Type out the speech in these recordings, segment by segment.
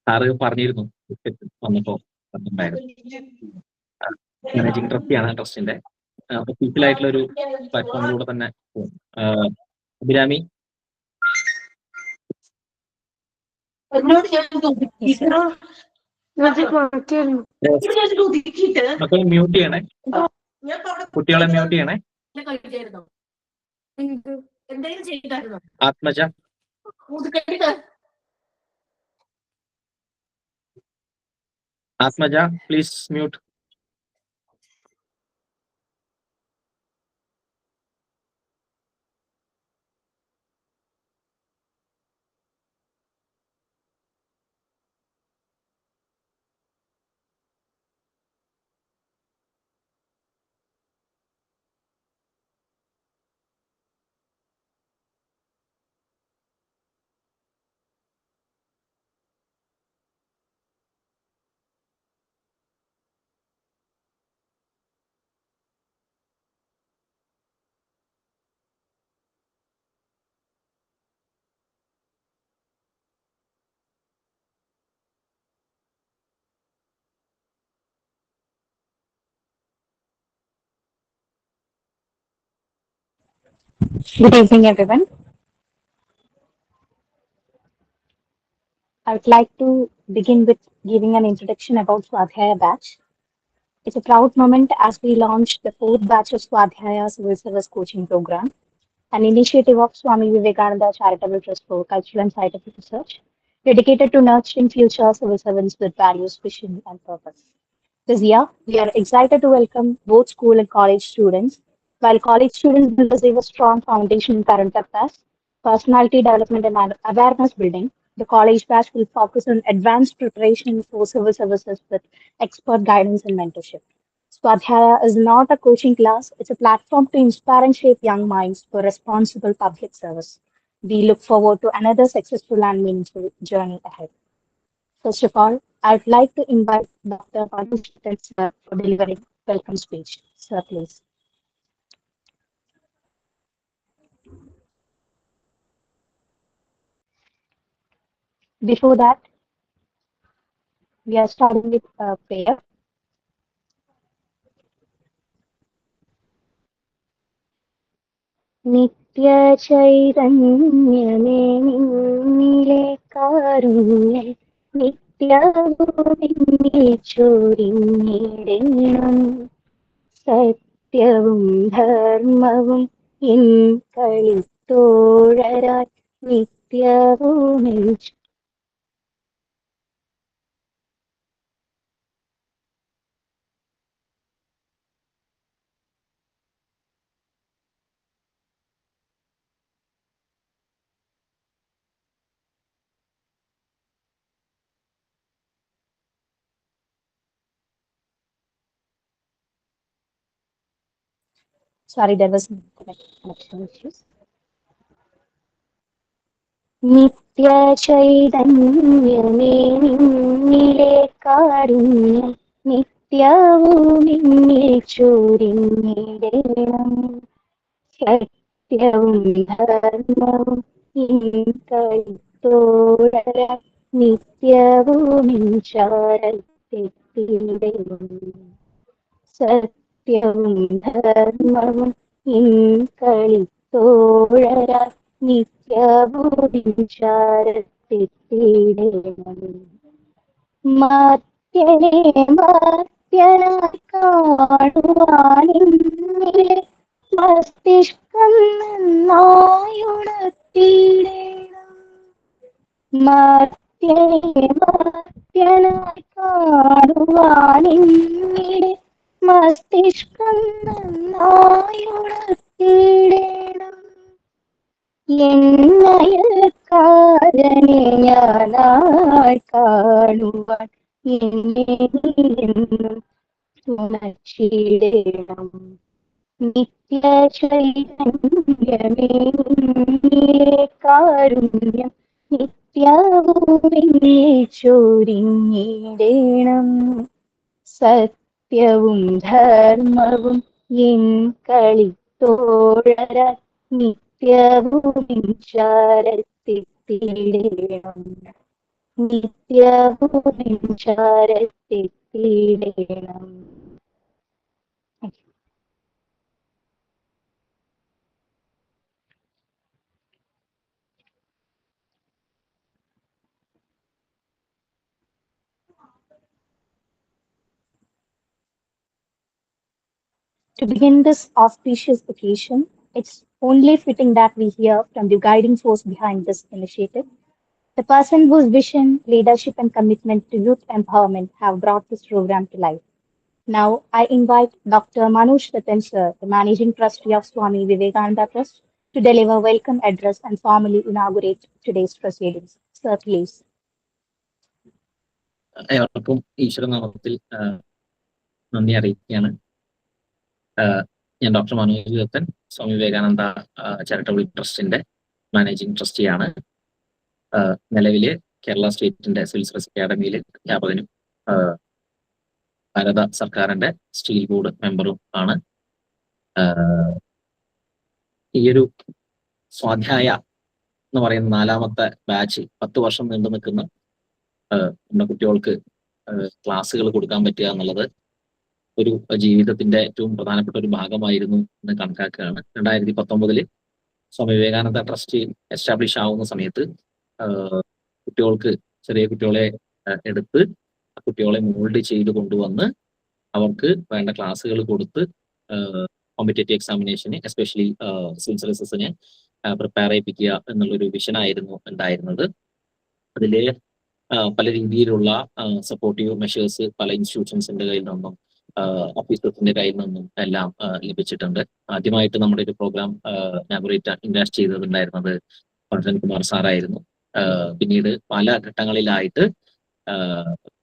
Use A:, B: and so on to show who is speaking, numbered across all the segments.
A: Sir പറഞ്ഞിരുന്നു വന്നപ്പോ പറഞ്ഞിട്ടുണ്ടായിരുന്നു. മാനേജിംഗ് ട്രസ്റ്റിയാണ് ട്രസ്റ്റിന്റെ. ഒഫീഷ്യലായിട്ടുള്ള ഒരു പ്ലാറ്റ്ഫോമിലൂടെ തന്നെ പോകും. അഭിരാമി മക്കളെ മ്യൂട്ട് ചെയ്യണേ, കുട്ടികളെ മ്യൂട്ട് ചെയ്യണേ. Athmaja Athmaja please mute.
B: Good evening, everyone. I would like to begin with giving an introduction about Swadhyaya Batch. It's a proud moment as we launch the fourth batch of Swadhyaya Civil Service Coaching Program, an initiative of Swami Vivekananda Charitable Trust for Cultural and Scientific Research, dedicated to nurturing future civil servants with values, vision, and purpose. This year, we are excited to welcome both school and college students. While college students will receive a strong foundation in current affairs, personality development, and awareness building, the college batch will focus on advanced preparation for civil services with expert guidance and mentorship. Swadhyaya is not a coaching class, it's a platform to inspire and shape young minds for responsible public service. We look forward to another successful and meaningful journey ahead. First of all, I'd like to invite Dr. Madhu sir for delivering welcome speech. Sir, please. Before that, we are starting with a prayer. നിത്യ ചൈതന്യമേ നിന്നിലെ കാരുണ്യം നിത്യഭൂമിയിൽ ചൊരിഞ്ഞിടണം സത്യവും ധർമ്മവും N കളിത്തോഴരായി നിത്യവും Sorry, there was connection issues. നിത്യ ചൈതന്യമേ നിന്നിലെ കാരുണ്യം നിത്യവും എന്നിൽ ചൊരിഞ്ഞിടണം സത്യവും ധർമ്മവും കളിത്തോഴര നിത്യവും ചാരത്തെത്തിയിടണം സത്യവും ധർമ്മവും കളിത്തോഴര നിത്യഭൂതിചാരത്തെത്തിയിടണം മാത്യനെ മാത്യനായി കാണുവാനിന്നിലെ മസ്തിഷ്കം നന്നായുണർത്തിയിടണം മാത്യനെ മാത്യനായി കാണുവാനിന്നിലെ മസ്തിഷ്കം നന്നായുണർത്തിയിടണം എന്നയൽക്കാരനെ ഞാനായി കാണുവാൻ എന്നെ എന്നും തുണച്ചിടണം നിത്യ ചൈതന്യമേ നിന്നിലെ കാരുണ്യം നിത്യവും എന്നെ ചൊരിഞ്ഞിടണം സത്യവും ധർമ്മവും എൻ കളിത്തോഴര നിത്യവും ചാരത്തെത്തിയിടണം നിത്യഭൂമിഞ്ചാരത്തിടേണം. To begin this auspicious occasion, it's only fitting that we hear from the guiding force behind this initiative, the person whose vision, leadership, and commitment to youth empowerment have brought this program to life. Now, I invite Dr. Manoj Ratan sir, the Managing Trustee of Swami Vivekananda Trust, to deliver welcome address and formally inaugurate today's proceedings. Sir, please.
A: ഏവർക്കും ഈശ്വരനാമത്തിൽ നന്ദി അറിയിക്കുകയാണ്. ഞാൻ doctor Manoj Dathan, സ്വാമി Vivekananda charitable ട്രസ്റ്റിന്റെ managing ട്രസ്റ്റിയാണ്. നിലവില് കേരള സ്റ്റേറ്റിന്റെ civil service അക്കാദമിയിലെ അധ്യാപകനും ഭാരത സർക്കാരിന്റെ steel board മെമ്പറും ആണ്. ഈയൊരു സ്വാധ്യായ എന്ന് പറയുന്ന 4ാമത്തെ ബാച്ച് 10 വർഷം നീണ്ടു നിൽക്കുന്ന നമ്മുടെ കുട്ടികൾക്ക് ക്ലാസ്സുകൾ കൊടുക്കാൻ പറ്റുക എന്നുള്ളത് ഒരു ജീവിതത്തിന്റെ ഏറ്റവും പ്രധാനപ്പെട്ട ഒരു ഭാഗമായിരുന്നു എന്ന് കണക്കാക്കുകയാണ്. 2019 സ്വാമി വിവേകാനന്ദ ട്രസ്റ്റ് എസ്റ്റാബ്ലിഷ് ആവുന്ന സമയത്ത് കുട്ടികൾക്ക്, ചെറിയ കുട്ടികളെ എടുത്ത് കുട്ടികളെ മോൾഡ് ചെയ്ത് കൊണ്ടുവന്ന് അവർക്ക് വേണ്ട ക്ലാസ്സുകൾ കൊടുത്ത് കോമ്പറ്റേറ്റീവ് എക്സാമിനേഷന്, എസ്പെഷ്യലി സിവിൽ സർവീസസിന് പ്രിപ്പയർ ചെയ്യിപ്പിക്കുക എന്നുള്ളൊരു വിഷനായിരുന്നു ഉണ്ടായിരുന്നത്. അതില് പല രീതിയിലുള്ള സപ്പോർട്ടീവ് മെഷേഴ്സ് പല ഇൻസ്റ്റിറ്റ്യൂഷൻസിന്റെ കയ്യിൽ നിന്നും ഓഫീസേഴ്സിന്റെ കയ്യിൽ നിന്നും എല്ലാം ലഭിച്ചിട്ടുണ്ട്. ആദ്യമായിട്ട് നമ്മുടെ ഒരു പ്രോഗ്രാം ഇൻവെസ്റ്റ് ചെയ്തിട്ടുണ്ടായിരുന്നത് കുമാർ സാറായിരുന്നു. പിന്നീട് പല ഘട്ടങ്ങളിലായിട്ട്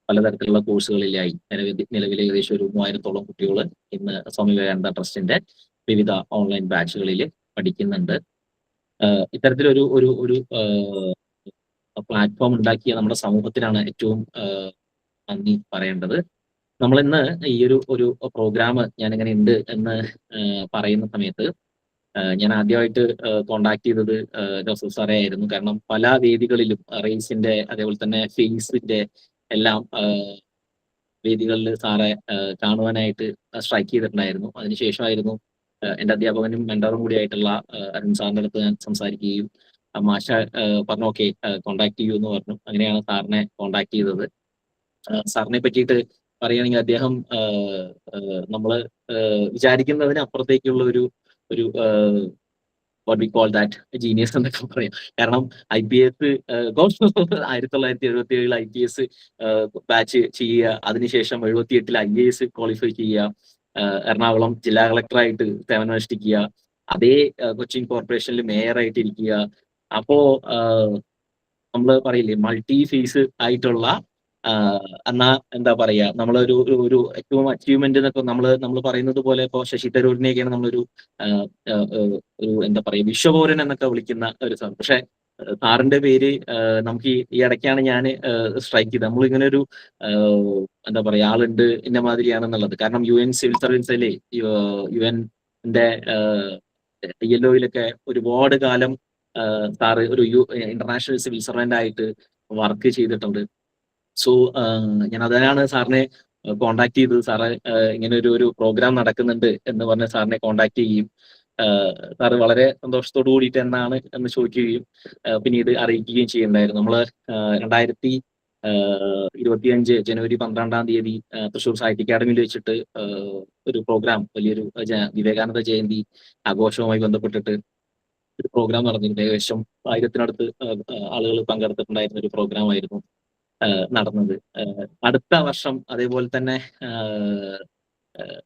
A: പലതരത്തിലുള്ള കോഴ്സുകളിലായി നിലവിൽ ഏകദേശം ഒരു 3000-ഓളം കുട്ടികൾ ഇന്ന് സ്വാമി വിവേകാനന്ദ ട്രസ്റ്റിന്റെ വിവിധ ഓൺലൈൻ ബാച്ചുകളിൽ പഠിക്കുന്നുണ്ട്. ഇത്തരത്തിലൊരു ഒരു ഒരു പ്ലാറ്റ്ഫോം ഉണ്ടാക്കിയ നമ്മുടെ സമൂഹത്തിനാണ് ഏറ്റവും നന്ദി പറയേണ്ടത്. നമ്മളിന്ന് ഈ ഒരു പ്രോഗ്രാം ഞാനിങ്ങനെ ഉണ്ട് എന്ന് പറയുന്ന സമയത്ത് ഞാൻ ആദ്യമായിട്ട് കോണ്ടാക്ട് ചെയ്തത് ജോസഫ് സാറെ ആയിരുന്നു. കാരണം പല വേദികളിലും റേസിന്റെ, അതേപോലെ തന്നെ ഫേസിന്റെ എല്ലാം വേദികളിൽ സാറെ കാണുവാനായിട്ട് സ്ട്രൈക്ക് ചെയ്തിട്ടുണ്ടായിരുന്നു. അതിനുശേഷമായിരുന്നു എൻ്റെ അധ്യാപകനും മെന്ററും കൂടിയായിട്ടുള്ള അരുൺ സാറിൻ്റെ അടുത്ത് ഞാൻ സംസാരിക്കുകയും മാഷ പറഞ്ഞു ഓക്കെ കോണ്ടാക്ട് ചെയ്യൂ എന്ന് പറഞ്ഞു. അങ്ങനെയാണ് സാറിനെ കോണ്ടാക്ട് ചെയ്തത്. സാറിനെ പറ്റിയിട്ട് പറയുകയാണെങ്കിൽ അദ്ദേഹം നമ്മള് വിചാരിക്കുന്നതിന് അപ്പുറത്തേക്കുള്ള ഒരു what we call that genius എന്നൊക്കെ പറയാം. കാരണം IPS 1977 IPS ബാച്ച് ചെയ്യുക, അതിനുശേഷം 78 IAS ക്വാളിഫൈ ചെയ്യുക, എറണാകുളം ജില്ലാ കളക്ടറായിട്ട് സേവനമനുഷ്ഠിക്കുക, അതേ കൊച്ചിൻ കോർപ്പറേഷനിൽ മേയറായിട്ട് ഇരിക്കുക. അപ്പോ നമ്മള് പറയില്ലേ മൾട്ടി ഫേസ് ആയിട്ടുള്ള എന്നാ എന്താ പറയാ, നമ്മളൊരു ഒരു ഏറ്റവും അച്ചീവ്മെന്റ് എന്നൊക്കെ നമ്മൾ പറയുന്നത് പോലെ ഇപ്പൊ ശശി തരൂരിനെയൊക്കെയാണ് നമ്മളൊരു എന്താ പറയാ വിശ്വപൗരൻ എന്നൊക്കെ വിളിക്കുന്ന ഒരു സാർ. പക്ഷെ സാറിന്റെ പേര് നമുക്ക് ഈ ഇടയ്ക്കാണ് ഞാൻ സ്ട്രൈക്ക് ചെയ്തത്. നമ്മളിങ്ങനെ ഒരു എന്താ പറയാ ആളുണ്ട് ഇന്ന മാതിരിയാണെന്നുള്ളത്. കാരണം UN സിവിൽ സർവീസിലെ UN-ന്റെ ILO-യിലൊക്കെ ഒരുപാട് കാലം സാറ് ഒരു ഇന്റർനാഷണൽ സിവിൽ സർവന്റ് ആയിട്ട് വർക്ക് ചെയ്തിട്ടുണ്ട്. സോ ഞാൻ അതിനാണ് സാറിനെ കോണ്ടാക്ട് ചെയ്തത്. സാറ് ഇങ്ങനെ ഒരു പ്രോഗ്രാം നടക്കുന്നുണ്ട് എന്ന് പറഞ്ഞ് സാറിനെ കോണ്ടാക്ട് ചെയ്യുകയും സാറ് വളരെ സന്തോഷത്തോടു കൂടിയിട്ട് എന്നാണ് എന്ന് ചോദിക്കുകയും പിന്നീട് അറിയിക്കുകയും ചെയ്യുന്നുണ്ടായിരുന്നു. നമ്മള് 2025 ജനുവരി 12-ാം തീയതി തൃശ്ശൂർ സാഹിത്യ അക്കാദമിയിൽ വെച്ചിട്ട് ഒരു പ്രോഗ്രാം, വലിയൊരു വിവേകാനന്ദ ജയന്തി ആഘോഷവുമായി ബന്ധപ്പെട്ടിട്ട് ഒരു പ്രോഗ്രാം നടന്നിരുന്നു. ഏകദേശം 1000-നടുത്ത് ആളുകൾ പങ്കെടുത്തിട്ടുണ്ടായിരുന്ന ഒരു പ്രോഗ്രാം ആയിരുന്നു നടന്നത്. അടുത്ത വർഷം അതേപോലെ തന്നെ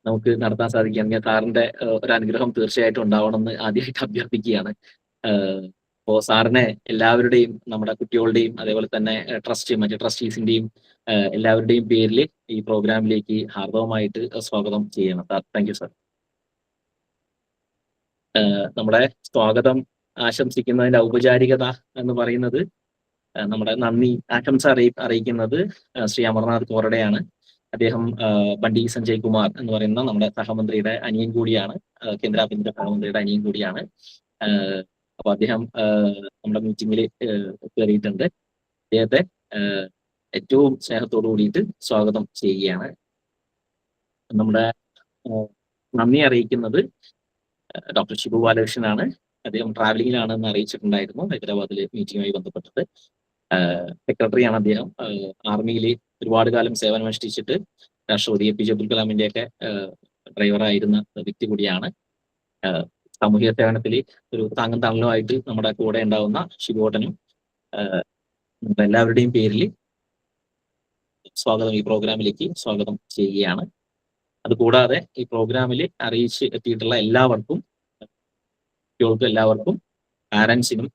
A: നമുക്ക് നടത്താൻ സാധിക്കുകയാണെങ്കിൽ സാറിന്റെ ഒരു അനുഗ്രഹം തീർച്ചയായിട്ടും ഉണ്ടാവണമെന്ന് ആദ്യമായിട്ട് അഭ്യർത്ഥിക്കുകയാണ്. അപ്പോൾ സാറിനെ എല്ലാവരുടെയും, നമ്മുടെ കുട്ടികളുടെയും അതേപോലെ തന്നെ മറ്റു ട്രസ്റ്റീസിന്റെയും എല്ലാവരുടെയും പേരിൽ ഈ പ്രോഗ്രാമിലേക്ക് ഹാർദവമായിട്ട് സ്വാഗതം ചെയ്യണം സാർ. Thank you sir. നമ്മുടെ സ്വാഗതം ആശംസിക്കുന്നതിന്റെ ഔപചാരികത എന്ന് പറയുന്നത് നമ്മുടെ നന്ദി ആശംസ അറിയിക്കുന്നത് ശ്രീ അമർനാഥ് കോറടെയാണ്. അദ്ദേഹം ബണ്ടി സഞ്ജയ് കുമാർ എന്ന് പറയുന്ന നമ്മുടെ സഹമന്ത്രിയുടെ അനിയൻ കൂടിയാണ്, കേന്ദ്ര ആഭ്യന്തര സഹമന്ത്രിയുടെ അനിയൻ കൂടിയാണ്. അപ്പൊ അദ്ദേഹം നമ്മുടെ മീറ്റിംഗിൽ കയറിയിട്ടുണ്ട്. അദ്ദേഹത്തെ ഏറ്റവും സ്നേഹത്തോടു കൂടിയിട്ട് സ്വാഗതം ചെയ്യുകയാണ്. നമ്മുടെ നന്ദി അറിയിക്കുന്നത് ഡോക്ടർ ഷിബു ബാലകൃഷ്ണനാണ്. അദ്ദേഹം ട്രാവലിംഗിലാണെന്ന് അറിയിച്ചിട്ടുണ്ടായിരുന്നു ഹൈദരാബാദിലെ മീറ്റിംഗുമായി ബന്ധപ്പെട്ടിട്ട്. സെക്രട്ടറിയാണ് അദ്ദേഹം. ആർമിയിൽ ഒരുപാട് കാലം സേവനമനുഷ്ഠിച്ചിട്ട് രാഷ്ട്രപതി APJ അബ്ദുൽ കലാമിന്റെ ഒക്കെ ഡ്രൈവറായിരുന്ന വ്യക്തി കൂടിയാണ്. സാമൂഹിക സേവനത്തിൽ ഒരു താങ്ങും തണലുമായിട്ട് നമ്മുടെ കൂടെ ഉണ്ടാവുന്ന ഷിബുവേട്ടനും എല്ലാവരുടെയും പേരിൽ സ്വാഗതം, ഈ പ്രോഗ്രാമിലേക്ക് സ്വാഗതം ചെയ്യുകയാണ്. അതുകൂടാതെ ഈ പ്രോഗ്രാമിൽ അറിയിച്ച് എത്തിയിട്ടുള്ള എല്ലാവർക്കും, കുട്ടികൾക്കും എല്ലാവർക്കും, പാരൻസിനും,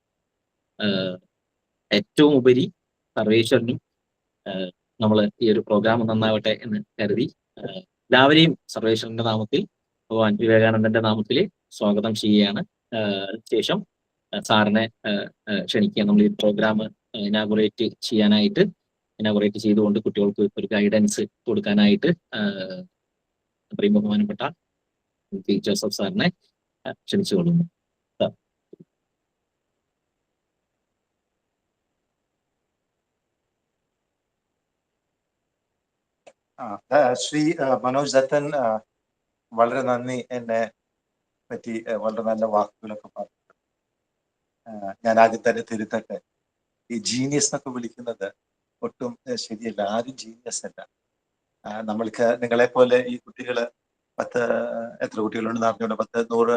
A: ഏറ്റവും ഉപരി സർവേശ്വരനും നമ്മൾ ഈ ഒരു പ്രോഗ്രാം നന്നാവട്ടെ എന്ന് കരുതി എല്ലാവരെയും സർവേശ്വരന്റെ നാമത്തിൽ, ഭഗവാൻ വിവേകാനന്ദന്റെ നാമത്തിൽ സ്വാഗതം ചെയ്യുകയാണ്. ശേഷം സാറിനെ ക്ഷണിക്കുക. നമ്മൾ ഈ പ്രോഗ്രാം ഇനാഗുറേറ്റ് ചെയ്തുകൊണ്ട് കുട്ടികൾക്ക് ഒരു ഗൈഡൻസ് കൊടുക്കാനായിട്ട് അത്രയും ബഹുമാനപ്പെട്ട ജോസഫ് സാറിനെ ക്ഷണിച്ചുകൊള്ളുന്നു.
C: ശ്രീ മനോജ് ദത്തൻ വളരെ നന്ദി. എന്നെ പറ്റി വളരെ നല്ല വാക്കുകളൊക്കെ പറഞ്ഞു. ഞാൻ ആദ്യം തന്നെ തിരുത്തട്ടെ, ഈ ജീനിയസ് എന്നൊക്കെ വിളിക്കുന്നത് ഒട്ടും ശരിയല്ല. ആരും ജീനിയസ് അല്ല. നമ്മൾക്ക് നിങ്ങളെ പോലെ ഈ കുട്ടികള് എത്ര കുട്ടികളുണ്ടെന്ന് അറിഞ്ഞുകൊണ്ട് 10, 100,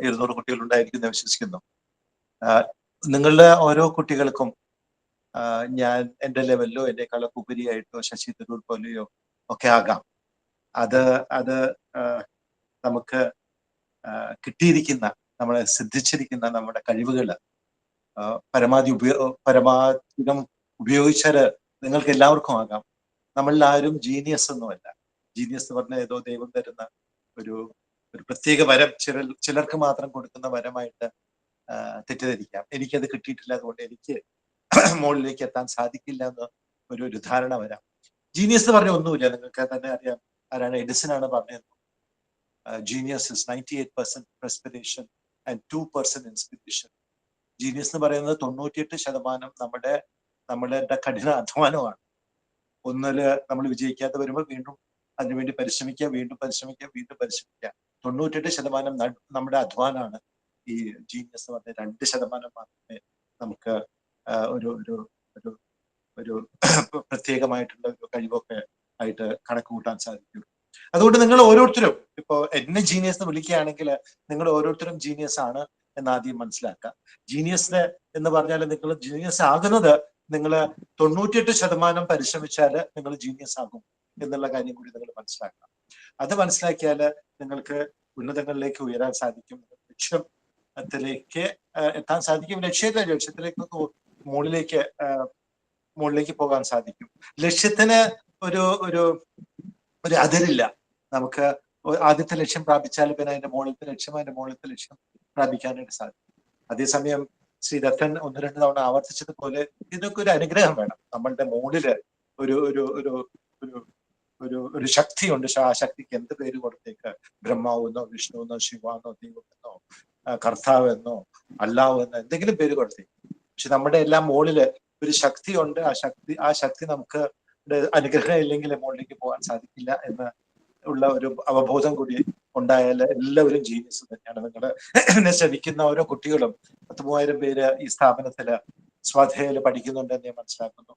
C: 200 കുട്ടികളുണ്ടായിരിക്കും എന്ന് വിശ്വസിക്കുന്നു. നിങ്ങളുടെ ഓരോ കുട്ടികൾക്കും ഞാൻ എൻ്റെ ലെവലിലോ എന്നെക്കാളൊക്കെ ഉപരിയായിട്ടോ ശശി തരൂർ പോലെയോ ഒക്കെ ആകാം. അത് നമുക്ക് കിട്ടിയിരിക്കുന്ന, നമ്മളെ സിദ്ധിച്ചിരിക്കുന്ന നമ്മുടെ കഴിവുകള് പരമാധികം ഉപയോഗിച്ചാൽ നിങ്ങൾക്ക് എല്ലാവർക്കും ആകാം. നമ്മളിൽ ആരും ജീനിയസ് ഒന്നുമല്ല. ജീനിയസ് എന്ന് പറഞ്ഞാൽ ഏതോ ദൈവം തരുന്ന ഒരു പ്രത്യേക വരം, ചിലർക്ക് മാത്രം കൊടുക്കുന്ന വരമായിട്ട് തെറ്റിദ്ധരിക്കാം. എനിക്കത് കിട്ടിയിട്ടില്ല, അതുകൊണ്ട് എനിക്ക് മുകളിലേക്ക് എത്താൻ സാധിക്കില്ല എന്ന് ഒരു ധാരണ വരാം. ജീനിയസ് എന്ന് പറഞ്ഞാൽ ഒന്നുമില്ല. നിങ്ങൾക്ക് തന്നെ അറിയാം, ആരാണ്? എഡിസൺ ആണ് പറഞ്ഞത്. Genius is 98% perspiration and 2% inspiration. Genius എന്ന് പറയുന്നത് 98% നമ്മുടെ കഠിന അധ്വാനമാണ്. ഒന്നില് നമ്മൾ വിജയിക്കാതെ വരുമ്പോൾ വീണ്ടും അതിനുവേണ്ടി പരിശ്രമിക്കുക, വീണ്ടും പരിശ്രമിക്കുക, വീണ്ടും പരിശ്രമിക്കുക. 98% നമ്മുടെ അധ്വാനമാണ്. ഈ ജീനിയസ് എന്ന് പറഞ്ഞ 2% മാത്രമേ നമുക്ക് ഒരു പ്രത്യേകമായിട്ടുള്ള ഒരു കഴിവൊക്കെ ആയിട്ട് കണക്ക് കൂട്ടാൻ സാധിക്കുള്ളൂ. അതുകൊണ്ട് നിങ്ങൾ ഓരോരുത്തരും, ഇപ്പോ എന്നെ ജീനിയസ് എന്ന് വിളിക്കുകയാണെങ്കിൽ നിങ്ങൾ ഓരോരുത്തരും ജീനിയസ് ആണ് എന്ന് ആദ്യം മനസ്സിലാക്കുക. ജീനിയസ് എന്ന് പറഞ്ഞാൽ നിങ്ങൾ ജീനിയസ് ആകുന്നത് നിങ്ങൾ 98% പരിശ്രമിച്ചാൽ നിങ്ങൾ ജീനിയസ് ആകും എന്നുള്ള കാര്യം കൂടി നിങ്ങൾ മനസ്സിലാക്കണം. അത് മനസ്സിലാക്കിയാൽ നിങ്ങൾക്ക് ഉന്നതങ്ങളിലേക്ക് ഉയരാൻ സാധിക്കും, ലക്ഷ്യത്തിലേക്ക് എത്താൻ സാധിക്കും. ലക്ഷ്യത്തിലേക്ക് മുകളിലേക്ക് പോകാൻ സാധിക്കും. ലക്ഷ്യത്തിന് ഒരു അതിരില്ല. നമുക്ക് ആദ്യത്തെ ലക്ഷ്യം പ്രാപിച്ചാൽ പിന്നെ അതിന്റെ മുകളിലത്തെ ലക്ഷ്യം പ്രാപിക്കാനായിട്ട് സാധിക്കും. അതേസമയം ശ്രീ ദത്തൻ 1-2 തവണ ആവർത്തിച്ചതുപോലെ ഇതൊക്കെ ഒരു അനുഗ്രഹം വേണം. നമ്മളുടെ മുകളില് ഒരു ശക്തിയുണ്ട്. ആ ശക്തിക്ക് എന്ത് പേര് കൊടുത്തേക്ക്, ബ്രഹ്മാവെന്നോ വിഷ്ണുവെന്നോ ശിവാന്നോ ദൈവമെന്നോ കർത്താവ് എന്നോ അല്ലാഹു എന്നോ എന്തെങ്കിലും പേര് കൊടുത്തേക്ക്. പക്ഷെ നമ്മുടെ എല്ലാം മുകളില് ഒരു ശക്തിയുണ്ട്. ആ ശക്തി നമുക്ക് അനുഗ്രഹം ഇല്ലെങ്കിൽ മുകളിലേക്ക് പോകാൻ സാധിക്കില്ല എന്ന് ഉള്ള ഒരു അവബോധം കൂടി ഉണ്ടായാൽ എല്ലാവരും ജീനിയസ് തന്നെയാണ്. നിങ്ങൾ എന്നെ ശ്രമിക്കുന്ന ഓരോ കുട്ടികളും 10,000 പേര് ഈ സ്ഥാപനത്തില് സ്വാധ്യായയില് പഠിക്കുന്നുണ്ടെന്ന് ഞാൻ മനസ്സിലാക്കുന്നു.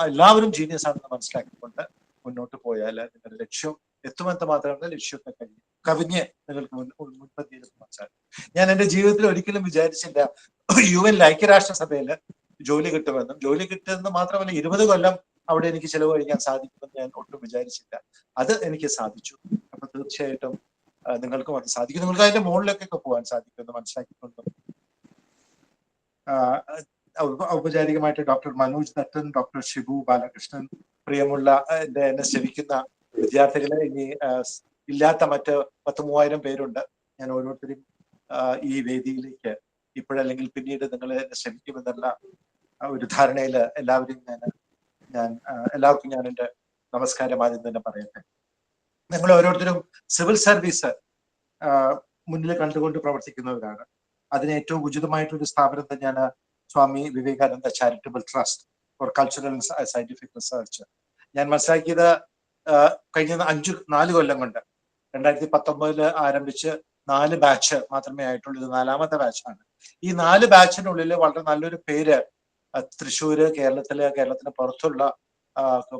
C: എല്ലാവരും ജീനിയസ് ആണെന്ന് മനസ്സിലാക്കിക്കൊണ്ട് മുന്നോട്ട് പോയാൽ നിങ്ങളുടെ ലക്ഷ്യം എത്തുമെന്ന് മാത്രമല്ല, ലക്ഷ്യമൊക്കെ കവിഞ്ഞ് നിങ്ങൾക്ക് മുൻപന്തിയിൽ മനസ്സിലാക്കും. ഞാൻ എൻ്റെ ജീവിതത്തിൽ ഒരിക്കലും വിചാരിച്ചില്ല UN ഐക്യരാഷ്ട്രസഭയില് ജോലി കിട്ടുമെന്നും, ജോലി കിട്ടുമെന്ന് മാത്രമല്ല 20 കൊല്ലം അവിടെ എനിക്ക് ചെലവഴിക്കാൻ സാധിക്കുമെന്ന് ഞാൻ ഒട്ടും വിചാരിച്ചില്ല. അത് എനിക്ക് സാധിച്ചു. അപ്പൊ തീർച്ചയായിട്ടും നിങ്ങൾക്കും അത് സാധിക്കും. നിങ്ങൾക്ക് അതിന്റെ മുകളിലേക്കൊക്കെ പോകാൻ സാധിക്കുമെന്ന് മനസ്സിലാക്കിക്കൊണ്ട് ഔപചാരികമായിട്ട് ഡോക്ടർ മനോജ് ദത്തൻ, ഡോക്ടർ ഷിബു ബാലകൃഷ്ണൻ, പ്രിയമുള്ള എന്നെ ശ്രമിക്കുന്ന വിദ്യാർത്ഥികളെ, ഇനി ഇല്ലാത്ത മറ്റ് 10,000 പേരുണ്ട്. ഞാൻ ഓരോരുത്തരും ഈ വേദിയിലേക്ക് ഇപ്പോഴല്ലെങ്കിൽ പിന്നീട് നിങ്ങൾ ശ്രമിക്കുമെന്നുള്ള ഒരു ധാരണയിൽ എല്ലാവർക്കും ഞാൻ എൻ്റെ നമസ്കാരം ആദ്യം തന്നെ പറയട്ടെ. നിങ്ങൾ ഓരോരുത്തരും സിവിൽ സർവീസ് മുന്നിൽ കണ്ടുകൊണ്ട് പ്രവർത്തിക്കുന്നവരാണ്. അതിന് ഏറ്റവും ഉചിതമായിട്ടൊരു സ്ഥാപനം തന്നെയാണ് Swami Vivekananda charitable trust. For cultural scientific research. ഞാൻ മനസ്സിലാക്കിയത് കഴിഞ്ഞ 4 കൊല്ലം കൊണ്ട് 2019 ആരംഭിച്ച് 4 ബാച്ച് മാത്രമേ ആയിട്ടുള്ളൂ. ഇത് 4ാമത്തെ ബാച്ചാണ്. ഈ 4 ബാച്ചിനുള്ളിൽ വളരെ നല്ലൊരു പേര് തൃശ്ശൂര്, കേരളത്തിന് പുറത്തുള്ള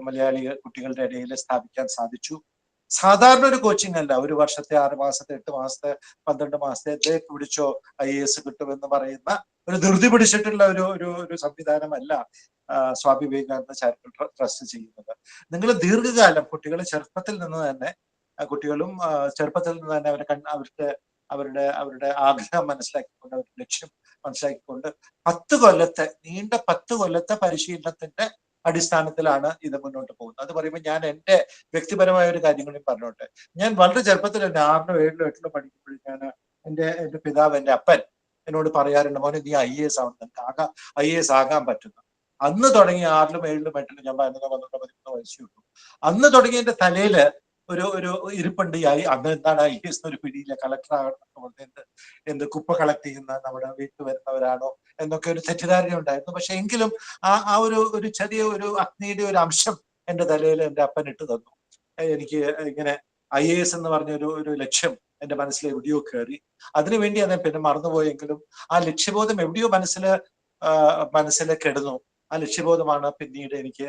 C: മലയാളി കുട്ടികളുടെ ഇടയിൽ സ്ഥാപിക്കാൻ സാധിച്ചു. സാധാരണ ഒരു കോച്ചിങ് അല്ല. 1 വർഷത്തെ, 6 മാസത്തെ, 8 മാസത്തെ, 12 മാസത്തെ പിടിച്ചോ IAS കിട്ടുമെന്ന് പറയുന്ന ഒരു ധൃതി പിടിച്ചിട്ടുള്ള ഒരു സംവിധാനമല്ല സ്വാമി വിവേകാനന്ദ ചാരിറ്റബിൾ ട്രസ്റ്റ് ചെയ്യുന്നത്. നിങ്ങൾ ദീർഘകാലം കുട്ടികളെ ചെറുപ്പത്തിൽ നിന്ന് തന്നെ അവരുടെ ആഗ്രഹം മനസ്സിലാക്കിക്കൊണ്ട്, അവരുടെ ലക്ഷ്യം മനസ്സിലാക്കിക്കൊണ്ട് 10 കൊല്ലത്തെ പരിശീലനത്തിന്റെ അടിസ്ഥാനത്തിലാണ് ഇത് മുന്നോട്ട് പോകുന്നത്. അത് പറയുമ്പോൾ ഞാൻ എന്റെ വ്യക്തിപരമായ ഒരു കാര്യം കൂടി പറഞ്ഞോട്ടെ. ഞാൻ വളരെ ചെറുപ്പത്തിൽ തന്നെ 6-ോ 7-ോ 8-ോ പഠിക്കുമ്പോഴും ഞാൻ എന്റെ പിതാവ്, എന്റെ അപ്പൻ എന്നോട് പറയാറുണ്ട്, മോനെ നീ IAS ആവണം, നിനക്ക് IAS ആകാൻ പറ്റുന്നു. അന്ന് തുടങ്ങി 6-ലും 7-ലും 8-ലും ഞാൻ 11, 12, 13 വയസ്സുള്ളൂ. അന്ന് തുടങ്ങി എന്റെ തലയില് ഒരു ഇരിപ്പുണ്ട്. അന്ന് എന്താണ് IAS എന്നൊരു പിടിയില്ല. കളക്ടർ ആകണം, എന്ത് കുപ്പ കളക്ട് ചെയ്യുന്ന നമ്മുടെ വീട്ടിൽ വരുന്നവരാണോ എന്നൊക്കെ ഒരു തെറ്റിദ്ധാരണ ഉണ്ടായിരുന്നു. പക്ഷെ എങ്കിലും ആ ഒരു ചെറിയ ഒരു അഗ്നിയുടെ ഒരു അംശം എന്റെ തലയിൽ എന്റെ അപ്പൻ ഇട്ട് തന്നു. എനിക്ക് ഇങ്ങനെ IAS എന്ന് പറഞ്ഞ ഒരു ലക്ഷ്യം എന്റെ മനസ്സിൽ എവിടെയോ കയറി. അതിനുവേണ്ടി ഞാൻ പിന്നെ മറന്നുപോയെങ്കിലും ആ ലക്ഷ്യബോധം എവിടെയോ മനസ്സിൽ കിടന്നു. ആ ലക്ഷ്യബോധമാണ് പിന്നീട് എനിക്ക്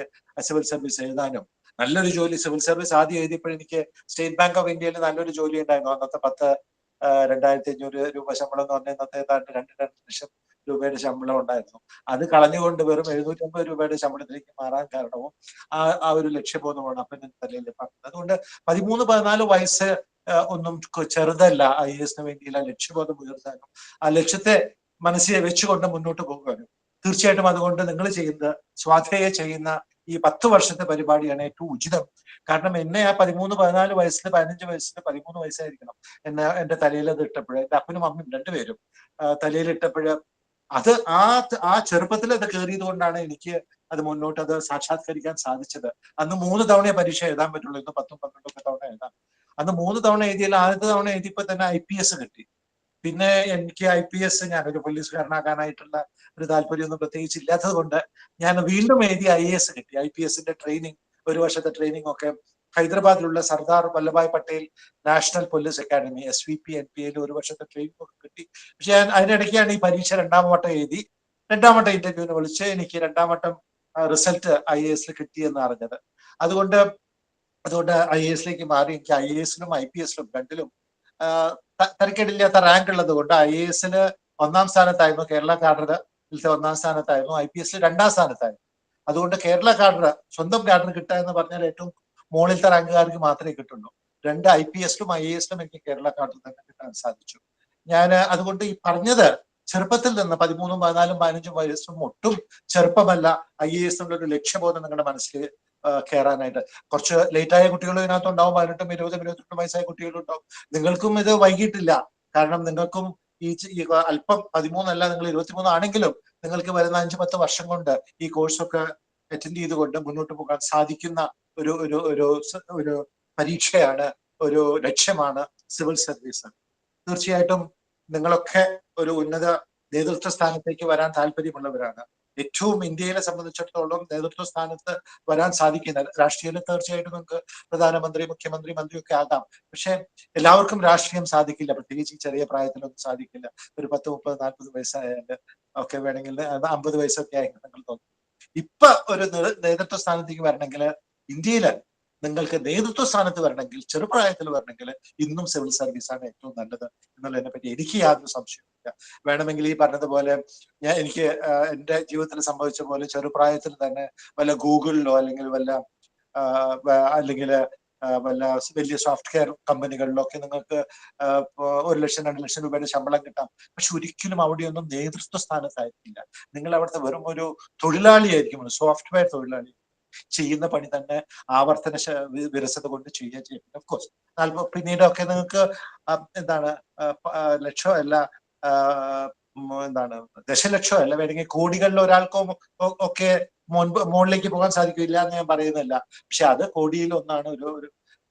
C: സിവിൽ സർവീസ് എഴുതാനും നല്ലൊരു ജോലി. സിവിൽ സർവീസ് ആദ്യം എഴുതിയപ്പോൾ എനിക്ക് സ്റ്റേറ്റ് ബാങ്ക് ഓഫ് ഇന്ത്യയിൽ നല്ലൊരു ജോലി ഉണ്ടായിരുന്നു. അന്നത്തെ 2,500 രൂപ ശമ്പളം എന്ന് പറഞ്ഞാൽ ഇന്നത്തെ 2 ലക്ഷം രൂപയുടെ ശമ്പളം ഉണ്ടായിരുന്നു. അത് കളഞ്ഞുകൊണ്ട് വെറും 750 രൂപയുടെ ശമ്പളത്തിലേക്ക് മാറാൻ കാരണവും ആ ഒരു ലക്ഷ്യബോധമാണ് അപ്പൻ തലയിൽ പറഞ്ഞത്. അതുകൊണ്ട് 13-14 വയസ്സ് ഒന്നും ചെറുതല്ല IASന് വേണ്ടിയുള്ള ലക്ഷ്യബോധം ഉയർത്താനും ആ ലക്ഷ്യത്തെ മനസ്സിൽ വെച്ചുകൊണ്ട് മുന്നോട്ട് പോകുവാനും. തീർച്ചയായിട്ടും അതുകൊണ്ട് നിങ്ങൾ സ്വാധ്യായ ചെയ്യുന്ന ഈ 10 വർഷത്തെ പരിപാടിയാണ് ഏറ്റവും ഉചിതം. കാരണം എന്നെ ആ 13-14 വയസ്സിൽ, 15 വയസ്സിൽ, 13 വയസ്സായിരിക്കണം എന്റെ തലയിൽ അത് ഇട്ടപ്പോഴ്, എന്റെ അപ്പനും അമ്മയും രണ്ടുപേരും തലയിൽ ഇട്ടപ്പോഴ് അത് ആ ചെറുപ്പത്തിൽ അത് കയറിയത് കൊണ്ടാണ് എനിക്ക് അത് മുന്നോട്ട് അത് സാക്ഷാത്കരിക്കാൻ സാധിച്ചത്. അന്ന് 3 തവണ പരീക്ഷ എഴുതാൻ പറ്റുള്ളൂ. ഇന്ന് 10-12 തവണ എഴുതാം. അന്ന് 3 തവണ എഴുതിയാൽ ആദ്യത്തെ തവണ എഴുതിയപ്പോൾ തന്നെ IPS കിട്ടി. പിന്നെ എനിക്ക് IPS, ഞാനൊരു പോലീസുകാരനാകാനായിട്ടുള്ള ഒരു താല്പര്യമൊന്നും പ്രത്യേകിച്ച് ഇല്ലാത്തത് കൊണ്ട് ഞാൻ വീണ്ടും എഴുതി IAS കിട്ടി. IPSന്റെ ട്രെയിനിങ്, 1 വർഷത്തെ ട്രെയിനിങ് ഒക്കെ ഹൈദരാബാദിലുള്ള Sardar Vallabhbhai Patel national police academy SVP NPAയിൽ 1 വർഷത്തെ ട്രെയിനിങ് ഒക്കെ കിട്ടി. പക്ഷെ ഞാൻ അതിനിടയ്ക്കാണ് ഈ പരീക്ഷ 2ാം വട്ടം എഴുതി. 2ാം വട്ടം ഇന്റർവ്യൂവിന് വിളിച്ച് എനിക്ക് 2ാം വട്ടം റിസൾട്ട് IASൽ കിട്ടിയെന്ന് അറിഞ്ഞത്. അതുകൊണ്ട് IASലേക്ക് മാറി. എനിക്ക് IASലും IPSലും രണ്ടിലും തരക്കേടില്ലാത്ത റാങ്ക് ഉള്ളത് കൊണ്ട് IASൽ 1ാം സ്ഥാനത്തായിരുന്നു, കേരള കാഡറിലത്തെ 1ാം സ്ഥാനത്തായിരുന്നു, IPSൽ 2ാം സ്ഥാനത്തായിരുന്നു. അതുകൊണ്ട് കേരള കാഡർ, സ്വന്തം കാഡർ കിട്ടുക എന്ന് പറഞ്ഞാൽ ഏറ്റവും മുകളിലത്തെ റാങ്കുകാർക്ക് മാത്രമേ കിട്ടുള്ളൂ. 2 IPSലും IASലും എനിക്ക് കേരള കാഡർ തന്നെ കിട്ടാൻ സാധിച്ചു. ഞാൻ അതുകൊണ്ട് ഈ പറഞ്ഞത് ചെറുപ്പത്തിൽ നിന്ന് 13, 14, 15 വയസ്സും ഒട്ടും ചെറുപ്പമല്ല IAS എന്നുള്ളൊരു ലക്ഷ്യബോധം നിങ്ങളുടെ മനസ്സിൽ കയറാനായിട്ട്. കുറച്ച് ലേറ്റായ കുട്ടികളും ഇതിനകത്തുണ്ടാവും. 18, 20, 22 വയസ്സായ കുട്ടികളുണ്ടാവും. നിങ്ങൾക്കും ഇത് വൈകിട്ടില്ല. കാരണം നിങ്ങൾക്കും ഈ അല്പം 13 അല്ല, നിങ്ങൾ 23 ആണെങ്കിലും നിങ്ങൾക്ക് വരുന്ന 5-10 വർഷം കൊണ്ട് ഈ കോഴ്സൊക്കെ അറ്റൻഡ് ചെയ്തുകൊണ്ട് മുന്നോട്ട് പോകാൻ സാധിക്കുന്ന ഒരു പരീക്ഷയാണ്, ഒരു ലക്ഷ്യമാണ് സിവിൽ സർവീസ്. തീർച്ചയായിട്ടും നിങ്ങളൊക്കെ ഒരു ഉന്നത നേതൃത്വ സ്ഥാനത്തേക്ക് വരാൻ താല്പര്യമുള്ളവരാണ്. ഏറ്റവും ഇന്ത്യയെ സംബന്ധിച്ചിടത്തോളം നേതൃത്വ സ്ഥാനത്ത് വരാൻ സാധിക്കുന്ന, രാഷ്ട്രീയത്തിൽ തീർച്ചയായിട്ടും നിങ്ങൾക്ക് പ്രധാനമന്ത്രി, മുഖ്യമന്ത്രി, മന്ത്രിയൊക്കെ ആകാം. പക്ഷെ എല്ലാവർക്കും രാഷ്ട്രീയം സാധിക്കില്ല. പ്രത്യേകിച്ച് ഈ ചെറിയ പ്രായത്തിലൊന്നും സാധിക്കില്ല. ഒരു 10, 30, 40 വയസ്സായാൽ ഒക്കെ വേണമെങ്കിൽ 50 വയസ്സൊക്കെ ആയിരിക്കും നിങ്ങൾ തോന്നും. ഇപ്പൊ ഒരു നേതൃത്വ സ്ഥാനത്തേക്ക് വരണമെങ്കിൽ, ഇന്ത്യയില് നിങ്ങൾക്ക് നേതൃത്വ സ്ഥാനത്ത് വരണമെങ്കിൽ, ചെറുപ്രായത്തിൽ വരണമെങ്കിൽ ഇന്നും സിവിൽ സർവീസാണ് ഏറ്റവും നല്ലത് എന്നുള്ളതിനെ പറ്റി എനിക്ക് യാതൊരു സംശയമില്ല. വേണമെങ്കിൽ ഈ പറഞ്ഞതുപോലെ എനിക്ക് എന്റെ ജീവിതത്തിൽ സംഭവിച്ച പോലെ ചെറുപ്രായത്തിൽ തന്നെ വല്ല ഗൂഗിളിലോ അല്ലെങ്കിൽ വല്ല വലിയ സോഫ്റ്റ്വെയർ കമ്പനികളിലോ ഒക്കെ നിങ്ങൾക്ക് 1 ലക്ഷം 2 ലക്ഷം രൂപയുടെ ശമ്പളം കിട്ടാം. പക്ഷെ ഒരിക്കലും അവിടെയൊന്നും നേതൃത്വ സ്ഥാനത്തായിരിക്കില്ല. നിങ്ങൾ അവിടുത്തെ വെറും ഒരു തൊഴിലാളിയായിരിക്കും, ഒരു സോഫ്റ്റ്വെയർ തൊഴിലാളി. ചെയ്യുന്ന പണി തന്നെ ആവർത്തന വിരസത കൊണ്ട് ചെയ്യുക ചെയ്യും. ഓഫ്കോഴ്സ് പിന്നീടൊക്കെ നിങ്ങൾക്ക് ലക്ഷോ അല്ല, ദശലക്ഷോ അല്ല, വേണമെങ്കിൽ കോടികളിൽ ഒരാൾക്കോ ഒക്കെ മുകളിലേക്ക് പോകാൻ സാധിക്കില്ല എന്ന് ഞാൻ പറയുന്നില്ല. പക്ഷെ അത് കോടിയിൽ ഒന്നാണ്.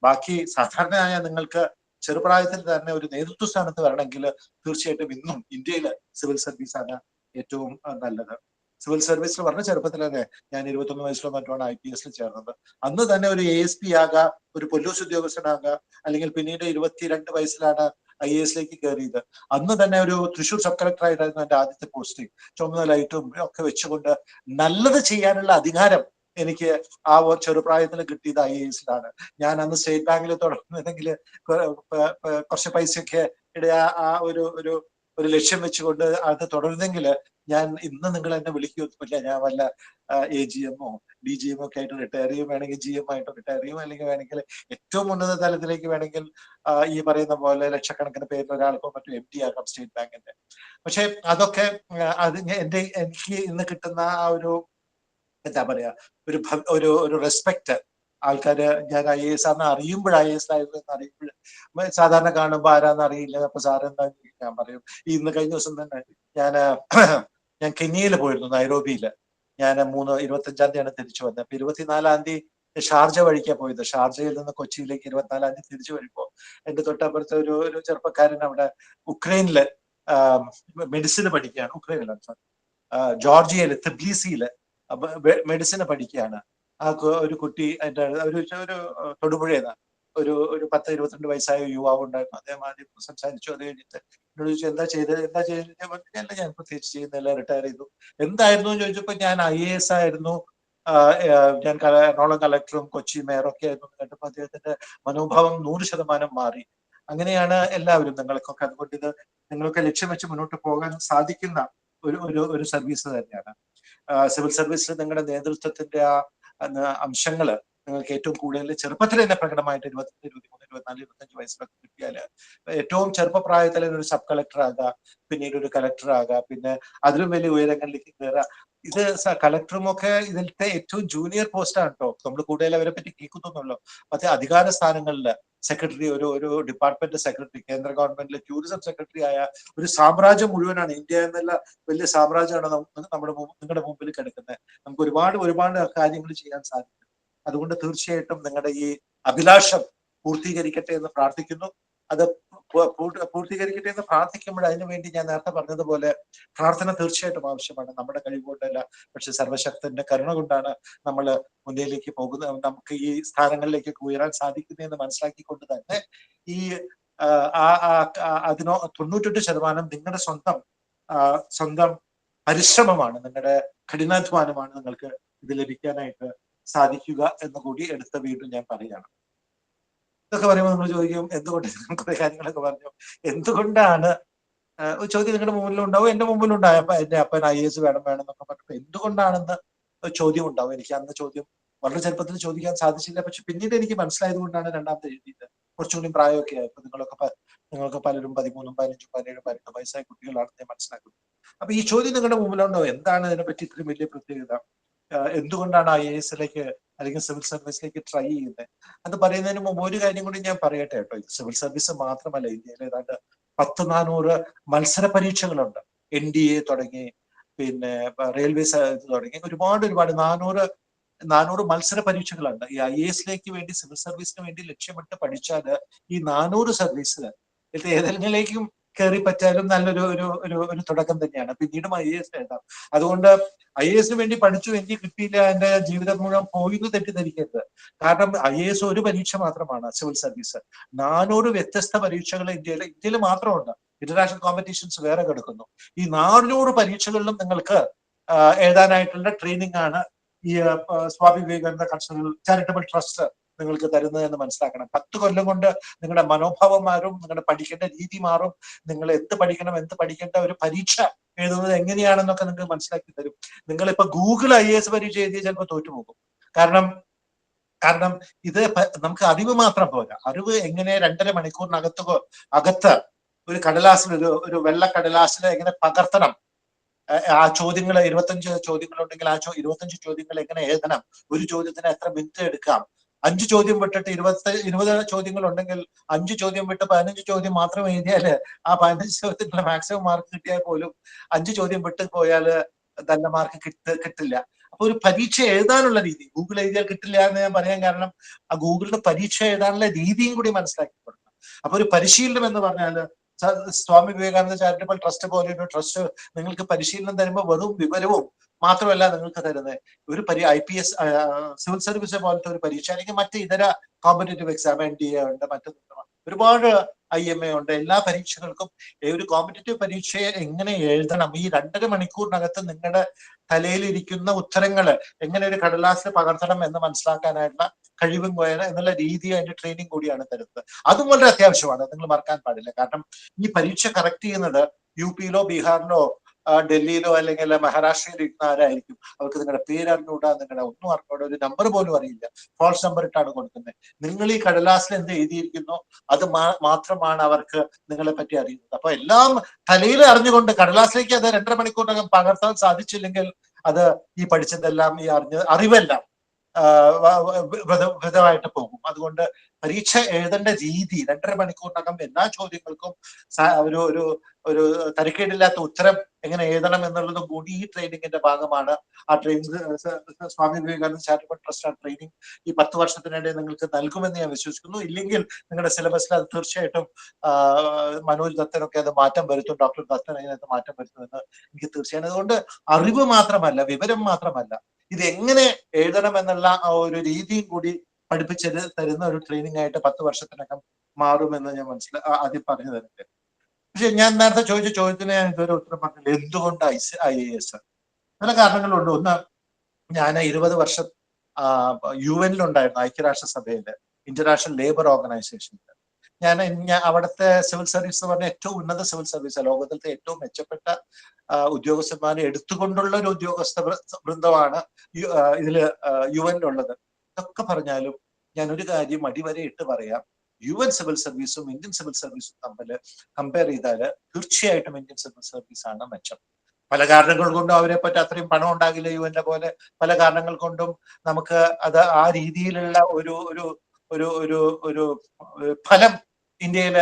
C: ബാക്കി സാധാരണയായ നിങ്ങൾക്ക് ചെറുപ്രായത്തിൽ തന്നെ ഒരു നേതൃത്വ സ്ഥാനത്ത് വരണമെങ്കിൽ തീർച്ചയായിട്ടും ഇന്നും ഇന്ത്യയിലെ സിവിൽ സർവീസാണ് ഏറ്റവും നല്ലത്. സിവിൽ സർവീസിൽ പറഞ്ഞ ചെറുപ്പത്തിൽ തന്നെ ഞാൻ 21 വയസ്സിലോ മറ്റുമാണ് IPS ചേർന്നത്. അന്ന് തന്നെ ഒരു ASP ആകാ, ഒരു പോലീസ് ഉദ്യോഗസ്ഥനാകാ, അല്ലെങ്കിൽ പിന്നീട് 22 വയസ്സിലാണ് IAS കയറിയത്. അന്ന് തന്നെ ഒരു തൃശ്ശൂർ സബ് കളക്ടർ ആയിട്ടായിരുന്നു എന്റെ ആദ്യത്തെ പോസ്റ്റിംഗ്. ചുമന്ന ലൈറ്റും ഒക്കെ വെച്ചുകൊണ്ട് നല്ലത് ചെയ്യാനുള്ള അധികാരം എനിക്ക് ആ ചെറുപ്രായത്തിൽ കിട്ടിയത് IAS ഞാൻ അന്ന് സ്റ്റേറ്റ് ബാങ്കിൽ തുടങ്ങുന്നുണ്ടെങ്കിൽ കുറച്ച് പൈസയൊക്കെ ആ ഒരു ലക്ഷ്യം വെച്ചുകൊണ്ട് അത് തുടരുന്നെങ്കിൽ ഞാൻ ഇന്ന് നിങ്ങൾ എന്നെ വിളിക്കുകയൊന്നുമില്ല. ഞാൻ വല്ല AGM DGM ഒക്കെ ആയിട്ട് റിട്ടയർ ചെയ്യും, വേണമെങ്കിൽ GM ആയിട്ട് റിട്ടയർ ചെയ്യും, അല്ലെങ്കിൽ വേണമെങ്കിൽ ഏറ്റവും ഉന്നത തലത്തിലേക്ക് വേണമെങ്കിൽ ഈ പറയുന്ന പോലെ ലക്ഷക്കണക്കിന് പേരിൽ ഒരാൾക്കോ മറ്റും MD ആക്കാം സ്റ്റേറ്റ് ബാങ്കിന്റെ. പക്ഷെ അതൊക്കെ എനിക്ക് ഇന്ന് കിട്ടുന്ന ആ ഒരു എന്താ പറയാ ഒരു റെസ്പെക്ട് ആൾക്കാര് ഞാൻ IAS ആണെന്ന് അറിയുമ്പോൾ IAS ആയിരുന്നു എന്ന് അറിയുമ്പോൾ സാധാരണ കാണുമ്പോൾ ആരാന്ന് അറിയില്ല. അപ്പൊ സാറെന്താ ഞാൻ പറയും. ഇന്ന് കഴിഞ്ഞ ദിവസം തന്നെ ഞാൻ കെനിയയിൽ പോയിരുന്നു, നൈറോബിയില്. ഞാൻ 25-ാം തീയതിയാണ് തിരിച്ചു വന്നത്. അപ്പൊ 24-ാം തീയതി ഷാർജ വഴിക്കാ പോയത്. ഷാർജയിൽ നിന്ന് കൊച്ചിയിലേക്ക് 24-ാം തീയതി തിരിച്ചു വരുമ്പോ എന്റെ തൊട്ടപ്പുറത്തെ ഒരു ചെറുപ്പക്കാരൻ അവിടെ ഉക്രൈനില് മെഡിസിന് പഠിക്കുകയാണ്. ഉക്രൈനിലാണ് സാർ, ജോർജിയയില് തിബ്ലീസിയില് മെഡിസിന് പഠിക്കുകയാണ്. ആ ഒരു കുട്ടി എന്റെ ഒരു തൊടുപുഴയെന്ന് ഒരു 10-22 വയസ്സായ യുവാവ് ഉണ്ടായിരുന്നു. അദ്ദേഹം ആദ്യം സംസാരിച്ചു. അത് കഴിഞ്ഞിട്ട് എന്നോട് ചോദിച്ചു എന്താ ചെയ്തത്. ഞാൻ പ്രത്യേകിച്ച് ചെയ്യുന്നില്ല, റിട്ടയർ ചെയ്തു. എന്തായിരുന്നു എന്ന് ചോദിച്ചപ്പോ ഞാൻ IAS ആയിരുന്നു, ഞാൻ എറണാകുളം കളക്ടറും കൊച്ചി മേയറും ഒക്കെ ആയിരുന്നു കേട്ടപ്പോ അദ്ദേഹത്തിന്റെ മനോഭാവം 100% മാറി. അങ്ങനെയാണ് എല്ലാവരും നിങ്ങൾക്കൊക്കെ. അതുകൊണ്ട് ഇത് നിങ്ങൾക്ക് ലക്ഷ്യം വെച്ച് മുന്നോട്ട് പോകാൻ സാധിക്കുന്ന ഒരു സർവീസ് തന്നെയാണ് സിവിൽ സർവീസിൽ. നിങ്ങളുടെ നേതൃത്വത്തിന്റെ ആ അംശങ്ങള് നിങ്ങൾക്ക് ഏറ്റവും കൂടുതൽ ചെറുപ്പത്തിൽ തന്നെ പ്രകടമായിട്ട് 22, 23, 24, 25 വയസ്സിലൊക്കെ കിട്ടിയാല് ഏറ്റവും ചെറുപ്പപ്രായത്തിൽ ഒരു സബ് കളക്ടർ ആകാം, പിന്നീട് ഒരു കളക്ടർ ആകാം, പിന്നെ അതിലും വലിയ ഉയരങ്ങളിലേക്ക് കയറാം. ഇത് കളക്ടറും ഒക്കെ ഇതിലത്തെ ഏറ്റവും ജൂനിയർ പോസ്റ്റാണ് കേട്ടോ. നമ്മൾ കൂടുതൽ അവരെ പറ്റി കേൾക്കുന്നുള്ളൂ. പക്ഷേ അധികാര സ്ഥാനങ്ങളില് സെക്രട്ടറി, ഒരു ഡിപ്പാർട്ട്മെന്റ് സെക്രട്ടറി, കേന്ദ്ര ഗവൺമെന്റിലെ ടൂറിസം സെക്രട്ടറി ആയ ഒരു സാമ്രാജ്യം മുഴുവനാണ്. ഇന്ത്യ എന്നുള്ള വലിയ സാമ്രാജ്യമാണ് നിങ്ങളുടെ മുമ്പിൽ കിടക്കുന്നത്. നമുക്ക് ഒരുപാട് കാര്യങ്ങൾ ചെയ്യാൻ സാധിക്കും. അതുകൊണ്ട് തീർച്ചയായിട്ടും നിങ്ങളുടെ ഈ അഭിലാഷം പൂർത്തീകരിക്കട്ടെ എന്ന് പ്രാർത്ഥിക്കുന്നു. അത് പൂർത്തീകരിക്കട്ടെ എന്ന് പ്രാർത്ഥിക്കുമ്പോൾ അതിനുവേണ്ടി ഞാൻ നേരത്തെ പറഞ്ഞതുപോലെ പ്രാർത്ഥന തീർച്ചയായിട്ടും ആവശ്യമാണ്. നമ്മുടെ കഴിവുകൊണ്ടല്ല, പക്ഷെ സർവശക്തന്റെ കരുണ കൊണ്ടാണ് നമ്മൾ മുന്നിലേക്ക് പോകുന്നത്. നമുക്ക് ഈ സ്ഥാനങ്ങളിലേക്ക് ഉയരാൻ സാധിക്കുന്നതെന്ന് മനസ്സിലാക്കിക്കൊണ്ട് തന്നെ ഈ 98% നിങ്ങളുടെ സ്വന്തം പരിശ്രമമാണ്, നിങ്ങളുടെ കഠിനാധ്വാനമാണ് നിങ്ങൾക്ക് ഇത് ലഭിക്കാനായിട്ട് സാധിക്കുക എന്ന് കൂടി വീണ്ടും ഞാൻ പറയുകയാണ്. ഇതൊക്കെ പറയുമ്പോൾ നമ്മൾ ചോദിക്കും എന്തുകൊണ്ട്, കുറെ കാര്യങ്ങളൊക്കെ പറഞ്ഞു, എന്തുകൊണ്ടാണ് ഒരു ചോദ്യം നിങ്ങളുടെ മുമ്പിലുണ്ടാവും, എന്റെ മുമ്പിലുണ്ടായപ്പോ എന്റെ അപ്പൻ IAS വേണം എന്നൊക്കെ പറഞ്ഞപ്പോ എന്തുകൊണ്ടാണെന്ന് ചോദ്യം ഉണ്ടാവും. എനിക്ക് അന്ന് ചോദ്യം വളരെ ചെറുപ്പത്തിൽ ചോദിക്കാൻ സാധിച്ചില്ല. പക്ഷെ പിന്നീട് എനിക്ക് മനസ്സിലായത് കൊണ്ടാണ് രണ്ടാമത്തെ എഴുതിയത്. കുറച്ചുകൂടി പ്രായമൊക്കെ ആയപ്പോ നിങ്ങൾക്ക് പലരും 13, 15, 17, 18 വയസ്സായ കുട്ടികളാണെന്ന് ഞാൻ മനസ്സിലാക്കുന്നത്. അപ്പൊ ഈ ചോദ്യം നിങ്ങളുടെ മുമ്പിലുണ്ടാവും, എന്താണ് ഇതിനെപ്പറ്റി ഇത്രയും വലിയ പ്രത്യേകത, എന്തുകൊണ്ടാണ് IAS അല്ലെങ്കിൽ സിവിൽ സർവീസിലേക്ക് ട്രൈ ചെയ്യുന്നത്. അത് പറയുന്നതിന് മുമ്പ് ഒരു കാര്യം കൂടി ഞാൻ പറയട്ടെ കേട്ടോ. ഇത് സിവിൽ സർവീസ് മാത്രമല്ല, ഇന്ത്യയിൽ ഏതാണ്ട് 400 മത്സര പരീക്ഷകളുണ്ട്. NDA തുടങ്ങി, പിന്നെ റെയിൽവേസ് തുടങ്ങി ഒരുപാട് 400 മത്സര പരീക്ഷകളുണ്ട്. ഈ IAS വേണ്ടി, സിവിൽ സർവീസിന് വേണ്ടി ലക്ഷ്യമിട്ട് പഠിച്ചാൽ ഈ 400 സർവീസിൽ ഏതെങ്കിലേക്കും കയറി പറ്റാലും നല്ലൊരു തുടക്കം തന്നെയാണ്. പിന്നീടും IAS എഴുതാം. അതുകൊണ്ട് IAS വേണ്ടി പഠിച്ചു, എനിക്ക് കിട്ടിയില്ല, എന്റെ ജീവിതം മുഴുവൻ പോയിന്ന് തെറ്റിദ്ധരിക്കരുത്. കാരണം IAS ഒരു പരീക്ഷ മാത്രമാണ്. സിവിൽ സർവീസ് 400 വ്യത്യസ്ത പരീക്ഷകൾ ഇന്ത്യയിൽ മാത്രമുണ്ട്. ഇന്റർനാഷണൽ കോമ്പറ്റീഷൻസ് വേറെ കിടക്കുന്നു. ഈ 400 പരീക്ഷകളിലും നിങ്ങൾക്ക് എഴുതാനായിട്ടുള്ള ട്രെയിനിങ് ആണ് ഈ Swami Vivekananda cultural charitable trust നിങ്ങൾക്ക് തരുന്നത് എന്ന് മനസ്സിലാക്കണം. 10 കൊല്ലം കൊണ്ട് നിങ്ങളുടെ മനോഭാവം മാറും, നിങ്ങളുടെ പഠിക്കേണ്ട രീതി മാറും. നിങ്ങൾ എന്ത് പഠിക്കേണ്ട ഒരു പരീക്ഷ എഴുതുന്നത് എങ്ങനെയാണെന്നൊക്കെ നിങ്ങൾക്ക് മനസ്സിലാക്കി തരും. നിങ്ങളിപ്പോ ഗൂഗിൾ IAS പരീക്ഷ എഴുതിയാൽ ചിലപ്പോൾ തോറ്റുപോകും. കാരണം ഇത് നമുക്ക് അറിവ് മാത്രം പോരാ. അറിവ് എങ്ങനെ 2.5 മണിക്കൂറിനകത്ത് ഒരു കടലാസിൽ, ഒരു വെള്ള കടലാസിൽ എങ്ങനെ പകർത്തണം, ആ ചോദ്യങ്ങൾ 25 ചോദ്യങ്ങളുണ്ടെങ്കിൽ ആ 25 ചോദ്യങ്ങൾ എങ്ങനെ എഴുതണം, ഒരു ചോദ്യത്തിന് എത്ര മിനിറ്റ് എടുക്കാം, 5 ചോദ്യം വിട്ടിട്ട് 20 ചോദ്യങ്ങൾ ഉണ്ടെങ്കിൽ 5 ചോദ്യം വിട്ട് 15 ചോദ്യം മാത്രം എഴുതിയാല് ആ 15 ചോദ്യത്തിന് മാക്സിമം മാർക്ക് കിട്ടിയാൽ പോലും 5 ചോദ്യം വിട്ട് പോയാല് നല്ല മാർക്ക് കിട്ടില്ല. അപ്പൊ ഒരു പരീക്ഷ എഴുതാനുള്ള രീതി ഗൂഗിൾ എഴുതിയാൽ കിട്ടില്ല എന്ന് ഞാൻ പറയാൻ കാരണം ആ ഗൂഗിളിന് പരീക്ഷ എഴുതാനുള്ള രീതിയും കൂടി മനസ്സിലാക്കി കൊടുക്കണം. അപ്പൊ ഒരു പരിശീലനം എന്ന് പറഞ്ഞാൽ സ്വാമി വിവേകാനന്ദ ചാരിറ്റബിൾ ട്രസ്റ്റ് പോലെ ഒരു ട്രസ്റ്റ് നിങ്ങൾക്ക് പരിശീലനം തരുമ്പോൾ വെറും വിവരവും മാത്രമല്ല നിങ്ങൾക്ക് തരുന്നത്. ഒരു IPS സിവിൽ സർവീസ് പോലത്തെ ഒരു പരീക്ഷ, അല്ലെങ്കിൽ മറ്റ് ഇതര കോമ്പറ്റേറ്റീവ് എക്സാം, NDA ഉണ്ട്, ഒരുപാട് IMA ഉണ്ട്. എല്ലാ പരീക്ഷകൾക്കും ഒരു കോമ്പറ്റേറ്റീവ് പരീക്ഷയെ എങ്ങനെ എഴുതണം, ഈ 2.5 മണിക്കൂറിനകത്ത് നിങ്ങളുടെ തലയിലിരിക്കുന്ന ഉത്തരങ്ങൾ എങ്ങനെ ഒരു കടലാസിൽ പകർത്തണം എന്ന് മനസ്സിലാക്കാനായിട്ടുള്ള കഴിവും എന്നുള്ള രീതി, അതിന്റെ ട്രെയിനിങ് കൂടിയാണ് തരുന്നത്. അതും വളരെ അത്യാവശ്യമാണ്, നിങ്ങൾ മറക്കാൻ പാടില്ല. കാരണം ഈ പരീക്ഷ കറക്റ്റ് ചെയ്യുന്നത് UP-യിലോ ബീഹാറിലോ ഡൽഹിയിലോ അല്ലെങ്കിൽ മഹാരാഷ്ട്രയിലോ ഇരിക്കുന്ന ആരായിരിക്കും. അവർക്ക് നിങ്ങളുടെ പേര് അറിഞ്ഞൂടാ, നിങ്ങളുടെ ഒന്നും അറിഞ്ഞൂടാ, ഒരു നമ്പർ പോലും അറിയില്ല, ഫോൾസ് നമ്പർ ഇട്ടാണ് കൊടുക്കുന്നത്. നിങ്ങൾ ഈ കടലാസിൽ എന്ത് എഴുതിയിരിക്കുന്നോ അത് മാത്രമാണ് അവർക്ക് നിങ്ങളെ പറ്റി അറിയുന്നത്. അപ്പൊ എല്ലാം തലയിൽ അറിഞ്ഞുകൊണ്ട് കടലാസിലേക്ക് അത് 2.5 മണിക്കൂറിനകം പകർത്താൻ സാധിച്ചില്ലെങ്കിൽ അത് ഈ പഠിച്ചതെല്ലാം, ഈ അറിവെല്ലാം വൃതമായിട്ട് പോകും. അതുകൊണ്ട് പരീക്ഷ എഴുതേണ്ട രീതി, 2.5 മണിക്കൂറിനകം എല്ലാ ചോദ്യങ്ങൾക്കും ഒരു തരക്കേടില്ലാത്ത ഉത്തരം എങ്ങനെ എഴുതണം എന്നുള്ളതും കൂടി ഈ ട്രെയിനിങ്ങിന്റെ ഭാഗമാണ്. ആ ട്രെയിനിങ് സ്വാമി വിവേകാനന്ദ ചാരിറ്റബിൾ ട്രസ്റ്റ് ആ ട്രെയിനിങ് ഈ 10 വർഷത്തിനിടെ നിങ്ങൾക്ക് നൽകുമെന്ന് ഞാൻ വിശ്വസിക്കുന്നു. ഇല്ലെങ്കിൽ നിങ്ങളുടെ സിലബസിൽ അത് തീർച്ചയായിട്ടും മനോജ് ദത്തനൊക്കെ അത് മാറ്റം വരുത്തും, ഡോക്ടർ ദത്തൻ അതിനകത്ത് മാറ്റം വരുത്തുമെന്ന് എനിക്ക് തീർച്ചയാണ്. അതുകൊണ്ട് അറിവ് മാത്രമല്ല, വിവരം മാത്രമല്ല, ഇത് എങ്ങനെ എഴുതണം എന്നുള്ള ആ ഒരു രീതിയും കൂടി പഠിപ്പിച്ച് തരുന്ന ഒരു ട്രെയിനിങ് ആയിട്ട് 10 വർഷത്തിനകം മാറുമെന്ന് ഞാൻ ആദ്യം പറഞ്ഞു തരുന്നത്. പക്ഷെ ഞാൻ നേരത്തെ ചോദിച്ച ചോദ്യത്തിന് ഞാൻ ഇതുവരെ ഉത്തരം പറഞ്ഞില്ല. എന്തുകൊണ്ട് IAS? പല കാരണങ്ങളുണ്ട്. ഒന്ന്, ഞാൻ 20 വർഷം UN-ലുണ്ടായിരുന്നു, ഐക്യരാഷ്ട്രസഭയില്, ഇന്റർനാഷണൽ ലേബർ ഓർഗനൈസേഷനിൽ. ഞാൻ അവിടുത്തെ സിവിൽ സർവീസ് എന്ന് പറഞ്ഞാൽ ഏറ്റവും ഉന്നത സിവിൽ സർവീസ്, ലോകത്തിലത്തെ ഏറ്റവും മെച്ചപ്പെട്ട ഉദ്യോഗസ്ഥന്മാരെ എടുത്തുകൊണ്ടുള്ള ഒരു ഉദ്യോഗസ്ഥ വൃന്ദമാണ് ഇതില് UN-ലുള്ളത്. ഇതൊക്കെ പറഞ്ഞാലും ഞാൻ ഒരു കാര്യം അടിവരെ ഇട്ട് പറയാം, UN സിവിൽ സർവീസും ഇന്ത്യൻ സിവിൽ സർവീസും തമ്മിൽ കമ്പയർ ചെയ്താൽ തീർച്ചയായിട്ടും ഇന്ത്യൻ സിവിൽ സർവീസ് ആണ് മെച്ചം. പല കാരണങ്ങൾ കൊണ്ടും അവരെ പറ്റി അത്രയും പണം ഉണ്ടാകില്ല UN-ന്റെ പോലെ. പല കാരണങ്ങൾ കൊണ്ടും നമുക്ക് അത് ആ രീതിയിലുള്ള ഒരു ഫലം ഇന്ത്യയിൽ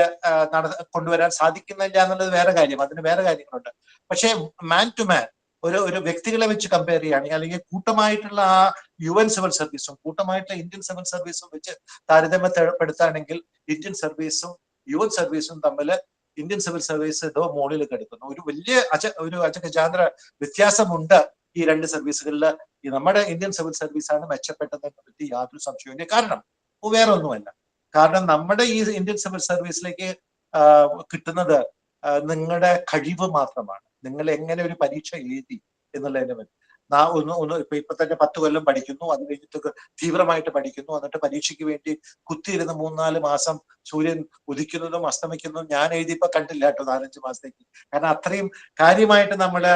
C: കൊണ്ടുവരാൻ സാധിക്കുന്നില്ല എന്നുള്ളത് വേറെ കാര്യം, അതിന് വേറെ കാര്യങ്ങളുണ്ട്. പക്ഷേ മാൻ ടു മാൻ, ഒരു വ്യക്തികളെ വെച്ച് കമ്പയർ ചെയ്യുകയാണെങ്കിൽ, അല്ലെങ്കിൽ കൂട്ടമായിട്ടുള്ള ആ UN സിവിൽ സർവീസും കൂട്ടമായിട്ടുള്ള ഇന്ത്യൻ സിവിൽ സർവീസും വെച്ച് താരതമ്യപ്പെടുത്തുകയാണെങ്കിൽ ഇന്ത്യൻ സർവീസും UN സർവീസും തമ്മിൽ ഇന്ത്യൻ സിവിൽ സർവീസ് ഇതോ മുകളിൽ കിടക്കുന്നു. ഒരു വലിയ അജഗജാന്തര വ്യത്യാസമുണ്ട് ഈ രണ്ട് സർവീസുകളിൽ. നമ്മുടെ ഇന്ത്യൻ സിവിൽ സർവീസാണ് മെച്ചപ്പെട്ടതിനെ പറ്റി യാതൊരു സംശയവും. കാരണം വേറെ ഒന്നുമല്ല, കാരണം നമ്മുടെ ഈ ഇന്ത്യൻ സിവിൽ സർവീസിലേക്ക് കിട്ടുന്നത് നിങ്ങളുടെ കഴിവ് മാത്രമാണ്. നിങ്ങൾ എങ്ങനെ ഒരു പരീക്ഷ എഴുതി എന്നുള്ളതിനെ പറ്റി ഇപ്പൊ തന്നെ 10 കൊല്ലം പഠിക്കുന്നു, അത് കഴിഞ്ഞിട്ട് തീവ്രമായിട്ട് പഠിക്കുന്നു, എന്നിട്ട് പരീക്ഷയ്ക്ക് വേണ്ടി കുത്തിയിരുന്ന് 3-4 മാസം സൂര്യൻ ഉദിക്കുന്നതും അസ്തമിക്കുന്നതും ഞാൻ എഴുതിയപ്പോ കണ്ടില്ല കേട്ടോ 4-5 മാസത്തേക്ക്. കാരണം അത്രയും കാര്യമായിട്ട് നമ്മള്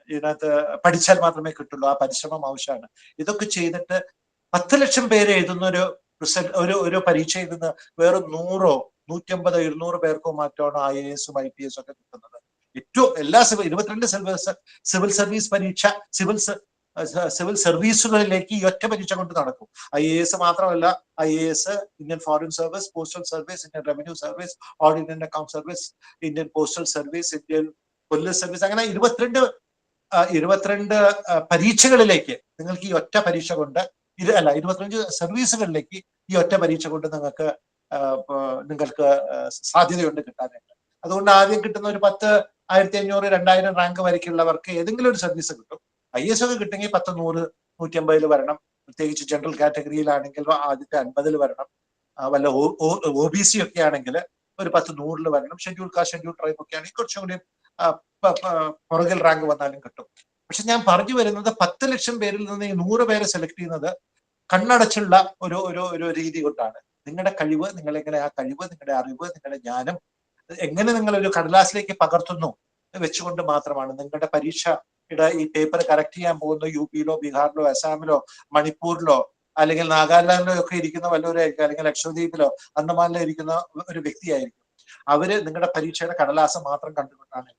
C: ഇതിനകത്ത് പഠിച്ചാൽ മാത്രമേ കിട്ടുള്ളൂ. ആ പരിശ്രമം ആവശ്യമാണ്. ഇതൊക്കെ ചെയ്തിട്ട് 10 ലക്ഷം പേര് എഴുതുന്ന ഒരു പരീക്ഷ എഴുതുന്ന വേറെ 100, 150, 200 പേർക്കോ മറ്റാണ് IAS-ഉം IPS ഒക്കെ കിട്ടുന്നത്. ഏറ്റവും എല്ലാ 22 സിവിൽ സർവീസ് പരീക്ഷ സിവിൽ സർവീസുകളിലേക്ക് ഈ ഒറ്റ പരീക്ഷ കൊണ്ട് നടക്കും. IAS മാത്രമല്ല, IAS, Indian foreign service, postal service, Indian revenue service, all Indian account service, Indian postal service, Indian police service, അങ്ങനെ 22 പരീക്ഷകളിലേക്ക് നിങ്ങൾക്ക് ഈ ഒറ്റ പരീക്ഷ കൊണ്ട് 25 സർവീസുകളിലേക്ക് ഈ ഒറ്റ പരീക്ഷ കൊണ്ട് നിങ്ങൾക്ക് സാധ്യതയുണ്ട് കിട്ടാനായിട്ട്. അതുകൊണ്ട് ആദ്യം കിട്ടുന്ന ഒരു 10,500, 2,000 റാങ്ക് വരയ്ക്കുള്ളവർക്ക് ഏതെങ്കിലും ഒരു സർവീസ് കിട്ടും. IAS ഒക്കെ കിട്ടുമെങ്കിൽ 10, 100, 150 വരണം. പ്രത്യേകിച്ച് ജനറൽ കാറ്റഗറിയിലാണെങ്കിൽ ആദ്യത്തെ 50 വരണം. വല്ല OBC ഒക്കെ ആണെങ്കിൽ ഒരു 10, 100 വരണം. ഷെഡ്യൂൾ കാസ്റ്റ്, ഷെഡ്യൂൾ ട്രൈബ് ഒക്കെ ആണെങ്കിൽ കുറച്ചും കൂടി പുറകിൽ റാങ്ക് വന്നാലും കിട്ടും. പക്ഷെ ഞാൻ പറഞ്ഞു വരുന്നത് 10 ലക്ഷം പേരിൽ നിന്ന് 100 പേരെ സെലക്ട് ചെയ്യുന്നത് കണ്ണടച്ചുള്ള ഒരു രീതി കൊണ്ടാണ്. നിങ്ങളുടെ കഴിവ്, നിങ്ങളെങ്ങനെ ആ കഴിവ്, നിങ്ങളുടെ അറിവ്, നിങ്ങളുടെ ജ്ഞാനം എങ്ങനെ നിങ്ങൾ ഒരു കടലാസിലേക്ക് പകർത്തുന്നു വെച്ചുകൊണ്ട് മാത്രമാണ്. നിങ്ങളുടെ പരീക്ഷയുടെ ഈ പേപ്പർ കറക്റ്റ് ചെയ്യാൻ പോകുന്ന UP-യിലോ ബീഹാറിലോ അസാമിലോ മണിപ്പൂരിലോ അല്ലെങ്കിൽ നാഗാലാൻഡിലോ ഒക്കെ ഇരിക്കുന്ന വല്ലവരായിരിക്കും, അല്ലെങ്കിൽ ലക്ഷദ്വീപിലോ അന്തമാനിലോ ഇരിക്കുന്ന ഒരു വ്യക്തിയായിരിക്കും. അവര് നിങ്ങളുടെ പരീക്ഷയുടെ കടലാസം മാത്രം കണ്ടുകൊണ്ടാണ്.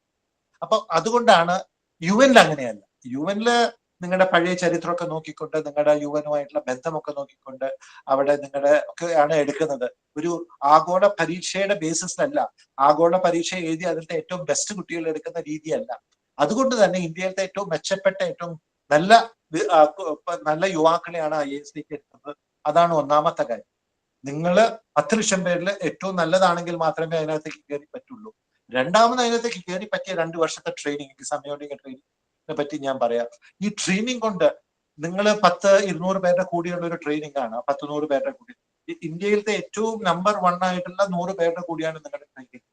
C: അപ്പൊ അതുകൊണ്ടാണ് UN-ൽ അങ്ങനെയല്ല. UN-ല് നിങ്ങളുടെ പഴയ ചരിത്രമൊക്കെ നോക്കിക്കൊണ്ട്, നിങ്ങളുടെ UN-ഉമായിട്ടുള്ള ബന്ധമൊക്കെ നോക്കിക്കൊണ്ട് അവിടെ നിങ്ങളുടെ ഒക്കെയാണ് എടുക്കുന്നത്. ഒരു ആഗോള പരീക്ഷയുടെ ബേസിസിലല്ല, ആഗോള പരീക്ഷ എഴുതി അതിലത്തെ ഏറ്റവും ബെസ്റ്റ് കുട്ടികൾ എടുക്കുന്ന രീതിയല്ല. അതുകൊണ്ട് തന്നെ ഇന്ത്യയിലത്തെ ഏറ്റവും മെച്ചപ്പെട്ട, ഏറ്റവും നല്ല യുവാക്കളെയാണ് IAS-ലേക്ക് എടുക്കുന്നത്. അതാണ് ഒന്നാമത്തെ കാര്യം. നിങ്ങൾ 10 ലക്ഷം പേരിൽ ഏറ്റവും നല്ലതാണെങ്കിൽ മാത്രമേ അതിനകത്തേക്ക് കയറി പറ്റുള്ളൂ. രണ്ടാമത് അതിനകത്തേക്ക് കയറി പറ്റിയ 2 വർഷത്തെ ട്രെയിനിങ്, സമയോടിക ട്രെയിനിങ്ങിനെ പറ്റി ഞാൻ പറയാം. ഈ ട്രെയിനിങ് കൊണ്ട് നിങ്ങൾ 10-200 പേരുടെ കൂടിയുള്ള ഒരു ട്രെയിനിങ് ആണ്. 10-100 പേരുടെ കൂടി ഇന്ത്യയിലത്തെ ഏറ്റവും നമ്പർ 1 ആയിട്ടുള്ള 100 പേരുടെ കൂടിയാണ് നിങ്ങളുടെ ട്രെയിനിങ്.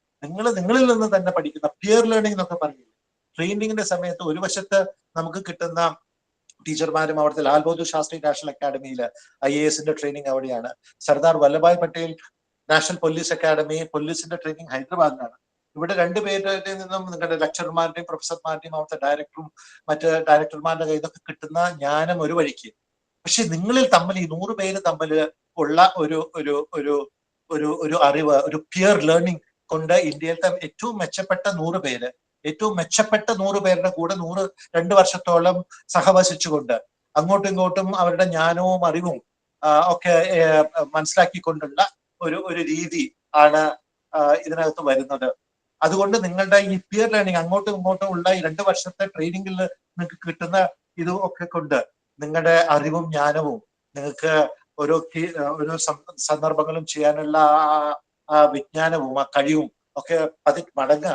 C: നിങ്ങളിൽ നിന്ന് തന്നെ പഠിക്കുന്ന പിയർ ലേണിംഗ് എന്നൊക്കെ പറയില്ലേ. ട്രെയിനിങ്ങിന്റെ സമയത്ത് ഒരു വശത്ത് നമുക്ക് കിട്ടുന്ന ടീച്ചർമാരും അവിടുത്തെ ലാൽ ബഹദൂർ ശാസ്ത്രി നാഷണൽ അക്കാഡമിയിൽ IAS ട്രെയിനിങ് അവിടെയാണ്. Sardar Vallabhbhai Patel national police academy, പോലീസിന്റെ ട്രെയിനിങ് ഹൈദരാബാദിലാണ്. ഇവിടെ 2 പേരുടെ നിന്നും നിങ്ങളുടെ ലെക്ചർമാരുടെയും പ്രൊഫസർമാരുടെയും അവിടുത്തെ ഡയറക്ടറും മറ്റ് ഡയറക്ടർമാരുടെ കയ്യിൽ നിന്നൊക്കെ കിട്ടുന്ന ജ്ഞാനം ഒരു വഴിക്ക്. പക്ഷെ നിങ്ങളിൽ തമ്മിൽ ഈ 100 പേര് തമ്മിൽ ഉള്ള ഒരു ഒരു ഒരു ഒരു ഒരു അറിവ്, ഒരു പിയർ ലേണിംഗ് കൊണ്ട് ഇന്ത്യയിലത്തെ ഏറ്റവും മെച്ചപ്പെട്ട 100 പേര്, ഏറ്റവും മെച്ചപ്പെട്ട 100 പേരുടെ കൂടെ 2 വർഷത്തോളം സഹവസിച്ചുകൊണ്ട് അങ്ങോട്ടും ഇങ്ങോട്ടും അവരുടെ ജ്ഞാനവും അറിവും ഒക്കെ മനസ്സിലാക്കിക്കൊണ്ടുള്ള ഒരു രീതി ആണ് ഇതിനകത്ത് വരുന്നത്. അതുകൊണ്ട് നിങ്ങളുടെ ഈ പിയർ ലേണിംഗ്, അങ്ങോട്ടും ഇങ്ങോട്ടും ഉള്ള ഈ 2 വർഷത്തെ ട്രെയിനിങ്ങിൽ നിങ്ങൾക്ക് കിട്ടുന്ന ഇതും ഒക്കെ കൊണ്ട് നിങ്ങളുടെ അറിവും ജ്ഞാനവും നിങ്ങൾക്ക് ഓരോ സന്ദർഭങ്ങളും ചെയ്യാനുള്ള ആ വിജ്ഞാനവും ആ കഴിവും ഒക്കെ മടങ്ങ്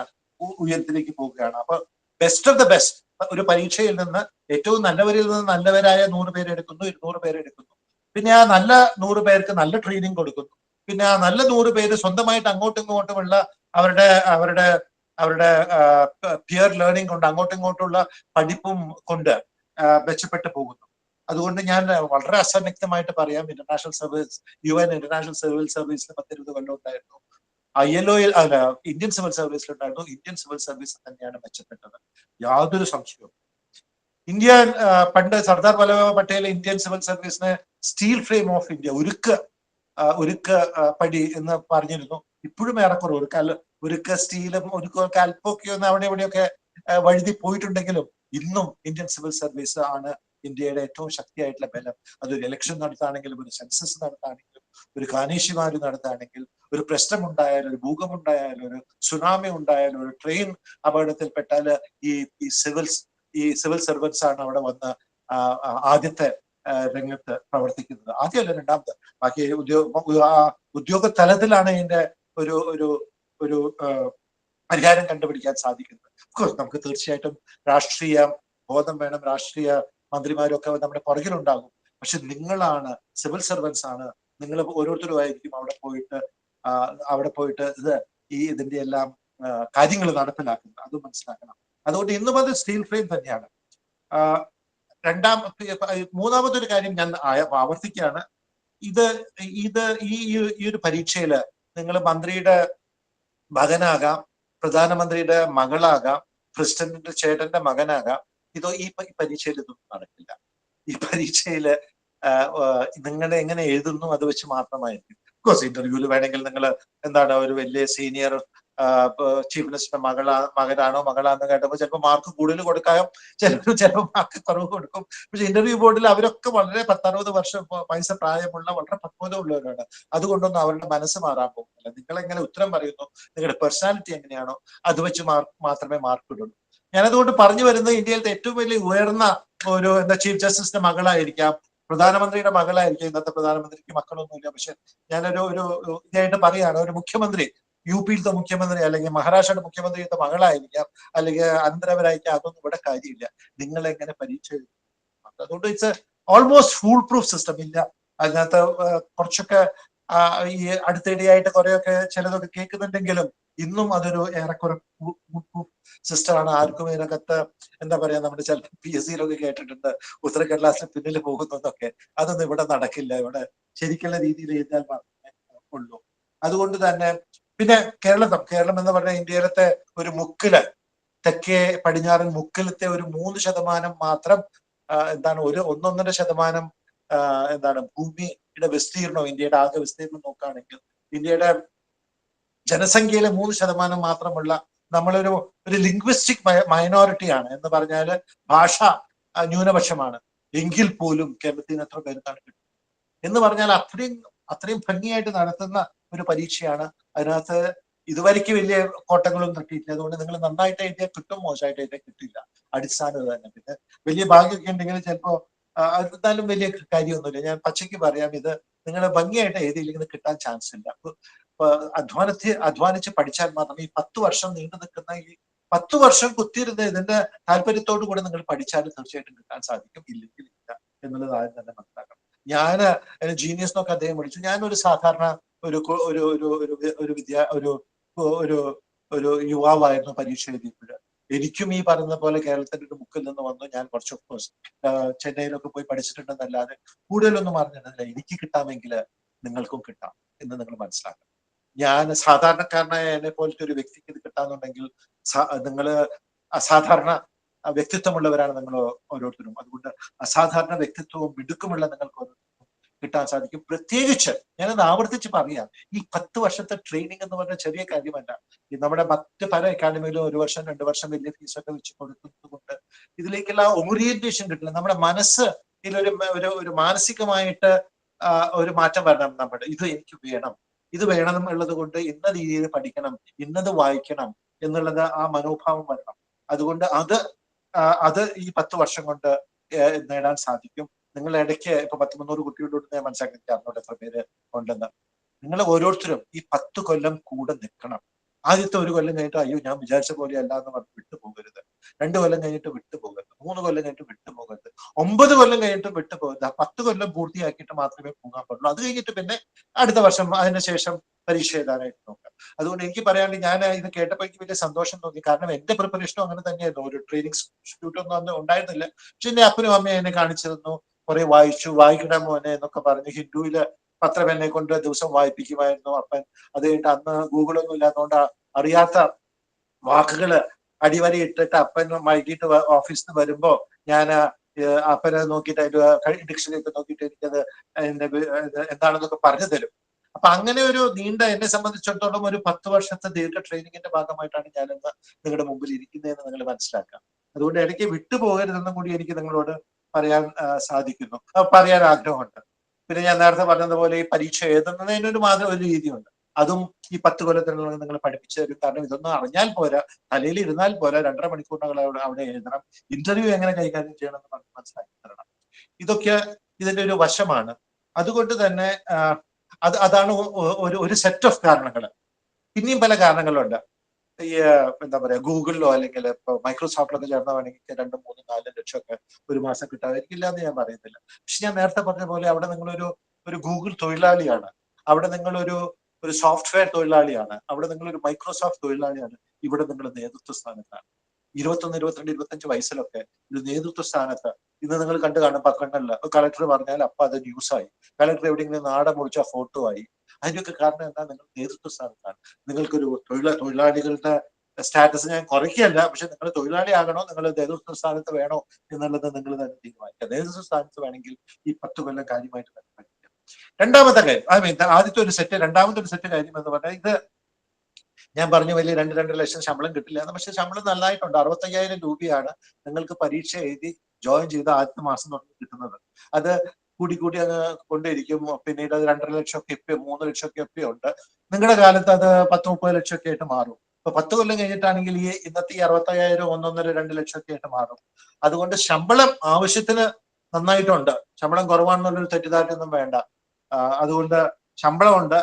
C: ഉയരത്തിലേക്ക് പോവുകയാണ്. അപ്പൊ ബെസ്റ്റ് ഓഫ് ദ ബെസ്റ്റ് ഒരു പരീക്ഷയിൽ നിന്ന് ഏറ്റവും നല്ലവരിൽ നിന്ന് നല്ലവരായ 100 പേര് എടുക്കുന്നു, 200 പേര് എടുക്കുന്നു. പിന്നെ ആ നല്ല 100 പേർക്ക് നല്ല ട്രെയിനിങ് കൊടുക്കുന്നു. പിന്നെ ആ നല്ല 100 പേര് സ്വന്തമായിട്ട് അങ്ങോട്ടും ഇങ്ങോട്ടുമുള്ള അവരുടെ പിയർ ലേണിംഗ് കൊണ്ട് അങ്ങോട്ടും ഇങ്ങോട്ടുള്ള പഠിപ്പും കൊണ്ട് മെച്ചപ്പെട്ടു പോകുന്നു. അതുകൊണ്ട് ഞാൻ വളരെ അസന്നിഗ്ധമായിട്ട് പറയാം, international service, UN international civil സർവീസിന് 10-20 കൊല്ലം ഉണ്ടായിരുന്നു. ILOയിൽ ഇന്ത്യൻ സിവിൽ സർവീസിലുണ്ടായിരുന്നു. ഇന്ത്യൻ സിവിൽ സർവീസ് തന്നെയാണ് മെച്ചപ്പെട്ടത്, യാതൊരു സംശയവും. പണ്ട് സർദാർ വല്ലഭായ് പട്ടേൽ ഇന്ത്യൻ സിവിൽ സർവീസിനെ സ്റ്റീൽ ഫ്രെയിം ഓഫ് ഇന്ത്യ, ഉരുക്ക് പടി എന്ന് പറഞ്ഞിരുന്നു. ഇപ്പോഴും ഏറെക്കുറെ ഉരുക്ക് സ്റ്റീലും ഉരുക്കൊക്കെ അല്പമൊക്കെ ഒന്ന് അവിടെ ഇവിടെയൊക്കെ വഴുതി പോയിട്ടുണ്ടെങ്കിലും ഇന്നും ഇന്ത്യൻ സിവിൽ സർവീസ് ആണ് ഇന്ത്യയുടെ ഏറ്റവും ശക്തിയായിട്ടുള്ള ബലം. അതൊരു ഇലക്ഷൻ നടത്താണെങ്കിലും, ഒരു സെൻസസ് നടത്താണെങ്കിലും, ഒരു കാനേഷിമാര് നടത്താണെങ്കിൽ, ഒരു പ്രശ്നമുണ്ടായാലും, ഒരു ഭൂകമ്പമുണ്ടായാലും, ഒരു സുനാമി ഉണ്ടായാലും, ഒരു ട്രെയിൻ അപകടത്തിൽപ്പെട്ടാൽ ഈ സിവിൽ സർവൻസ് ആണ് അവിടെ വന്ന് ആദ്യത്തെ രംഗത്ത് പ്രവർത്തിക്കുന്നത്. ആദ്യമല്ല, രണ്ടാമത്. ബാക്കി ഉദ്യോഗ തലത്തിലാണ് ഇതിന്റെ ഒരു പരിഹാരം കണ്ടുപിടിക്കാൻ സാധിക്കുന്നത്. നമുക്ക് തീർച്ചയായിട്ടും രാഷ്ട്രീയ ബോധം വേണം, രാഷ്ട്രീയ മന്ത്രിമാരൊക്കെ നമ്മുടെ പുറകിലുണ്ടാകും. പക്ഷെ നിങ്ങളാണ് സിവിൽ സർവൻസ് ആണ്, നിങ്ങൾ ഓരോരുത്തരുമായിരിക്കും അവിടെ പോയിട്ട് ഇതിന്റെ എല്ലാം കാര്യങ്ങൾ നടപ്പിലാക്കുന്നത്. അത് മനസ്സിലാക്കണം. അതുകൊണ്ട് ഇന്നും അത് സ്റ്റീൽ ഫ്രെയിം തന്നെയാണ്. മൂന്നാമതൊരു കാര്യം ഞാൻ ആവർത്തിക്കുകയാണ്. ഈ ഒരു പരീക്ഷയില് നിങ്ങൾ മന്ത്രിയുടെ മകനാകാം, പ്രധാനമന്ത്രിയുടെ മകളാകാം, പ്രസിഡന്റിന്റെ ചേട്ടന്റെ മകനാകാം. ഈ പരീക്ഷയിൽ ഇതൊന്നും നടക്കില്ല. ഈ പരീക്ഷയില് നിങ്ങളെ എങ്ങനെ എഴുതുന്നു അത് വെച്ച് മാത്രമായിരിക്കും. കോഴ്സ് ഇന്റർവ്യൂവിൽ വേണമെങ്കിൽ നിങ്ങൾ ഒരു വലിയ സീനിയർ ചീഫ് മിനിസ്റ്ററുടെ മകനാണോ മകളാണെന്ന് കേട്ടപ്പോൾ ചിലപ്പോൾ മാർക്ക് കൂടുതൽ കൊടുക്കാം, ചിലപ്പോൾ മാർക്ക് കുറവ് കൊടുക്കും. പക്ഷെ ഇന്റർവ്യൂ ബോർഡിൽ അവരൊക്കെ വളരെ 10-60 വയസ്സ് പ്രായമുള്ള വളരെ പക്വതയുള്ളവരാണ്. അതുകൊണ്ടൊന്നും അവരുടെ മനസ്സ് മാറാൻ പോകുന്നില്ല. നിങ്ങൾ എങ്ങനെ ഉത്തരം പറയുന്നു, നിങ്ങളുടെ പേഴ്സണാലിറ്റി എങ്ങനെയാണോ അത് വെച്ച് മാത്രമേ മാർക്ക് ഇടുള്ളൂ. ഞാനതുകൊണ്ട് പറഞ്ഞു വരുന്നത്, ഇന്ത്യയിലത്തെ ഏറ്റവും വലിയ ഉയർന്ന ഒരു ചീഫ് ജസ്റ്റിസിന്റെ മകളായിരിക്കാം, പ്രധാനമന്ത്രിയുടെ മകളായിരിക്കും. ഇന്നത്തെ പ്രധാനമന്ത്രിക്ക് മക്കളൊന്നുമില്ല. പക്ഷെ ഞാനൊരു ഇതായിട്ട് പറയാണ്, ഒരു മുഖ്യമന്ത്രി, UPയിലത്തെ മുഖ്യമന്ത്രി അല്ലെങ്കിൽ മഹാരാഷ്ട്രയുടെ മുഖ്യമന്ത്രിയുടെ മകളായിരിക്കാം, അല്ലെങ്കിൽ അനന്തരവരായിരിക്കാം. അതൊന്നും ഇവിടെ കാര്യമില്ല. നിങ്ങൾ എങ്ങനെ പരീക്ഷ എഴുതും? അതുകൊണ്ട് it's almost fool proof system. ഇല്ല, അതിനകത്ത് കുറച്ചൊക്കെ ഈ അടുത്തിടെയായിട്ട് കുറെയൊക്കെ ചിലതൊക്കെ കേൾക്കുന്നുണ്ടെങ്കിലും ഇന്നും അതൊരു ഏറെക്കുറെ സിസ്റ്റമാണ്. ആർക്കും ഇതിനകത്ത് നമ്മുടെ ചില PSCയിലൊക്കെ കേട്ടിട്ടുണ്ട് ഉത്തരക്കടലാസിന് പിന്നിൽ പോകുന്നതൊക്കെ. അതൊന്നും ഇവിടെ നടക്കില്ല. ഇവിടെ ശരിക്കുള്ള രീതിയിൽ എഴുതാൻ മാത്രമേ ഉള്ളൂ. അതുകൊണ്ട് തന്നെ പിന്നെ കേരളം എന്ന് പറഞ്ഞാൽ ഇന്ത്യയിലത്തെ ഒരു മുക്കില്, തെക്കേ പടിഞ്ഞാറൻ മുക്കിലത്തെ ഒരു 3% മാത്രം 1.5% ഭൂമിയുടെ വിസ്തീർണം, ഇന്ത്യയുടെ ആകെ വിസ്തീർണം നോക്കുകയാണെങ്കിൽ ഇന്ത്യയുടെ ജനസംഖ്യയിലെ 3% മാത്രമുള്ള നമ്മളൊരു ലിംഗ്വിസ്റ്റിക് മൈനോറിറ്റിയാണ്. എന്ന് പറഞ്ഞാൽ ഭാഷ ന്യൂനപക്ഷമാണ്. എങ്കിൽ പോലും കേരളത്തിന് എത്ര പേർക്കാണ് കിട്ടുന്നത് എന്ന് പറഞ്ഞാൽ അത്രയും ഭംഗിയായിട്ട് നടത്തുന്ന ഒരു പരീക്ഷയാണ്. അതിനകത്ത് ഇതുവരെയ്ക്ക് വലിയ കോട്ടങ്ങളും തട്ടിയിട്ടില്ല. അതുകൊണ്ട് നിങ്ങൾ നന്നായിട്ട് എഴുതിയാൽ കിട്ടും, മോശമായിട്ട് എഴുതിയാൽ കിട്ടില്ല. അടിസ്ഥാനം തന്നെ. പിന്നെ വലിയ ഭാഗ്യമൊക്കെ ഉണ്ടെങ്കിൽ ചിലപ്പോ എന്നാലും വലിയ കാര്യമൊന്നുമില്ല. ഞാൻ പച്ചയ്ക്ക് പറയാം, ഇത് നിങ്ങൾ ഭംഗിയായിട്ട് എഴുതിയില്ലെങ്കിൽ കിട്ടാൻ ചാൻസ് ഇല്ല. അധ്വാനിച്ച് പഠിച്ചാൽ മാത്രമേ ഈ 10 വർഷം നീണ്ടു നിൽക്കുന്ന ഈ 10 വർഷം കുത്തിയിരുന്ന് ഇതിന്റെ താല്പര്യത്തോടു കൂടെ നിങ്ങൾ പഠിച്ചാലും തീർച്ചയായിട്ടും കിട്ടാൻ സാധിക്കും, ഇല്ലെങ്കിൽ ഇല്ല എന്നുള്ളത് ആദ്യം തന്നെ മനസ്സിലാക്കണം. ഞാൻ ജീനിയസ് എന്നൊക്കെ അദ്ദേഹം വിളിച്ചു. ഞാനൊരു സാധാരണ ഒരു ഒരു ഒരു ഒരു ഒരു ഒരു യുവാവായിരുന്നു പരീക്ഷ എഴുതിയപ്പോൾ. എനിക്കും ഈ പറയുന്ന പോലെ കേരളത്തിന്റെ ഒരു ബുക്കിൽ നിന്ന് വന്നു. ഞാൻ കുറച്ച് ചെന്നൈയിലൊക്കെ പോയി പഠിച്ചിട്ടുണ്ടെന്നല്ലാതെ കൂടുതലൊന്നും അറിഞ്ഞിട്ടില്ല. എനിക്ക് കിട്ടാമെങ്കിൽ നിങ്ങൾക്കും കിട്ടാം എന്ന് നിങ്ങൾ മനസ്സിലാക്കണം. ഞാൻ സാധാരണക്കാരനായ എന്നെ പോലത്തെ ഒരു വ്യക്തിക്ക് ഇത് കിട്ടാന്നുണ്ടെങ്കിൽ നിങ്ങള് അസാധാരണ വ്യക്തിത്വമുള്ളവരാണ് നിങ്ങൾ ഓരോരുത്തരും. അതുകൊണ്ട് അസാധാരണ വ്യക്തിത്വവും മിടുക്കുമുള്ള നിങ്ങൾക്ക് ഓരോരുത്തരും കിട്ടാൻ സാധിക്കും. പ്രത്യേകിച്ച് ഞാനത് ആവർത്തിച്ച് പറയാം, ഈ 10 വർഷത്തെ ട്രെയിനിങ് എന്ന് പറഞ്ഞ ചെറിയ കാര്യമല്ല. ഈ നമ്മുടെ മറ്റ് പല അക്കാഡമിയിലും 1 വർഷം 2 വർഷം വലിയ ഫീസൊക്കെ വെച്ച് കൊടുക്കുന്നതുകൊണ്ട് ഇതിലേക്കുള്ള ഓറിയന്റേഷൻ കിട്ടില്ല. നമ്മുടെ മനസ്സ് ഇതിലൊരു ഒരു മാനസികമായിട്ട് ഒരു മാറ്റം വരണം. നമ്മുടെ ഇത് എനിക്ക് വേണം, ഇത് വേണം എന്നുള്ളത് കൊണ്ട് ഇന്ന രീതിയിൽ പഠിക്കണം, ഇന്നത് വായിക്കണം എന്നുള്ളത് ആ മനോഭാവം വരണം. അതുകൊണ്ട് അത് ഈ 10 വർഷം കൊണ്ട് നേടാൻ സാധിക്കും. നിങ്ങൾ ഇടയ്ക്ക് ഇപ്പൊ 100-300 കുട്ടികളോട് ഞാൻ മനസ്സിലാക്കി അറിഞ്ഞോട്ടെ എത്ര പേര് ഉണ്ടെന്ന്. നിങ്ങൾ ഓരോരുത്തരും ഈ 10 കൊല്ലം കൂടെ നിൽക്കണം. ആദ്യത്തെ 1 കൊല്ലം കഴിഞ്ഞിട്ട് അയ്യോ ഞാൻ വിചാരിച്ച പോലെ അല്ല എന്ന് പറഞ്ഞ് വിട്ടുപോകരുത്. 2 കൊല്ലം കഴിഞ്ഞിട്ട് വിട്ടുപോകരുത്. 3 കൊല്ലം കഴിഞ്ഞിട്ട് വിട്ടുപോകരുത്. 9 കൊല്ലം കഴിഞ്ഞിട്ട് വിട്ടുപോകരുത്. 10 കൊല്ലം പൂർത്തിയാക്കിയിട്ട് മാത്രമേ പോകാൻ പാടുള്ളൂ. അത് കഴിഞ്ഞിട്ട് പിന്നെ അടുത്ത വർഷം അതിനുശേഷം പരീക്ഷ എഴുതാനായിട്ട് നോക്കാം. അതുകൊണ്ട് എനിക്ക് പറയാണ്ട് ഞാൻ ഇത് കേട്ടപ്പോൾ എനിക്ക് വലിയ സന്തോഷം തോന്നി. കാരണം എന്റെ പ്രിപ്പറേഷനും അങ്ങനെ തന്നെയായിരുന്നു. ഒരു ട്രെയിനിങ് ഇൻസ്റ്റിറ്റ്യൂട്ട് ഒന്നും അന്ന് ഉണ്ടായിരുന്നില്ല. പക്ഷെ എന്റെ അപ്പനും അമ്മയും എന്നെ കാണിച്ചു തന്നു. കുറെ വായിച്ചു, വായിക്കണം മോനെ എന്നൊക്കെ പറഞ്ഞ് ഹിന്ദുവില് പത്രം എന്നെ കൊണ്ട് ദിവസം വായിപ്പിക്കുമായിരുന്നു അപ്പൻ. അത് കഴിഞ്ഞിട്ട് അന്ന് ഗൂഗിളൊന്നും ഇല്ലാത്തതുകൊണ്ട് അറിയാത്ത വാക്കുകള് അടിവരി ഇട്ടിട്ട് അപ്പൻ വൈകിട്ട് ഓഫീസിൽ നിന്ന് വരുമ്പോ ഞാൻ അപ്പനെ നോക്കിയിട്ട് അതിന്റെ ഡിക്ഷണറി ഒക്കെ നോക്കിയിട്ട് എനിക്കത് എന്താണെന്നൊക്കെ പറഞ്ഞു തരും. അപ്പൊ അങ്ങനെ ഒരു നീണ്ട, എന്നെ സംബന്ധിച്ചിടത്തോളം ഒരു 10 വർഷത്തെ ദീർഘ ട്രെയിനിങ്ങിന്റെ ഭാഗമായിട്ടാണ് ഞാനിന്ന് നിങ്ങളുടെ മുമ്പിൽ ഇരിക്കുന്നതെന്ന് നിങ്ങൾ മനസ്സിലാക്കാം. അതുകൊണ്ട് ഇടയ്ക്ക് വിട്ടുപോകരുതെന്നും കൂടി എനിക്ക് നിങ്ങളോട് പറയാൻ സാധിക്കുന്നു, പറയാൻ ആഗ്രഹമുണ്ട്. പിന്നെ ഞാൻ നേരത്തെ പറഞ്ഞതുപോലെ ഈ പരീക്ഷ എഴുതുന്നതിനൊരു ഒരു രീതിയുണ്ട്. അതും ഈ 10 കൊല്ലത്തിനുള്ള നിങ്ങൾ പഠിപ്പിച്ചു തരും. കാരണം ഇതൊന്നും അറിഞ്ഞാൽ പോരാ, തലയിൽ ഇരുന്നാൽ പോരാ, 2.5 മണിക്കൂറിനകൾ അവിടെ എഴുതണം. ഇന്റർവ്യൂ എങ്ങനെ കൈകാര്യം ചെയ്യണം എന്ന് മനസ്സിലാക്കി തരണം. ഇതൊക്കെ ഇതിന്റെ ഒരു വശമാണ്. അതുകൊണ്ട് തന്നെ അതാണ് ഒരു സെറ്റ് ഓഫ് കാരണങ്ങൾ. പിന്നെയും പല കാരണങ്ങളുണ്ട്. ഈ എന്താ പറയാ, ഗൂഗിളിലോ അല്ലെങ്കിൽ ഇപ്പൊ മൈക്രോസോഫ്റ്റിലൊക്കെ ചേർന്ന വേണമെങ്കിൽ 2, 3, 4 ലക്ഷമൊക്കെ ഒരു മാസം കിട്ടാതിരിക്കില്ല എന്ന് ഞാൻ പറയുന്നില്ല. പക്ഷെ ഞാൻ നേരത്തെ പറഞ്ഞ പോലെ അവിടെ നിങ്ങളൊരു ഗൂഗിൾ തൊഴിലാളിയാണ്, അവിടെ നിങ്ങളൊരു സോഫ്റ്റ്വെയർ തൊഴിലാളിയാണ്, അവിടെ നിങ്ങളൊരു മൈക്രോസോഫ്റ്റ് തൊഴിലാളിയാണ്. ഇവിടെ നിങ്ങൾ നേതൃത്വ സ്ഥാനത്താണ്. 21, 22, 25 വയസ്സിലൊക്കെ ഒരു നേതൃത്വ സ്ഥാനത്ത് ഇന്ന് നിങ്ങൾ കണ്ടു കാണും പത്രങ്ങളിൽ. കളക്ടർ പറഞ്ഞാൽ അപ്പൊ അത് ന്യൂസായി. കളക്ടർ എവിടെയെങ്കിലും നാടൻ മുറിച്ച ഫോട്ടോ ആയി. അതിന്റെയൊക്കെ കാരണം എന്താ? നിങ്ങൾ നേതൃത്വ സ്ഥാനത്താണ്. നിങ്ങൾക്കൊരു തൊഴിലാളികളുടെ സ്റ്റാറ്റസ് ഞാൻ കുറയ്ക്കല്ല, പക്ഷെ നിങ്ങൾ തൊഴിലാളി ആകണോ, നിങ്ങൾ നേതൃത്വ സ്ഥാനത്ത് വേണോ എന്നുള്ളത് നിങ്ങൾ തന്നെ തീരുമാനിക്കുക. നേതൃത്വ സ്ഥാനത്ത് വേണമെങ്കിൽ ഈ 10 കൊല്ലം കാര്യമായിട്ട് തന്നെ പഠിക്കുക. രണ്ടാമത്തെ കാര്യം, ആദ്യത്തെ ഒരു സെറ്റ്, രണ്ടാമത്തെ ഒരു സെറ്റ് കാര്യം എന്ന് പറഞ്ഞാൽ, ഇത് ഞാൻ പറഞ്ഞു വലിയ 2 ലക്ഷം ശമ്പളം കിട്ടില്ല എന്ന്. പക്ഷെ ശമ്പളം നല്ലതായിട്ടുണ്ട്. 65,000 രൂപയാണ് നിങ്ങൾക്ക് പരീക്ഷ എഴുതി ജോയിൻ ചെയ്ത ആദ്യത്തെ മാസം തൊട്ട് കിട്ടുന്നത്. അത് കൂടി അങ്ങ് കൊണ്ടിരിക്കും. പിന്നീട് അത് 2.5 ലക്ഷമൊക്കെ എപ്പിയോ 3 ലക്ഷമൊക്കെ എപ്പിയോ ഉണ്ട്. നിങ്ങളുടെ കാലത്ത് അത് 10-30 ലക്ഷമൊക്കെ ആയിട്ട് മാറും. ഇപ്പൊ 10 കൊല്ലം കഴിഞ്ഞിട്ടാണെങ്കിൽ ഈ ഇന്നത്തെ 65,000 1.5-2 ലക്ഷമൊക്കെ ആയിട്ട് മാറും. അതുകൊണ്ട് ശമ്പളം ആവശ്യത്തിന് നന്നായിട്ടുണ്ട്. ശമ്പളം കുറവാണെന്നുള്ളൊരു തെറ്റിദ്ധാരണയൊന്നും വേണ്ട. അതുകൊണ്ട് ശമ്പളമുണ്ട്.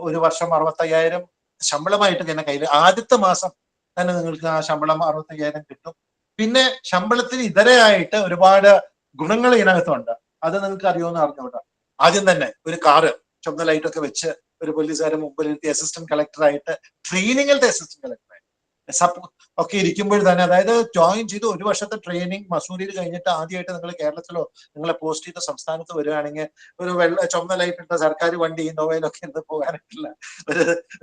C: ഒരു വർഷം 65,000 ശമ്പളമായിട്ട് തന്നെ കയ്യിൽ ആദ്യത്തെ മാസം തന്നെ നിങ്ങൾക്ക് ആ ശമ്പളം 65,000 കിട്ടും. പിന്നെ ശമ്പളത്തിന് ഇതരയായിട്ട് ഒരുപാട് ഗുണങ്ങൾ ഇതിനകത്തുണ്ട്. അത് നിങ്ങൾക്ക് അറിയുമെന്ന് അറിഞ്ഞുകൂടാ. ആദ്യം തന്നെ ഒരു കാറ് ചുവന്ന ലൈറ്റൊക്കെ വെച്ച് ഒരു പോലീസുകാരൻ മുമ്പിൽ ഇരുത്തി അസിസ്റ്റന്റ് കളക്ടറായിട്ട്, ട്രെയിനിങ്ങിലത്തെ അസിസ്റ്റന്റ് കളക്ടറായിട്ട് ഒക്കെ ഇരിക്കുമ്പോൾ തന്നെ, അതായത് ജോയിൻ ചെയ്ത് 1 വർഷത്തെ ട്രെയിനിങ് മസൂരിയിൽ കഴിഞ്ഞിട്ട് ആദ്യമായിട്ട് നിങ്ങൾ കേരളത്തിലോ നിങ്ങളെ പോസ്റ്റ് ചെയ്ത സംസ്ഥാനത്ത് വരികയാണെങ്കിൽ ഒരു ചുവന്ന ലൈറ്റ് ഇട്ട സർക്കാർ വണ്ടി ഇന്നോവയിലൊക്കെ ഇരുന്ന് പോകാനായിട്ടുള്ള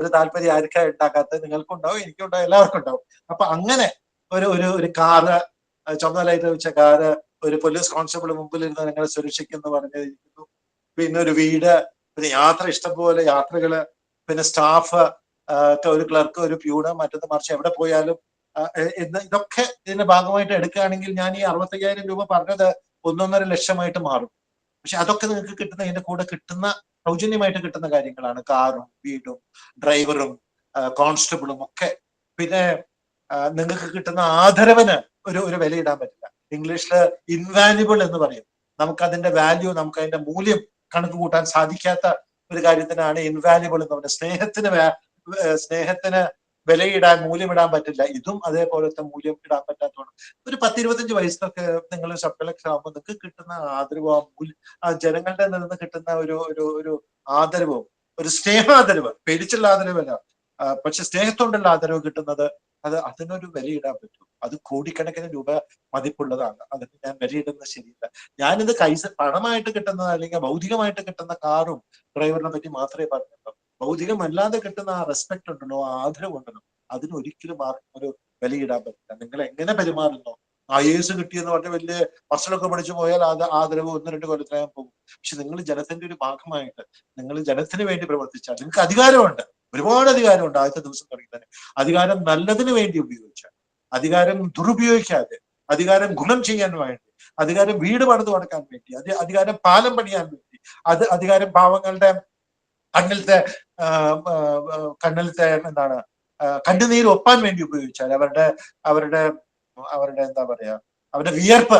C: ഒരു താല്പര്യം ആർക്കാ ഉണ്ടാക്കാത്തത്? നിങ്ങൾക്കും ഉണ്ടാവും, എനിക്കും ഉണ്ടാവും, എല്ലാവർക്കും ഉണ്ടാവും. അപ്പൊ അങ്ങനെ ഒരു കാറ്, ചുവന്ന ലൈറ്റ് വെച്ച കാറ്, ഒരു പോലീസ് കോൺസ്റ്റബിൾ മുമ്പിൽ ഇരുന്ന് നിങ്ങളെ സുരക്ഷിക്കുന്നു പറഞ്ഞിരിക്കുന്നു. പിന്നെ ഒരു വീട്, പിന്നെ യാത്ര, ഇഷ്ടംപോലെ യാത്രകള്, പിന്നെ സ്റ്റാഫ്, ഒരു ക്ലർക്ക്, ഒരു പ്യൂണ്, മറ്റൊന്ന് മറിച്ച് എവിടെ പോയാലും ഇതൊക്കെ ഇതിന്റെ ഭാഗമായിട്ട് എടുക്കുകയാണെങ്കിൽ ഞാൻ ഈ 65,000 രൂപ പറഞ്ഞത് 1.5 ലക്ഷമായിട്ട് മാറും. പക്ഷെ അതൊക്കെ നിങ്ങൾക്ക് കിട്ടുന്ന, ഇതിന്റെ കൂടെ കിട്ടുന്ന സൗജന്യമായിട്ട് കിട്ടുന്ന കാര്യങ്ങളാണ്. കാറും വീടും ഡ്രൈവറും കോൺസ്റ്റബിളും ഒക്കെ. പിന്നെ നിങ്ങൾക്ക് കിട്ടുന്ന ആദരവിന് ഒരു വിലയിടാൻ പറ്റില്ല. ഇംഗ്ലീഷില് ഇൻവാല്യുബിൾ എന്ന് പറയും. നമുക്ക് അതിന്റെ വാല്യൂ, നമുക്ക് അതിന്റെ മൂല്യം കണക്ക് കൂട്ടാൻ സാധിക്കാത്ത ഒരു കാര്യത്തിനാണ് ഇൻവാല്യുബിൾ എന്ന് പറയുന്നത്. സ്നേഹത്തിന് വിലയിടാൻ, മൂല്യമിടാൻ പറ്റില്ല. ഇതും അതേപോലത്തെ മൂല്യം ഇടാൻ പറ്റാത്തതാണ്. ഒരു 10-25 വയസ്സിലൊക്കെ നിങ്ങൾ സബ് കളക്ടർ ആകുമ്പോൾ നിങ്ങൾക്ക് കിട്ടുന്ന ആദരവും ആ ജനങ്ങളുടെ നിന്ന് കിട്ടുന്ന ഒരു ഒരു ഒരു ആദരവും, ഒരു സ്നേഹാദരവ്, പേടിച്ചുള്ള ആദരവല്ല, പക്ഷെ സ്നേഹത്തോണ്ടുള്ള ആദരവ് കിട്ടുന്നത്, അതിനൊരു വിലയിടാൻ പറ്റും. അത് കോടിക്കണക്കിന് രൂപ മതിപ്പുള്ളതാണ്. അതിന് ഞാൻ വിലയിടുന്നത് ശരിയില്ല. ഞാനിത് പണമായിട്ട് കിട്ടുന്നത് അല്ലെങ്കിൽ ഭൗതികമായിട്ട് കിട്ടുന്ന കാറും ഡ്രൈവറിനെ പറ്റി മാത്രമേ പറഞ്ഞുള്ളൂ. ഭൗതികമല്ലാതെ കിട്ടുന്ന ആ റെസ്പെക്ട് ഉണ്ടല്ലോ, ആ ആദരവ് ഉണ്ടല്ലോ, അതിനൊരിക്കലും ആർക്കും ഒരു വിലയിടാൻ പറ്റില്ല. നിങ്ങൾ എങ്ങനെ പെരുമാറുന്നോ, IAS കിട്ടിയെന്ന് പറഞ്ഞ വലിയ വർഷങ്ങളൊക്കെ പഠിച്ചു പോയാൽ അത് ആദരവ് 1-2 കൊല്ലത്തിനകം പോകും. പക്ഷെ നിങ്ങൾ ജനത്തിന്റെ ഒരു ഭാഗമായിട്ട് നിങ്ങൾ ജനത്തിന് വേണ്ടി പ്രവർത്തിച്ചാൽ, നിങ്ങൾക്ക് അധികാരമുണ്ട്, ഒരുപാട് അധികാരമുണ്ട്. ആദ്യത്തെ ദിവസം തുടങ്ങി തന്നെ അധികാരം നല്ലതിന് വേണ്ടി ഉപയോഗിച്ചാൽ, അധികാരം ദുരുപയോഗിക്കാതെ, അധികാരം ഗുണം ചെയ്യാൻ വേണ്ടി, അധികാരം വീട് പണിത് കൊടുക്കാൻ വേണ്ടി, അധികാരം പാലം പണിയാൻ വേണ്ടി, അധികാരം പാവങ്ങളുടെ കണ്ണിലത്തെ എന്താണ് കണ്ണുനീര് ഒപ്പാൻ വേണ്ടി ഉപയോഗിച്ചാൽ, അവരുടെ എന്താ പറയാ, അവരുടെ വിയർപ്പ്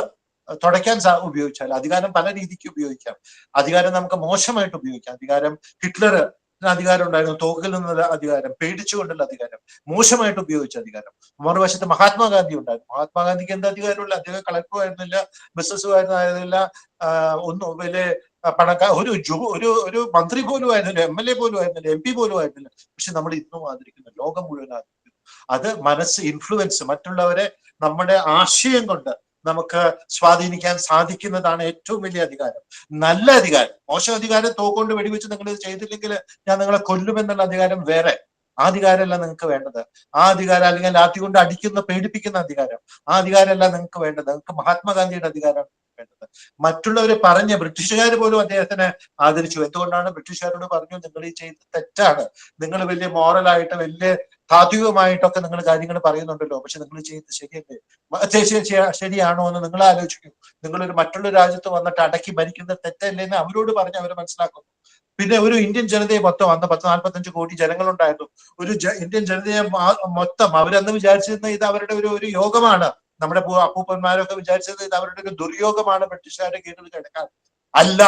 C: തുടയ്ക്കാൻ ഉപയോഗിച്ചാൽ, അധികാരം പല രീതിക്ക് ഉപയോഗിക്കാം. അധികാരം നമുക്ക് മോശമായിട്ട് ഉപയോഗിക്കാം. അധികാരം ഹിറ്റ്ലർ അധികാരം ഉണ്ടായിരുന്നു, തോക്കിൽ നിന്നുള്ള അധികാരം, പേടിച്ചുകൊണ്ടുള്ള അധികാരം, മോശമായിട്ട് ഉപയോഗിച്ച അധികാരം. മറുവശത്ത് മഹാത്മാഗാന്ധി ഉണ്ടായിരുന്നു. മഹാത്മാഗാന്ധിക്ക് എന്താ അധികാരമുള്ള? അദ്ദേഹം കളക്ടറും ആയിരുന്നില്ല, ബിസിനസ്സുകാരനായിരുന്നില്ല, ഒന്നും വലിയ ഒരു മന്ത്രി പോലും ആയിരുന്നില്ല, MLA പോലും ആയിരുന്നില്ല, MP പോലും ആയിരുന്നില്ല. പക്ഷെ നമ്മൾ ഇന്നും ആദരിക്കുന്നു, ലോകം മുഴുവൻ ആദരിക്കുന്നു. അത് മനസ്സ് ഇൻഫ്ലുവൻസ്, മറ്റുള്ളവരെ നമ്മുടെ ആശയം കൊണ്ട് നമുക്ക് സ്വാധീനിക്കാൻ സാധിക്കുന്നതാണ് ഏറ്റവും വലിയ അധികാരം. നല്ല അധികാരം. മോശം അധികാരം തോക്കൊണ്ട് വെടിവെച്ച് നിങ്ങൾ ഇത് ചെയ്തില്ലെങ്കിൽ ഞാൻ നിങ്ങളെ കൊല്ലുമെന്നുള്ള അധികാരം വേറെ. ആ അധികാരമല്ല നിങ്ങൾക്ക് വേണ്ടത്. ആ അധികാരം, അല്ലെങ്കിൽ ലാത്തി കൊണ്ട് അടിക്കുന്ന, പേടിപ്പിക്കുന്ന അധികാരം, ആ അധികാരമല്ല നിങ്ങൾക്ക് വേണ്ടത്. നിങ്ങൾക്ക് മഹാത്മാഗാന്ധിയുടെ അധികാരമാണ് വേണ്ടത്. മറ്റുള്ളവരെ പറഞ്ഞ ബ്രിട്ടീഷുകാർ പോലും അദ്ദേഹത്തിനെ ആദരിച്ചു. എന്തുകൊണ്ടാണ്? ബ്രിട്ടീഷുകാരോട് പറഞ്ഞു, നിങ്ങൾ ഈ ചെയ്ത് തെറ്റാണ്, നിങ്ങൾ വലിയ മോറലായിട്ട്, വലിയ താത്വികമായിട്ടൊക്കെ നിങ്ങൾ കാര്യങ്ങൾ പറയുന്നുണ്ടല്ലോ, പക്ഷെ നിങ്ങൾ ചെയ്യുന്നത് ശരിയല്ലേ, ശരിയാണോ എന്ന് നിങ്ങൾ ആലോചിക്കും. നിങ്ങളൊരു മറ്റുള്ള രാജ്യത്ത് വന്നിട്ട് അടക്കി ഭരിക്കുന്നത് തെറ്റല്ലേ എന്ന് അവരോട് പറഞ്ഞ് അവരെ മനസ്സിലാക്കുന്നു. പിന്നെ ഒരു ഇന്ത്യൻ ജനതയെ മൊത്തം, അന്ന് 45 കോടി ജനങ്ങളുണ്ടായിരുന്നു. ഒരു ഇന്ത്യൻ ജനതയെ മൊത്തം അവരന്ന് വിചാരിച്ചിരുന്ന ഇത് അവരുടെ ഒരു യോഗമാണ്. നമ്മുടെ അപ്പൂപ്പന്മാരൊക്കെ വിചാരിച്ചത് ഇത് അവരുടെ ഒരു ദുര്യോഗമാണ്, ബ്രിട്ടീഷുകാരുടെ കീഴിൽ കിടക്കാൻ. അല്ല,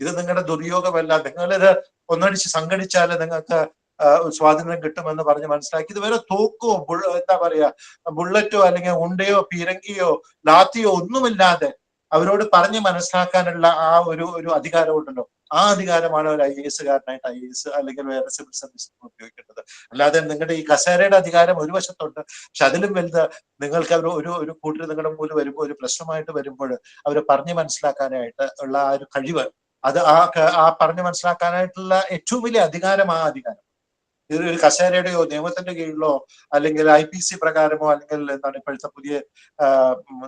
C: ഇത് നിങ്ങളുടെ ദുര്യോഗമല്ല. നിങ്ങളിത് ഒന്നടിച്ച് സംഘടിച്ചാൽ നിങ്ങൾക്ക് സ്വാതന്ത്ര്യം കിട്ടുമെന്ന് പറഞ്ഞ് മനസ്സിലാക്കി. ഇതുവരെ തോക്കോ എന്താ പറയാ, ബുള്ളറ്റോ അല്ലെങ്കിൽ ഉണ്ടയോ പീരങ്കിയോ ലാത്തിയോ ഒന്നുമില്ലാതെ അവരോട് പറഞ്ഞ് മനസ്സിലാക്കാനുള്ള ആ ഒരു അധികാരം ഉണ്ടല്ലോ, ആ അധികാരമാണ് ഒരു IAS കാരനായിട്ട് IAS അല്ലെങ്കിൽ വേറെ സിവിൽ സർവീസ് ഉപയോഗിക്കേണ്ടത്. അല്ലാതെ നിങ്ങളുടെ ഈ കസേരയുടെ അധികാരം ഒരു വശത്തുണ്ട്, പക്ഷെ അതിലും വലുത് നിങ്ങൾക്ക് ഒരു കൂട്ടർ നിങ്ങളുടെ മുമ്പിൽ വരുമ്പോൾ, ഒരു പ്രശ്നമായിട്ട് വരുമ്പോൾ അവരെ പറഞ്ഞ് മനസ്സിലാക്കാനായിട്ട് ഉള്ള ആ ഒരു കഴിവ്, അത് ആ പറഞ്ഞ് മനസ്സിലാക്കാനായിട്ടുള്ള ഏറ്റവും വലിയ അധികാരം, ആ അധികാരം ഒരു കസേരയുടെയോ നിയമത്തിന്റെ കീഴിലോ അല്ലെങ്കിൽ IPC പ്രകാരമോ അല്ലെങ്കിൽ എന്താണ് ഇപ്പോഴത്തെ പുതിയ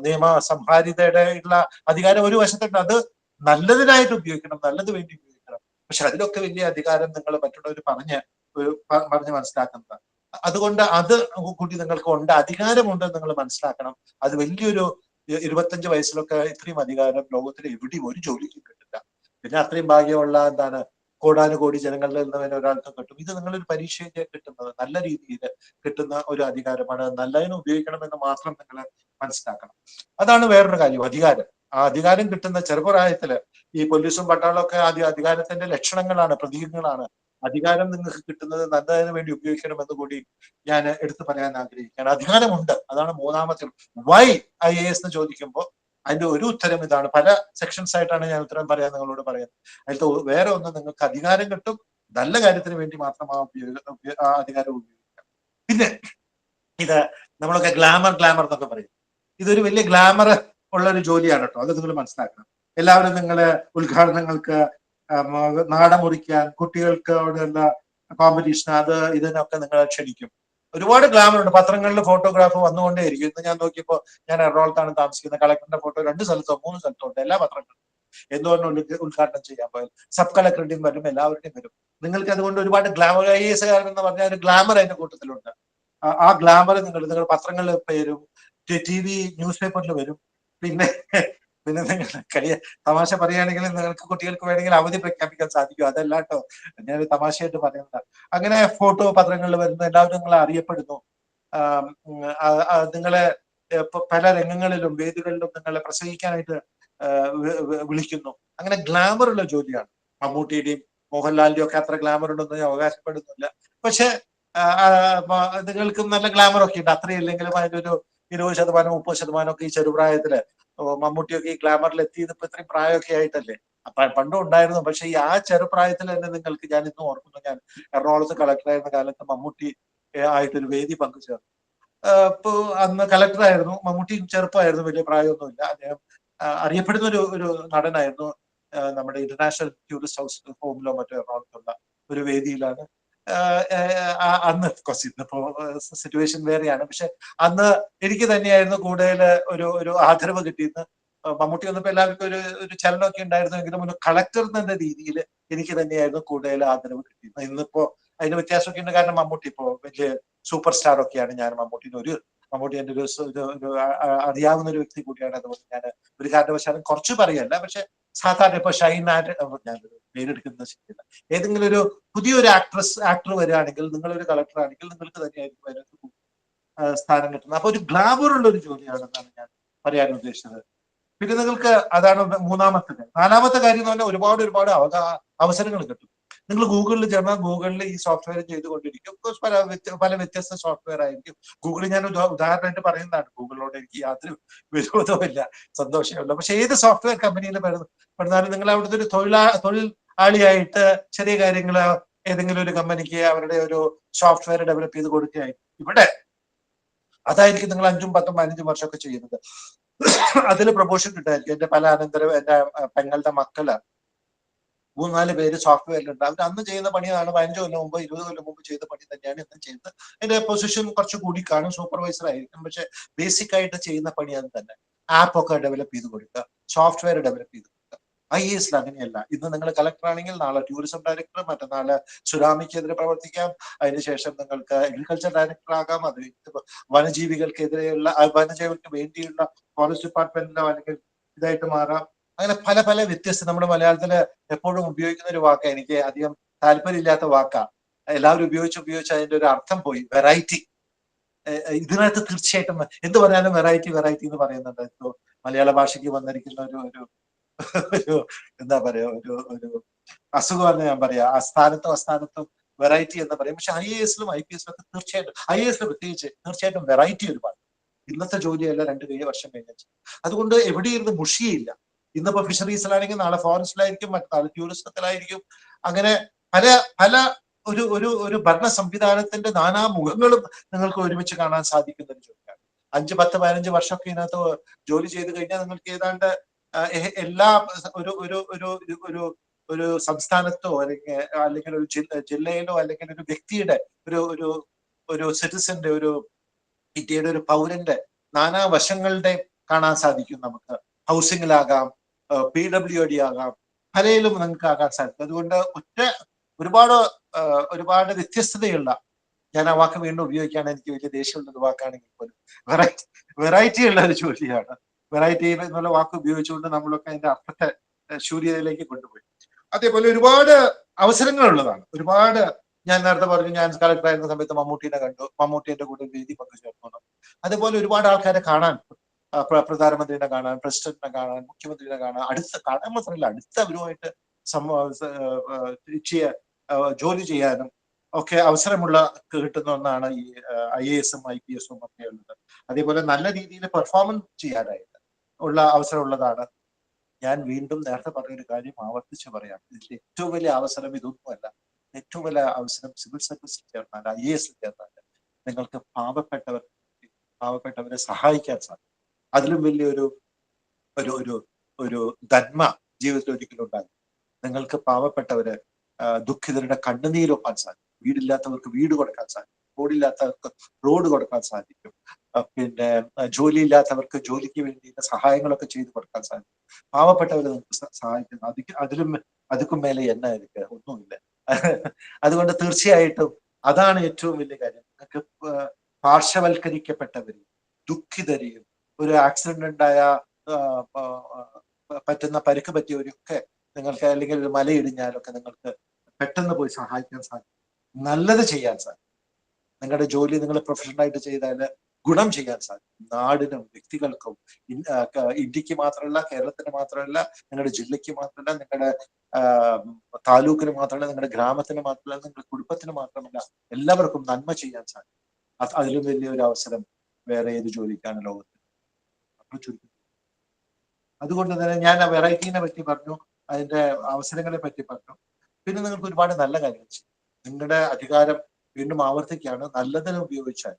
C: നിയമ സംഹാരിതയുടെ ഉള്ള അധികാരം ഒരു വശത്തുണ്ട്. അത് നല്ലതിനായിട്ട് ഉപയോഗിക്കണം, നല്ലത് വേണ്ടി ഉപയോഗിക്കണം. പക്ഷെ അതിലൊക്കെ വലിയ അധികാരം നിങ്ങൾ മറ്റുള്ളവർ പറഞ്ഞ് മനസ്സിലാക്കുന്നതാണ്. അതുകൊണ്ട് അത് കൂടി നിങ്ങൾക്ക് ഉണ്ട്, അധികാരമുണ്ട് നിങ്ങൾ മനസ്സിലാക്കണം. അത് വലിയൊരു 25 വയസ്സിലൊക്കെ ഇത്രയും അധികാരം ലോകത്തിൽ എവിടെയും ഒരു ജോലിക്കും കിട്ടില്ല. പിന്നെ അത്രയും ഭാഗ്യമുള്ള എന്താണ് കോടാനുകോടി ജനങ്ങളിൽ നിന്ന് ഒരാൾക്ക് കിട്ടും. ഇത് നിങ്ങളൊരു പരീക്ഷയ്ക്ക് കിട്ടുന്നത്, നല്ല രീതിയിൽ കിട്ടുന്ന ഒരു അധികാരമാണ്. നല്ലതിന് ഉപയോഗിക്കണമെന്ന് മാത്രം നിങ്ങൾ മനസ്സിലാക്കണം. അതാണ് വേറൊരു കാര്യം, അധികാരം. ആ അധികാരം കിട്ടുന്ന ചെറുപ്രായത്തില് ഈ പോലീസും പട്ടാളമൊക്കെ അധികാരത്തിന്റെ ലക്ഷണങ്ങളാണ്, പ്രതീകങ്ങളാണ്. അധികാരം നിങ്ങൾക്ക് കിട്ടുന്നത് നല്ലതിന് വേണ്ടി ഉപയോഗിക്കണമെന്ന് കൂടി ഞാൻ എടുത്തു പറയാൻ ആഗ്രഹിക്കുകയാണ്. അധികാരമുണ്ട്, അതാണ് മൂന്നാമത്തെ. വൈ IAS എന്ന് ചോദിക്കുമ്പോൾ അതിന്റെ ഒരു ഉത്തരം ഇതാണ്. പല സെക്ഷൻസ് ആയിട്ടാണ് ഞാൻ ഉത്തരം പറയാൻ നിങ്ങളോട് പറയുന്നത്. അതിലത്തെ വേറെ ഒന്ന്, നിങ്ങൾക്ക് അധികാരം കിട്ടും, നല്ല കാര്യത്തിന് വേണ്ടി മാത്രം ആ അധികാരം ഉപയോഗിക്കാം. പിന്നെ ഇത് നമ്മളൊക്കെ ഗ്ലാമർ എന്നൊക്കെ പറയും. ഇതൊരു വലിയ ഗ്ലാമർ ഉള്ള ഒരു ജോലിയാണ് കേട്ടോ, അത് നിങ്ങൾ മനസ്സിലാക്കണം. എല്ലാവരും നിങ്ങള് ഉദ്ഘാടനങ്ങൾക്ക്, നാട മുറിക്കാൻ, കുട്ടികൾക്ക് അവിടെയുള്ള കോമ്പറ്റീഷൻ, ഇതിനൊക്കെ നിങ്ങളെ ക്ഷണിക്കും. ഒരുപാട് ഗ്ലാമർ ഉണ്ട്. പത്രങ്ങളിൽ ഫോട്ടോഗ്രാഫ് വന്നുകൊണ്ടേയിരിക്കും. ഇന്ന് ഞാൻ നോക്കിയപ്പോൾ, ഞാൻ എറണാകുളത്താണ് താമസിക്കുന്നത്, കളക്ടറിന്റെ ഫോട്ടോ 2 സ്ഥലത്തോ 3 സ്ഥലത്തോ ഉണ്ട്, എല്ലാ പത്രങ്ങളിലും. എന്തുകൊണ്ട് ഉദ്ഘാടനം ചെയ്യാൻ പോയാൽ സബ് കളക്ടറുടെയും വരും, എല്ലാവരുടെയും വരും. നിങ്ങൾക്ക് അതുകൊണ്ട് ഒരുപാട് ഗ്ലാമർ, IAS കാരൻ എന്ന് പറഞ്ഞാൽ ഒരു ഗ്ലാമർ അതിന്റെ കൂട്ടത്തിലുണ്ട്. ആ ഗ്ലാമർ നിങ്ങൾ പത്രങ്ങളിൽ വരും, TV ന്യൂസ് പേപ്പറിൽ വരും. പിന്നെ നിങ്ങൾ തമാശ പറയുകയാണെങ്കിൽ നിങ്ങൾക്ക് കുട്ടികൾക്ക് വേണമെങ്കിൽ അവധി പ്രഖ്യാപിക്കാൻ സാധിക്കും. അതല്ല കേട്ടോ, ഞാൻ തമാശയായിട്ട് പറയുന്നതാണ്. അങ്ങനെ ഫോട്ടോ പത്രങ്ങളിൽ വരുന്നു, എല്ലാവരും നിങ്ങളെ അറിയപ്പെടുന്നു. നിങ്ങളെ പല രംഗങ്ങളിലും വേദികളിലും നിങ്ങളെ പ്രസംഗിക്കാനായിട്ട് വിളിക്കുന്നു. അങ്ങനെ ഗ്ലാമർ ഉള്ള ജോലിയാണ്. മമ്മൂട്ടിയുടെയും മോഹൻലാലിന്റെയും ഒക്കെ അത്ര ഗ്ലാമർ ഉണ്ടെന്ന് ഞാൻ അവകാശപ്പെടുന്നില്ല. പക്ഷെ നിങ്ങൾക്കും നല്ല ഗ്ലാമർ ഒക്കെ ഉണ്ട്. അത്രയില്ലെങ്കിലും അതിനൊരു 20% 30% ഒക്കെ ഈ ചെറുപ്രായത്തില് മമ്മൂട്ടിയൊക്കെ ഈ ഗ്ലാമറിൽ എത്തിയത് ഇപ്പൊ ഇത്രയും പ്രായമൊക്കെ ആയിട്ടല്ലേ. അപ്പൊ പണ്ടും ഉണ്ടായിരുന്നു. പക്ഷെ ഈ ആ ചെറുപ്രായത്തിൽ തന്നെ നിങ്ങൾക്ക്, ഞാൻ ഇന്നും ഓർക്കുന്നു, ഞാൻ എറണാകുളത്ത് കളക്ടറായിരുന്ന കാലത്ത് മമ്മൂട്ടി ആയിട്ടൊരു വേദി പങ്കുചേർന്നു. ഇപ്പൊ അന്ന് കളക്ടറായിരുന്നു. മമ്മൂട്ടി ചെറുപ്പമായിരുന്നു, വലിയ പ്രായമൊന്നുമില്ല. അദ്ദേഹം അറിയപ്പെടുന്ന ഒരു നടനായിരുന്നു. നമ്മുടെ ഇന്റർനാഷണൽ ടൂറിസ്റ്റ് ഹൗസ് ഹോമിലോ മറ്റോ എറണാകുളത്തുള്ള ഒരു വേദിയിലാണ് അന്ന്, കോഴ്സ് ഇന്നിപ്പോ സിറ്റുവേഷൻ വേറെയാണ്. പക്ഷെ അന്ന് എനിക്ക് തന്നെയായിരുന്നു കൂടുതൽ ഒരു ആദരവ് കിട്ടിയെന്ന്. മമ്മൂട്ടി വന്നപ്പോ എല്ലാവർക്കും ഒരു ചലനമൊക്കെ ഉണ്ടായിരുന്നെങ്കിലും ഒരു കളക്ടർ എന്ന രീതിയിൽ എനിക്ക് തന്നെയായിരുന്നു കൂടുതൽ ആദരവ് കിട്ടിയത്. ഇന്നിപ്പോ അതിന് വ്യത്യാസമൊക്കെ ഉണ്ട്. കാരണം മമ്മൂട്ടി ഇപ്പോ വലിയ സൂപ്പർ സ്റ്റാർ ഒക്കെയാണ്. ഞാൻ മമ്മൂട്ടി എന്റെ ഒരു അറിയാവുന്ന ഒരു വ്യക്തി കൂടിയാണ്. അതുകൊണ്ട് ഞാൻ ഒരു കാരണവശാലും കുറച്ച് പറയല്ല. പക്ഷെ സാധാരണ ഇപ്പൊ ഷൈൻ ഞാൻ പേരെടുക്കുന്നത് ശരിയല്ല. ഏതെങ്കിലും ഒരു പുതിയൊരു ആക്ടർ വരികയാണെങ്കിൽ, നിങ്ങളൊരു കളക്ടർ ആണെങ്കിൽ നിങ്ങൾക്ക് തന്നെയായിരിക്കും അതിനകത്ത് സ്ഥാനം കിട്ടുന്നത്. അപ്പൊ ഒരു ഗ്ലാമർ ഉള്ള ഒരു ജോലിയാണെന്നാണ് ഞാൻ പറയാൻ ഉദ്ദേശിച്ചത്. പിന്നെ നിങ്ങൾക്ക് അതാണ് മൂന്നാമത്തെ. നാലാമത്തെ കാര്യം എന്ന് പറഞ്ഞാൽ ഒരുപാട് അവസരങ്ങൾ കിട്ടും. നിങ്ങൾ ഗൂഗിളിൽ ചെന്നാൽ ഗൂഗിളിൽ ഈ സോഫ്റ്റ്വെയർ ചെയ്തുകൊണ്ടിരിക്കും. പല വ്യത്യസ്ത സോഫ്റ്റ്വെയർ ആയിരിക്കും. ഗൂഗിളിൽ ഞാൻ ഉദാഹരണമായിട്ട് പറയുന്നതാണ്. ഗൂഗിളിനോട് എനിക്ക് യാതൊരു വിരോധമില്ല, സന്തോഷമില്ല. പക്ഷെ ഏത് സോഫ്റ്റ്വെയർ കമ്പനിയിൽ പെടുന്നാലും നിങ്ങൾ അവിടുത്തെ ഒരു തൊഴിലാളിയായിട്ട് ചെറിയ കാര്യങ്ങൾ ഏതെങ്കിലും ഒരു കമ്പനിക്ക് അവരുടെ ഒരു സോഫ്റ്റ്വെയർ ഡെവലപ്പ് ചെയ്ത് കൊടുക്കുകയായിരിക്കും. ഇവിടെ അതായിരിക്കും നിങ്ങൾ 5, 10, 15 വർഷമൊക്കെ ചെയ്യുന്നത്. അതിൽ പ്രൊമോഷൻ കിട്ടായിരിക്കും. എന്റെ പല അനന്തരം എന്റെ പെങ്ങളുടെ മക്കള് 3-4 പേര് സോഫ്റ്റ്വെയറിലുണ്ട്. അവർ അന്ന് ചെയ്യുന്ന പണിയാണ് 15 കൊല്ലം മുമ്പ് 20 കൊല്ലം മുമ്പ് ചെയ്ത പണി തന്നെയാണ് ഇന്ന് ചെയ്യുന്നത്. അതിന്റെ പൊസിഷൻ കുറച്ച് കൂടി കാണും, സൂപ്പർവൈസർ ആയിരിക്കും. പക്ഷെ ബേസിക് ആയിട്ട് ചെയ്യുന്ന പണി അത് തന്നെ. ആപ്പ് ഒക്കെ ഡെവലപ്പ് ചെയ്ത് കൊടുക്കുക, സോഫ്റ്റ്വെയർ ഡെവലപ്പ് ചെയ്ത് കൊടുക്കുക. IAS അങ്ങനെയല്ല. ഇന്ന് നിങ്ങൾ കളക്ടർ ആണെങ്കിൽ നാളെ ടൂറിസം ഡയറക്ടർ, മറ്റന്നാള് സുനാമിക്കെതിരെ പ്രവർത്തിക്കാം. അതിനുശേഷം നിങ്ങൾക്ക് അഗ്രികൾച്ചർ ഡയറക്ടർ ആകാം. അത് വന്യജീവികൾക്കെതിരെയുള്ള വന്യജീവികൾക്ക് വേണ്ടിയുള്ള ഫോറസ്റ്റ് ഡിപ്പാർട്ട്മെന്റിലോ അല്ലെങ്കിൽ ഇതായിട്ട് മാറാം. അങ്ങനെ പല വ്യത്യസ്ത, നമ്മുടെ മലയാളത്തില് എപ്പോഴും ഉപയോഗിക്കുന്ന ഒരു വാക്കാ, എനിക്ക് അധികം താല്പര്യമില്ലാത്ത വാക്കാ, എല്ലാവരും ഉപയോഗിച്ച് അതിന്റെ ഒരു അർത്ഥം പോയി, വെറൈറ്റി. ഇതിനകത്ത് തീർച്ചയായിട്ടും എന്ത് പറഞ്ഞാലും വെറൈറ്റി എന്ന് പറയുന്നുണ്ട്. ഇപ്പോ മലയാള ഭാഷയ്ക്ക് വന്നിരിക്കുന്ന ഒരു എന്താ പറയാ, ഒരു അസുഖമെന്ന് ഞാൻ പറയാ. അസ്ഥാനത്തും വെറൈറ്റി എന്ന് പറയും. പക്ഷെ IASലും IPSലും ഒക്കെ തീർച്ചയായിട്ടും, IASലും പ്രത്യേകിച്ച് തീർച്ചയായിട്ടും വെറൈറ്റി ഒരുപാട്. ഇന്നത്തെ ജോലിയല്ല 2 വർഷം കഴിഞ്ഞ. അതുകൊണ്ട് എവിടെയിരുന്ന് മുഷിയില്ല. ഇന്നിപ്പോ ഫിഷറീസിലാണെങ്കിൽ നാളെ ഫോറസ്റ്റിലായിരിക്കും, മറ്റന്നാൾ ടൂറിസത്തിലായിരിക്കും. അങ്ങനെ പല ഒരു ഭരണ സംവിധാനത്തിന്റെ നാനാമുഖങ്ങളും നിങ്ങൾക്ക് ഒരുമിച്ച് കാണാൻ സാധിക്കുന്ന ഒരു ജോലിയാണ്. 5, 10, 15 വർഷമൊക്കെ ഇതിനകത്ത് ജോലി ചെയ്ത് കഴിഞ്ഞാൽ നിങ്ങൾക്ക് ഏതാണ്ട് എല്ലാ ഒരു സംസ്ഥാനത്തോ അല്ലെങ്കിൽ ഒരു ജില്ലയിലോ അല്ലെങ്കിൽ ഒരു വ്യക്തിയുടെ ഒരു സിറ്റിസന്റെ ഇന്ത്യയുടെ ഒരു പൗരന്റെ നാനാ വശങ്ങളുടെ കാണാൻ സാധിക്കും. നമുക്ക് ഹൗസിംഗിലാകാം, PWD ആകാം, പലയിലും നിങ്ങൾക്ക് ആകാൻ സാധിക്കും. അതുകൊണ്ട് ഒരുപാട് വ്യത്യസ്തതയുള്ള, ഞാൻ ആ വാക്ക് വീണ്ടും ഉപയോഗിക്കുകയാണ്, എനിക്ക് വലിയ ദേഷ്യമുള്ള ഒരു വാക്കാണെങ്കിൽ പോലും, വെറൈറ്റി ഉള്ള ഒരു ജോലിയാണ്. വെറൈറ്റി എന്നുള്ള വാക്ക് ഉപയോഗിച്ചുകൊണ്ട് നമ്മളൊക്കെ അതിന്റെ അർത്ഥത്തെ ശൂന്യതയിലേക്ക് കൊണ്ടുപോയി. അതേപോലെ ഒരുപാട് അവസരങ്ങളുള്ളതാണ്. ഞാൻ നേരത്തെ പറഞ്ഞു, ഞാൻ കളക്ടർ ആയിരുന്ന സമയത്ത് മമ്മൂട്ടിനെ കണ്ടു, മമ്മൂട്ടിയുടെ കൂടെ വേദി പങ്കുചേർന്നു. അതേപോലെ ഒരുപാട് ആൾക്കാരെ കാണാൻ, പ്രധാനമന്ത്രിനെ കാണാൻ, പ്രസിഡന്റിനെ കാണാൻ, മുഖ്യമന്ത്രിനെ കാണാൻ, കാണാൻ മാത്രമല്ല അടുത്ത അവരുമായിട്ട് ജോലി ചെയ്യാനും ഒക്കെ അവസരമുള്ള കിട്ടുന്ന ഒന്നാണ് ഈ IASും IPSും ഒക്കെ ഉള്ളത്. അതേപോലെ നല്ല രീതിയിൽ പെർഫോമൻസ് ചെയ്യാനായിട്ട് ഉള്ള അവസരമുള്ളതാണ്. ഞാൻ വീണ്ടും നേരത്തെ പറഞ്ഞൊരു കാര്യം ആവർത്തിച്ച് പറയാം. ഇതിന്റെ ഏറ്റവും വലിയ അവസരം ഇതൊന്നുമല്ല. ഏറ്റവും വലിയ അവസരം സിവിൽ സർവീസിൽ ചേർന്നാൽ, IASൽ ചേർന്നാൽ നിങ്ങൾക്ക് പാവപ്പെട്ടവരെ സഹായിക്കാൻ സാധിക്കും. അതിലും വലിയൊരു ഒരു നന്മ ജീവിതത്തിൽ ഒരിക്കലും ഉണ്ടാകും. നിങ്ങൾക്ക് പാവപ്പെട്ടവര് ദുഃഖിതരുടെ കണ്ണുനീരൊപ്പാൻ സാധിക്കും. വീടില്ലാത്തവർക്ക് വീട് കൊടുക്കാൻ സാധിക്കും. റോഡില്ലാത്തവർക്ക് റോഡ് കൊടുക്കാൻ സാധിക്കും. പിന്നെ ജോലിയില്ലാത്തവർക്ക് ജോലിക്ക് വേണ്ടി സഹായങ്ങളൊക്കെ ചെയ്തു കൊടുക്കാൻ സാധിക്കും. പാവപ്പെട്ടവരെ നിങ്ങൾക്ക് സഹായിക്കുന്നു. അതുക്കും മേലെ എന്നായിരിക്കും ഒന്നുമില്ല. അതുകൊണ്ട് തീർച്ചയായിട്ടും അതാണ് ഏറ്റവും വലിയ കാര്യം. നിങ്ങൾക്ക് പാർശ്വവൽക്കരിക്കപ്പെട്ടവരെയും ദുഃഖിതരെയും ഒരു ആക്സിഡന്റ് ഉണ്ടായ പറ്റുന്ന പരിക്ക് പറ്റിയവരൊക്കെ നിങ്ങൾക്ക്, അല്ലെങ്കിൽ ഒരു മലയിടിഞ്ഞാലൊക്കെ നിങ്ങൾക്ക് പെട്ടെന്ന് പോയി സഹായിക്കാൻ സാധിക്കും. നല്ലത് ചെയ്യാൻ സാധിക്കും. നിങ്ങളുടെ ജോലി നിങ്ങൾ പ്രൊഫഷണലായിട്ട് ചെയ്താൽ ഗുണം ചെയ്യാൻ സാധിക്കും. നാടിനും വ്യക്തികൾക്കും ഇന്ത്യക്ക് മാത്രമല്ല, കേരളത്തിന് മാത്രമല്ല, നിങ്ങളുടെ ജില്ലയ്ക്ക് മാത്രമല്ല, നിങ്ങളുടെ താലൂക്കിന് മാത്രമല്ല, നിങ്ങളുടെ ഗ്രാമത്തിന് മാത്രമല്ല, നിങ്ങളുടെ കുടുംബത്തിന് മാത്രമല്ല, എല്ലാവർക്കും നന്മ ചെയ്യാൻ സാധിക്കും. അതിലും വലിയൊരു അവസരം വേറെ ഏത് ജോലിക്കാണ് ലോകത്ത്. അതുകൊണ്ട് തന്നെ ഞാൻ ആ വെറൈറ്റീനെ പറ്റി പറഞ്ഞു, അതിന്റെ അവസരങ്ങളെ പറ്റി പറഞ്ഞു. പിന്നെ നിങ്ങൾക്ക് ഒരുപാട് നല്ല കാര്യങ്ങൾ ചെയ്യും. നിങ്ങളുടെ അധികാരം വീണ്ടും ആവർത്തിക്കുകയാണ്, നല്ലതിനെ ഉപയോഗിച്ചാൽ.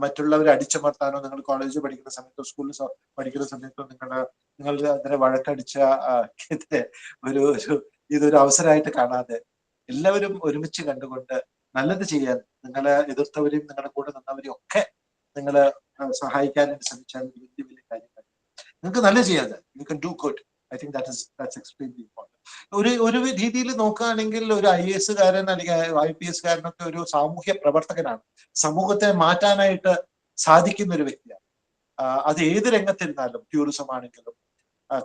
C: മറ്റുള്ളവരെ അടിച്ചമർത്താനോ, നിങ്ങൾ കോളേജിൽ പഠിക്കുന്ന സമയത്തോ സ്കൂളിൽ പഠിക്കുന്ന സമയത്തോ നിങ്ങളുടെ അതിനെ വഴക്കടിച്ച ഇതൊരു അവസരമായിട്ട് കാണാതെ എല്ലാവരും ഒരുമിച്ച് കണ്ടുകൊണ്ട് നല്ലത് ചെയ്യാൻ, നിങ്ങളെ എതിർത്തവരെയും നിങ്ങളുടെ കൂടെ നിന്നവരെയും ഒക്കെ നിങ്ങൾ സഹായിക്കാനും ശ്രമിച്ചാൽ വലിയ വലിയ കാര്യങ്ങൾ നിങ്ങൾക്ക് നല്ല ചെയ്യാൻ. You can do good. I think that's extremely important. ഒരു രീതിയിൽ നോക്കുകയാണെങ്കിൽ ഒരു IAS കാരൻ അല്ലെങ്കിൽ IPS കാരനൊക്കെ ഒരു സാമൂഹ്യ പ്രവർത്തകനാണ്. സമൂഹത്തെ മാറ്റാനായിട്ട് സാധിക്കുന്ന ഒരു വ്യക്തിയാണ്. അത് ഏത് രംഗത്തിരുന്നാലും, ടൂറിസം ആണെങ്കിലും,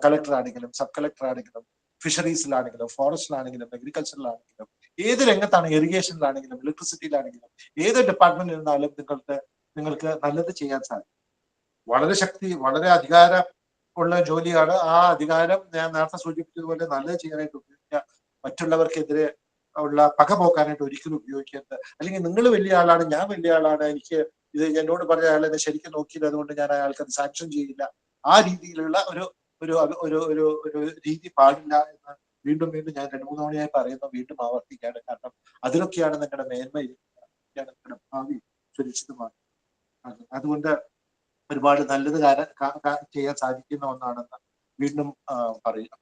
C: കളക്ടർ ആണെങ്കിലും, സബ് കളക്ടർ ആണെങ്കിലും, ഫിഷറീസിലാണെങ്കിലും, ഫോറസ്റ്റിലാണെങ്കിലും, അഗ്രികൾച്ചറിലാണെങ്കിലും, ഏത് രംഗത്താണ്, ഇറിഗേഷനിലാണെങ്കിലും, ഇലക്ട്രിസിറ്റിയിലാണെങ്കിലും, ഏത് ഡിപ്പാർട്ട്മെന്റിൽ ഇരുന്നാലും നിങ്ങൾക്ക് നല്ലത് ചെയ്യാൻ സാധിക്കും. വളരെ അധികാരം ഉള്ള ജോലിയാണ്. ആ അധികാരം ഞാൻ നേരത്തെ സൂചിപ്പിച്ചതുപോലെ നല്ലത് ചെയ്യാനായിട്ട് ഉപയോഗിക്കുക. മറ്റുള്ളവർക്കെതിരെ ഉള്ള പക പോക്കാനായിട്ട് ഒരിക്കലും ഉപയോഗിക്കരുത്. അല്ലെങ്കിൽ നിങ്ങൾ വലിയ ആളാണ്, ഞാൻ വലിയ ആളാണ്, എനിക്ക് ഇത് എന്നോട് പറഞ്ഞ അയാൾ എന്നെ ശരിക്കും നോക്കിയില്ല, അതുകൊണ്ട് ഞാൻ അയാൾക്ക് അത് സാങ്ഷൻ ചെയ്യില്ല, ആ രീതിയിലുള്ള ഒരു ഒരു ഒരു ഒരു ഒരു രീതി പാടില്ല എന്ന് വീണ്ടും വീണ്ടും ഞാൻ 2-3 തവണയായി പറയുന്നു, വീണ്ടും ആവർത്തിക്കുകയാണ്. കാരണം അതിലൊക്കെയാണ് നിങ്ങളുടെ മേന്മ ഇരിക്കുന്നത്, നിങ്ങളുടെ ഭാവി സുരക്ഷിതമാണ്. അതുകൊണ്ട് ഒരുപാട് നല്ലത് ചെയ്യാൻ സാധിക്കുന്ന ഒന്നാണെന്ന് വീണ്ടും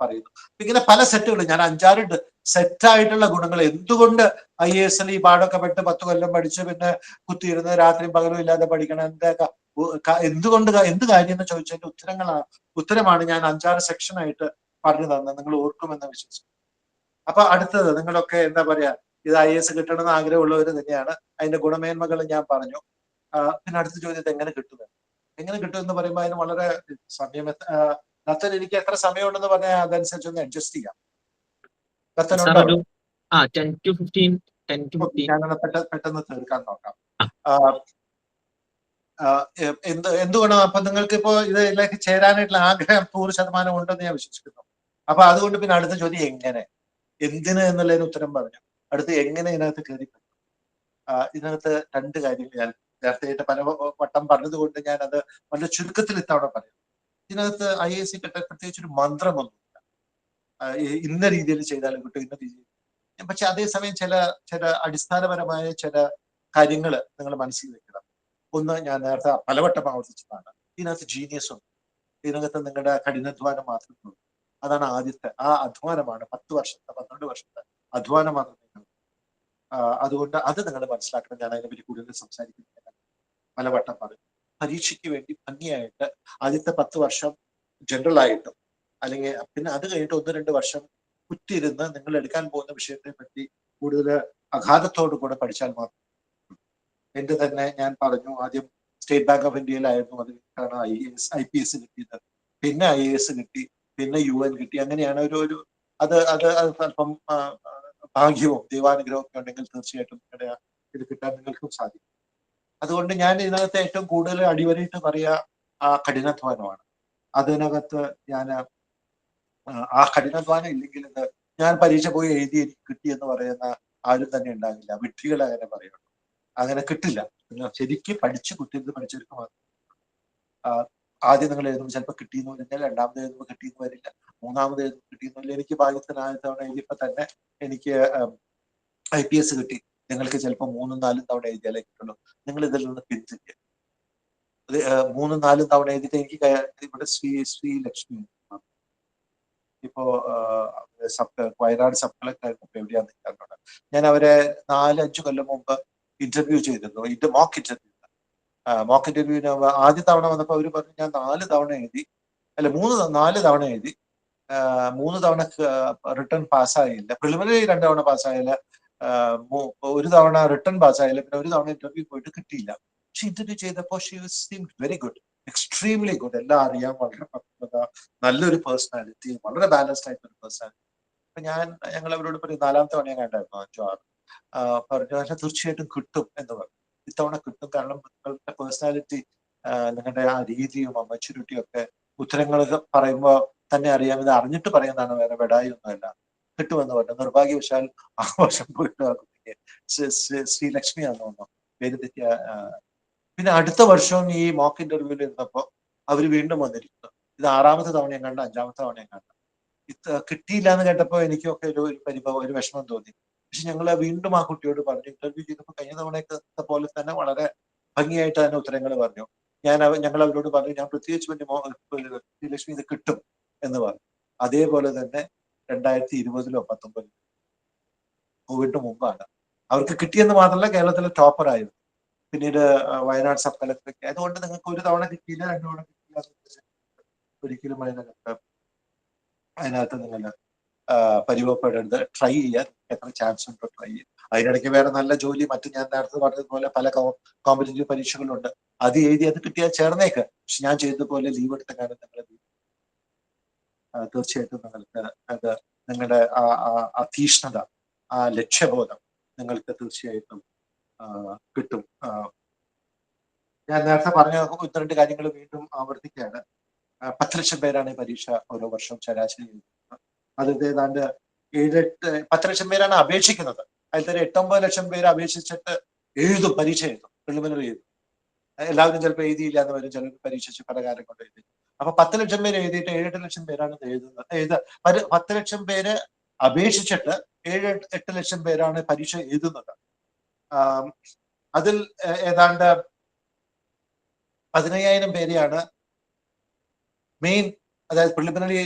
C: പറയുന്നു. ഇങ്ങനെ പല സെറ്റുകൾ, ഞാൻ 5-6 സെറ്റായിട്ടുള്ള ഗുണങ്ങൾ എന്തുകൊണ്ട് IAS ഈ പാടൊക്കെ പെട്ട് 10 കൊല്ലം പഠിച്ച് പിന്നെ കുത്തിയിരുന്ന് രാത്രിയും പകലും ഇല്ലാതെ പഠിക്കണം, എന്തുകൊണ്ട്, എന്ത് കാര്യം എന്ന് ചോദിച്ചതിന്റെ ഉത്തരമാണ് ഞാൻ 5-6 സെക്ഷനായിട്ട് പറഞ്ഞു തന്നത്. നിങ്ങൾ ഓർക്കുമെന്ന് വിശ്വസിക്കുന്നു. അപ്പൊ അടുത്തത്, നിങ്ങളൊക്കെ എന്താ പറയാ, ഇത് IAS കിട്ടണമെന്ന് ആഗ്രഹമുള്ളവർ തന്നെയാണ്. അതിന്റെ ഗുണമേന്മകൾ ഞാൻ പറഞ്ഞു. പിന്നെ അടുത്ത ചോദ്യത്തെ എങ്ങനെ കിട്ടും എന്ന് പറയുമ്പോൾ അതിന് വളരെ സമയം, നത്തൻ എനിക്ക് എത്ര സമയമുണ്ടെന്ന് പറഞ്ഞാൽ അതനുസരിച്ച് ഒന്ന് അഡ്ജസ്റ്റ് ചെയ്യാം. നത്തനുണ്ടോ? ഞാനൊന്ന് പെട്ടെന്ന് തീർക്കാൻ നോക്കാം. എന്തുകൊണ്ടാ അപ്പൊ നിങ്ങൾക്ക് ഇപ്പോ ഇതിലേക്ക് ചേരാനായിട്ടുള്ള ആഗ്രഹം 100% ഉണ്ടെന്ന് ഞാൻ വിശ്വസിക്കുന്നു. അപ്പൊ അതുകൊണ്ട് പിന്നെ അടുത്ത ചോദ്യം എങ്ങനെ, എന്തിന് എന്നുള്ളതിന് ഉത്തരം പറഞ്ഞു. അടുത്ത് എങ്ങനെ ഇതിനകത്ത് കയറി പറ്റും. ഇതിനകത്ത് 2 കാര്യങ്ങൾ ഞാൻ നേരത്തെ പല വട്ടം പറഞ്ഞതുകൊണ്ട് ഞാൻ അത് വളരെ ചുരുക്കത്തിൽ ഇത്തവണ പറയും. ഇതിനകത്ത് IAS കിട്ടാൻ പ്രത്യേകിച്ച് ഒരു മന്ത്രമൊന്നുമില്ല. ഇന്ന രീതിയിൽ ചെയ്താലും കിട്ടും, ഇന്ന രീതിയിൽ. പക്ഷെ അതേസമയം ചില അടിസ്ഥാനപരമായ ചില കാര്യങ്ങൾ നിങ്ങൾ മനസ്സിൽ വെക്കണം. ഒന്ന്, ഞാൻ നേരത്തെ പലവട്ടം ആവർത്തിച്ചതാണ്, ഇതിനകത്ത് ജീനിയസ് ഉണ്ട്. ഇതിനകത്ത് നിങ്ങളുടെ കഠിനാധ്വാനം മാത്രമേ ഉള്ളൂ. അതാണ് ആദ്യത്തെ. ആ അധ്വാനമാണ് 10 വർഷത്തെ 12 വർഷത്തെ അധ്വാനം മാത്രമേ ഉള്ളൂ. അതുകൊണ്ട് അത് നിങ്ങൾ മനസ്സിലാക്കണം. ഞാൻ അതിനെപ്പറ്റി കൂടുതൽ സംസാരിക്കുന്നില്ല, പലവട്ടം പറയും. പരീക്ഷയ്ക്ക് വേണ്ടി ഭംഗിയായിട്ട് ആദ്യത്തെ 10 വർഷം ജനറൽ ആയിട്ടും, അല്ലെങ്കിൽ പിന്നെ അത് കഴിഞ്ഞിട്ട് 1-2 വർഷം കുറ്റിയിരുന്ന് നിങ്ങൾ എടുക്കാൻ പോകുന്ന വിഷയത്തെ പറ്റി കൂടുതൽ അഗാധത്തോടു കൂടെ പഠിച്ചാൽ മാത്രം. എന്റെ തന്നെ ഞാൻ പറഞ്ഞു, ആദ്യം സ്റ്റേറ്റ് ബാങ്ക് ഓഫ് ഇന്ത്യയിലായിരുന്നു, അതിനാണ് IPS കിട്ടിയത്, പിന്നെ IAS കിട്ടി, പിന്നെ UN കിട്ടി. അങ്ങനെയാണ് അത് സ്വല്പം ഭാഗ്യവും ദൈവാനുഗ്രഹവും ഒക്കെ ഉണ്ടെങ്കിൽ തീർച്ചയായിട്ടും നിങ്ങളുടെ ഇത് കിട്ടാൻ നിങ്ങൾക്കും സാധിക്കും. അതുകൊണ്ട് ഞാൻ ഇതിനകത്ത് ഏറ്റവും കൂടുതൽ അടിവരയിട്ട് പറയുക കഠിനാധ്വാനമാണ്. അതിനകത്ത് ഞാൻ ആ കഠിനാധ്വാനം ഇല്ലെങ്കിൽ ഞാൻ പരീക്ഷ പോയി എഴുതി എനിക്ക് കിട്ടി എന്ന് പറയുന്ന ആരും തന്നെ ഉണ്ടാകില്ല. വിഡ്ഢികൾ അങ്ങനെ പറയുള്ളൂ. അങ്ങനെ കിട്ടില്ല. നിങ്ങൾ ശരിക്കും കുത്തിയിരുന്ന് പഠിച്ചവർക്ക് മാത്രം. ആദ്യം നിങ്ങൾ എഴുതുമ്പോൾ ചിലപ്പോൾ കിട്ടിയെന്ന് വരില്ല, രണ്ടാമത് എഴുതുമ്പോൾ കിട്ടിയെന്ന് വരില്ല, മൂന്നാമത് എഴുതുമ്പോൾ കിട്ടിയെന്ന് വരില്ല. എനിക്ക് ഭാഗ്യത്തിനായ തവണ എഴുതിയപ്പോൾ തന്നെ എനിക്ക് IPS കിട്ടി. നിങ്ങൾക്ക് ചിലപ്പോൾ 3-4 തവണ എഴുതിയാലേ കിട്ടുള്ളൂ. നിങ്ങൾ ഇതിൽ നിന്ന് പിന്തിരിക്കുക. 3-4 തവണ എഴുതിയിട്ട് എനിക്ക് ഇവിടെ ശ്രീ ലക്ഷ്മി ഇപ്പോ വയനാട് സബ് കളക്ടർ ആയിരുന്നു. ഇപ്പൊ എവിടെയാന്ന് എനിക്കറിഞ്ഞൂടാ. ഞാൻ അവരെ 4-5 കൊല്ലം മുമ്പ് ഇന്റർവ്യൂ ചെയ്തിരുന്നു. മോക്ക് ഇന്റർവ്യൂവിന് ആദ്യ തവണ വന്നപ്പോൾ അവർ പറഞ്ഞു ഞാൻ 4 തവണ എഴുതി, അല്ല 4 തവണ എഴുതി, 3 തവണ റിട്ടേൺ പാസ്സായില്ല, പ്രിലിമിനറി 2 തവണ പാസ്സായില്ല, 1 തവണ റിട്ടേൺ പാസ്സായില്ല, പിന്നെ 1 തവണ ഇന്റർവ്യൂ പോയിട്ട് കിട്ടിയില്ല. പക്ഷെ ഇന്റർവ്യൂ ചെയ്തപ്പോൾ she seemed very good, extremely good. എല്ലാം അറിയാം, വളരെ പക്വത, നല്ലൊരു പേഴ്സണാലിറ്റി, വളരെ ബാലൻസ്ഡ് ആയിട്ടൊരു പേഴ്സണാലിറ്റി. അപ്പൊ ഞങ്ങൾ അവരോട് പറയും 4ാമത്തെ തവണ ഞാൻ കണ്ടായിരുന്നു 5-6 പറഞ്ഞു, തീർച്ചയായിട്ടും കിട്ടും എന്ന് പറഞ്ഞു. ഇത്തവണ കിട്ടും. കാരണം നിങ്ങളുടെ പേഴ്സണാലിറ്റി, നിങ്ങളുടെ ആ രീതിയും ആ മെച്യൂരിറ്റിയും ഒക്കെ ഉത്തരങ്ങൾ പറയുമ്പോൾ തന്നെ അറിയാം, ഇത് അറിഞ്ഞിട്ട് പറയുന്നതാണ്, വേറെ വെടായി ഒന്നുമല്ല. കിട്ടുമെന്ന് പറഞ്ഞു. നിർഭാഗ്യവശാൽ ആ വർഷം പോയിട്ട് ശ്രീലക്ഷ്മിയാണെന്ന് തോന്നുന്നു പേര് തെറ്റിയ. പിന്നെ അടുത്ത വർഷവും ഈ മോക്ക് ഇന്റർവ്യൂവിൽ ഇരുന്നപ്പോൾ അവർ വീണ്ടും വന്നിരിക്കുന്നു. ഇത് 6ാമത്തെ തവണയും കണ്ട 5ാമത്തെ തവണയും കണ്ട. കിട്ടിയില്ല എന്ന് കേട്ടപ്പോൾ എനിക്കൊക്കെ ഒരു പരിഭവം, ഒരു വിഷമം തോന്നി. പക്ഷെ ഞങ്ങൾ വീണ്ടും ആ കുട്ടിയോട് പറഞ്ഞു, ഇന്റർവ്യൂ ചെയ്തപ്പോൾ കഴിഞ്ഞ തവണത്തെ പോലെ തന്നെ വളരെ ഭംഗിയായിട്ട് തന്നെ ഉത്തരങ്ങൾ പറഞ്ഞു. ഞങ്ങൾ അവരോട് പറഞ്ഞു, ഞാൻ പ്രത്യേകിച്ച് ശ്രീലക്ഷ്മി ഇത് കിട്ടും എന്ന് പറഞ്ഞു. അതേപോലെ തന്നെ 2020-ലോ 2019 കോവിഡിന് മുമ്പാണ് അവർക്ക് കിട്ടിയെന്ന് മാത്രമല്ല, കേരളത്തിലെ ടോപ്പർ ആയിരുന്നു. പിന്നീട് വയനാട് സബ് കളക്ടറൊക്കെ. അതുകൊണ്ട് നിങ്ങൾക്ക് ഒരു തവണ കിട്ടിയില്ല, 2 തവണ കിട്ടിയില്ല, ഒരിക്കലും അതിനകത്ത് നിങ്ങൾ പരിഭവപ്പെടരുത്. ട്രൈ ചെയ്യാൻ എത്ര ചാൻസ് ഉണ്ടോ ട്രൈ ചെയ്യാം. അതിനിടയ്ക്ക് വേറെ നല്ല ജോലി, ഞാൻ നേരത്തെ പറഞ്ഞതുപോലെ പല കോമ്പറ്റേറ്റീവ് പരീക്ഷകളുണ്ട്, അത് എഴുതി അത് കിട്ടിയാൽ ചേർന്നേക്ക്. പക്ഷെ ഞാൻ ചെയ്തതുപോലെ ലീവ് എടുത്ത കാര്യം നിങ്ങൾ തീർച്ചയായിട്ടും നിങ്ങൾക്ക് അത് നിങ്ങളുടെ ആ തീഷ്ണത, ആ ലക്ഷ്യബോധം നിങ്ങൾക്ക് തീർച്ചയായിട്ടും കിട്ടും. ഞാൻ നേരത്തെ പറഞ്ഞ 1-2 കാര്യങ്ങൾ വീണ്ടും ആവർത്തിക്കുകയാണ്. 10 ലക്ഷം പേരാണ് ഈ പരീക്ഷ ഓരോ വർഷവും ശരാശരി എഴുതുന്നത്. അത് ഏതാണ്ട് 10 ലക്ഷം പേരാണ് അപേക്ഷിക്കുന്നത്. അതിൽ 8-9 ലക്ഷം പേര് അപേക്ഷിച്ചിട്ട് എഴുതും, പരീക്ഷ എഴുതും, പ്രിലിമിനറി എഴുതും. എല്ലാവരും ചിലപ്പോൾ എഴുതിയില്ല എന്ന് വരും, ചിലർ പരീക്ഷിച്ച് പല കാര്യം കൊണ്ട് എഴുതി. അപ്പൊ 10 ലക്ഷം പേര് എഴുതിയിട്ട് 7-8 ലക്ഷം പേരാണ് എഴുതുന്നത്. 10 ലക്ഷം പേര് അപേക്ഷിച്ചിട്ട് 7-8 ലക്ഷം പേരാണ് പരീക്ഷ എഴുതുന്നത്. അതിൽ ഏതാണ്ട് 15,000 പേരെയാണ് മെയിൻ, അതായത് പ്രിലിമിനറി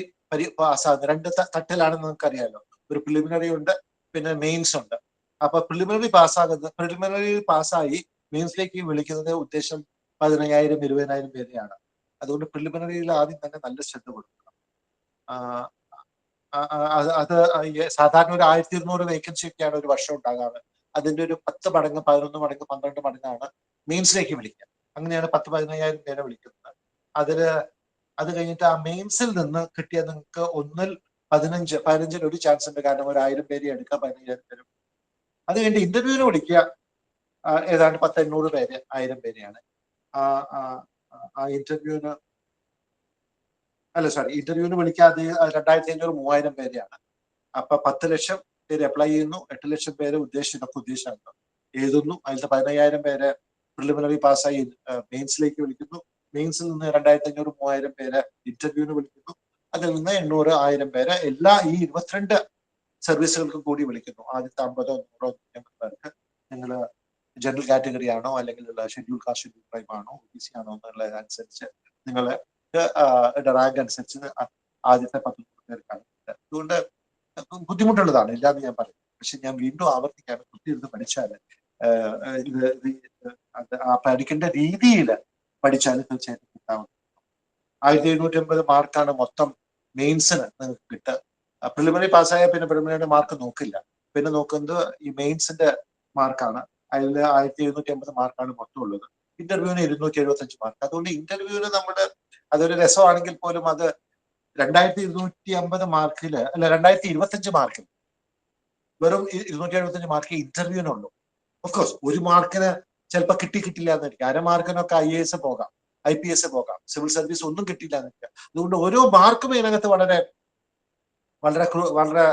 C: പാസ്സാകുന്നത്. 2 തട്ടിലാണെന്ന് നിങ്ങൾക്കറിയാലോ. ഒരു പ്രിലിമിനറി ഉണ്ട്, പിന്നെ മെയിൻസ് ഉണ്ട്. അപ്പൊ പ്രിലിമിനറി പാസ്സായി മെയിൻസിലേക്ക് വിളിക്കുന്നത് ഉദ്ദേശം 15,000-20,000 പേരെയാണ്. അതുകൊണ്ട് പ്രിലിമിനറിയിൽ ആദ്യം തന്നെ നല്ല ശ്രദ്ധ കൊടുക്കണം. അത് സാധാരണ ഒരു 1200 വേക്കൻസി ഒക്കെയാണ് ഒരു വർഷം ഉണ്ടാകാറ്. അതിന്റെ ഒരു 10 മടങ്ങ്, 11 മടങ്ങ്, 12 മടങ്ങാണ് മെയിൻസിലേക്ക് വിളിക്കുക. അങ്ങനെയാണ് 10-15,000 പേരെ വിളിക്കുന്നത്. അത് കഴിഞ്ഞിട്ട് ആ മെയിൻസിൽ നിന്ന് കിട്ടിയ നിങ്ങൾക്ക് 1-ൽ 15 ഒരു ചാൻസ് ഉണ്ട്. കാരണം ഒരു 1000 പേരെ എടുക്കുക, 15,000 പേരും. അത് കഴിഞ്ഞിട്ട് ഇന്റർവ്യൂവിന് വിളിക്കുക, ഏതാണ്ട് 10-800 പേര്, 1000 പേരെയാണ്. ഇന്റർവ്യൂവിന് വിളിക്കാതെ 2,500-3,000 പേരെയാണ്. അപ്പൊ 10 ലക്ഷം പേര് അപ്ലൈ ചെയ്യുന്നു, 8 ലക്ഷം പേര് ഉദ്ദേശിച്ചാണ് എഴുതുന്നു. അതിലത്തെ 15,000 പേര് പ്രിലിമിനറി പാസ്സായി മെയിൻസിലേക്ക് വിളിക്കുന്നു. മെയിൻസിൽ നിന്ന് 2,500-3,000 പേര് ഇന്റർവ്യൂവിന് വിളിക്കുന്നു. അതിൽ നിന്ന് 800-1000 പേര് എല്ലാ ഈ 22 സർവീസുകൾക്കും കൂടി വിളിക്കുന്നു. ആദ്യത്തെ 50-100 പേർക്ക് നിങ്ങൾ ജനറൽ കാറ്റഗറി ആണോ, അല്ലെങ്കിൽ ഷെഡ്യൂൾ കാസ്റ്റ്, ഷെഡ്യൂൾ ട്രൈബ് ആണോ, OBC ആണോ എന്നുള്ളതനുസരിച്ച് നിങ്ങൾ റാങ്ക് അനുസരിച്ച് ആദ്യത്തെ 10 പേർക്കാണ്. അതുകൊണ്ട് ബുദ്ധിമുട്ടുള്ളതാണ്, ഇല്ലാന്ന് ഞാൻ പറയും. പക്ഷെ ഞാൻ വീണ്ടും ആവർത്തിക്കാണ്, കുത്തിയിരുന്ന് പഠിച്ചാല് ആ പഠിക്കേണ്ട രീതിയിൽ പഠിച്ചാൽ തീർച്ചയായിട്ടും കിട്ടാവുന്നത്. 1750 മാർക്കാണ് മൊത്തം മെയിൻസിന് നിങ്ങൾക്ക് കിട്ടുക. പ്രിലിമിനറി പാസ്സായ പിന്നെ പ്രിലിമിനറി മാർക്ക് നോക്കില്ല, പിന്നെ നോക്കുന്നത് ഈ മെയിൻസിന്റെ മാർക്കാണ്. അതിൽ 1750 മാർക്കാണ് മൊത്തം ഉള്ളത്. ഇന്റർവ്യൂവിന് 275 മാർക്ക്. അതുകൊണ്ട് ഇന്റർവ്യൂവിന് നമ്മുടെ അതൊരു രസമാണെങ്കിൽ പോലും അത് 2250 മാർക്കില്, അല്ല 2025 മാർക്കിൽ വെറും 275 മാർക്ക് ഇന്റർവ്യൂവിനുള്ളൂ. ഓഫ്കോഴ്സ് ഒരു മാർക്കിന് ചിലപ്പോൾ കിട്ടില്ല എന്നിരിക്കും. 1/2 മാർക്കിനൊക്കെ IAS പോകാം, IPS പോകാം, സിവിൽ സർവീസ് ഒന്നും കിട്ടില്ല എന്നിരിക്കുക. അതുകൊണ്ട് ഓരോ മാർക്കും ഇതിനകത്ത് വളരെ വളരെ വളരെ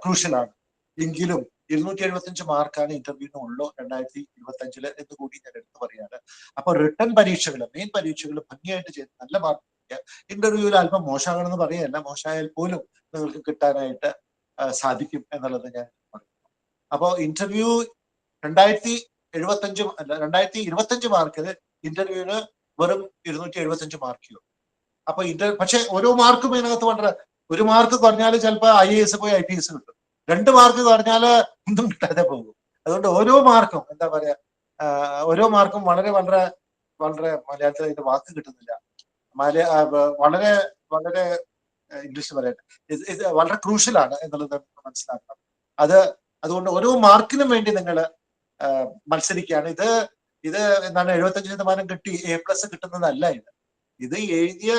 C: ക്രൂഷ്യലാണ്. എങ്കിലും 275 മാർക്കാണ് ഇന്റർവ്യൂവിന് ഉള്ളൂ 2025 എന്ന് കൂടി ഞാൻ എടുത്തു പറയാണ്. അപ്പൊ റിട്ടൺ പരീക്ഷകൾ, മെയിൻ പരീക്ഷകൾ ഭംഗിയായിട്ട് ചെയ്ത് നല്ല മാർക്ക് കിട്ടിയ ഇന്റർവ്യൂവിൽ അല്പം മോശമാകണമെന്ന് പറയല്ല, മോശമായാൽ പോലും നിങ്ങൾക്ക് കിട്ടാനായിട്ട് സാധിക്കും എന്നുള്ളത് ഞാൻ പറയുന്നു. അപ്പോൾ ഇന്റർവ്യൂ 2025 മാർക്കിന് ഇന്റർവ്യൂവിന് വെറും 275 മാർക്കോ. അപ്പൊ പക്ഷെ ഓരോ മാർക്കും ഇതിനകത്ത് വളരെ, ഒരു മാർക്ക് കുറഞ്ഞാൽ ചിലപ്പോൾ IAS പോയി IPS കിട്ടും, 2 മാർക്ക് കുറഞ്ഞാല് ഒന്നും കിട്ടാതെ പോകും. അതുകൊണ്ട് ഓരോ മാർക്കും എന്താ പറയാ, ഓരോ മാർക്കും വളരെ വളരെ വളരെ, മലയാളത്തിൽ അതിന്റെ വാക്ക് കിട്ടുന്നില്ല, വളരെ വളരെ ഇംഗ്ലീഷ് പറയട്ടെ, ഇത് വളരെ ക്രൂഷ്യലാണ് എന്നുള്ളത് മനസ്സിലാക്കണം. അതുകൊണ്ട് ഓരോ മാർക്കിനും വേണ്ടി നിങ്ങൾ മത്സരിക്കുകയാണ്. ഇത് എന്താണ് 75% കിട്ടി A+ കിട്ടുന്നതല്ല. ഇത് എഴുതിയ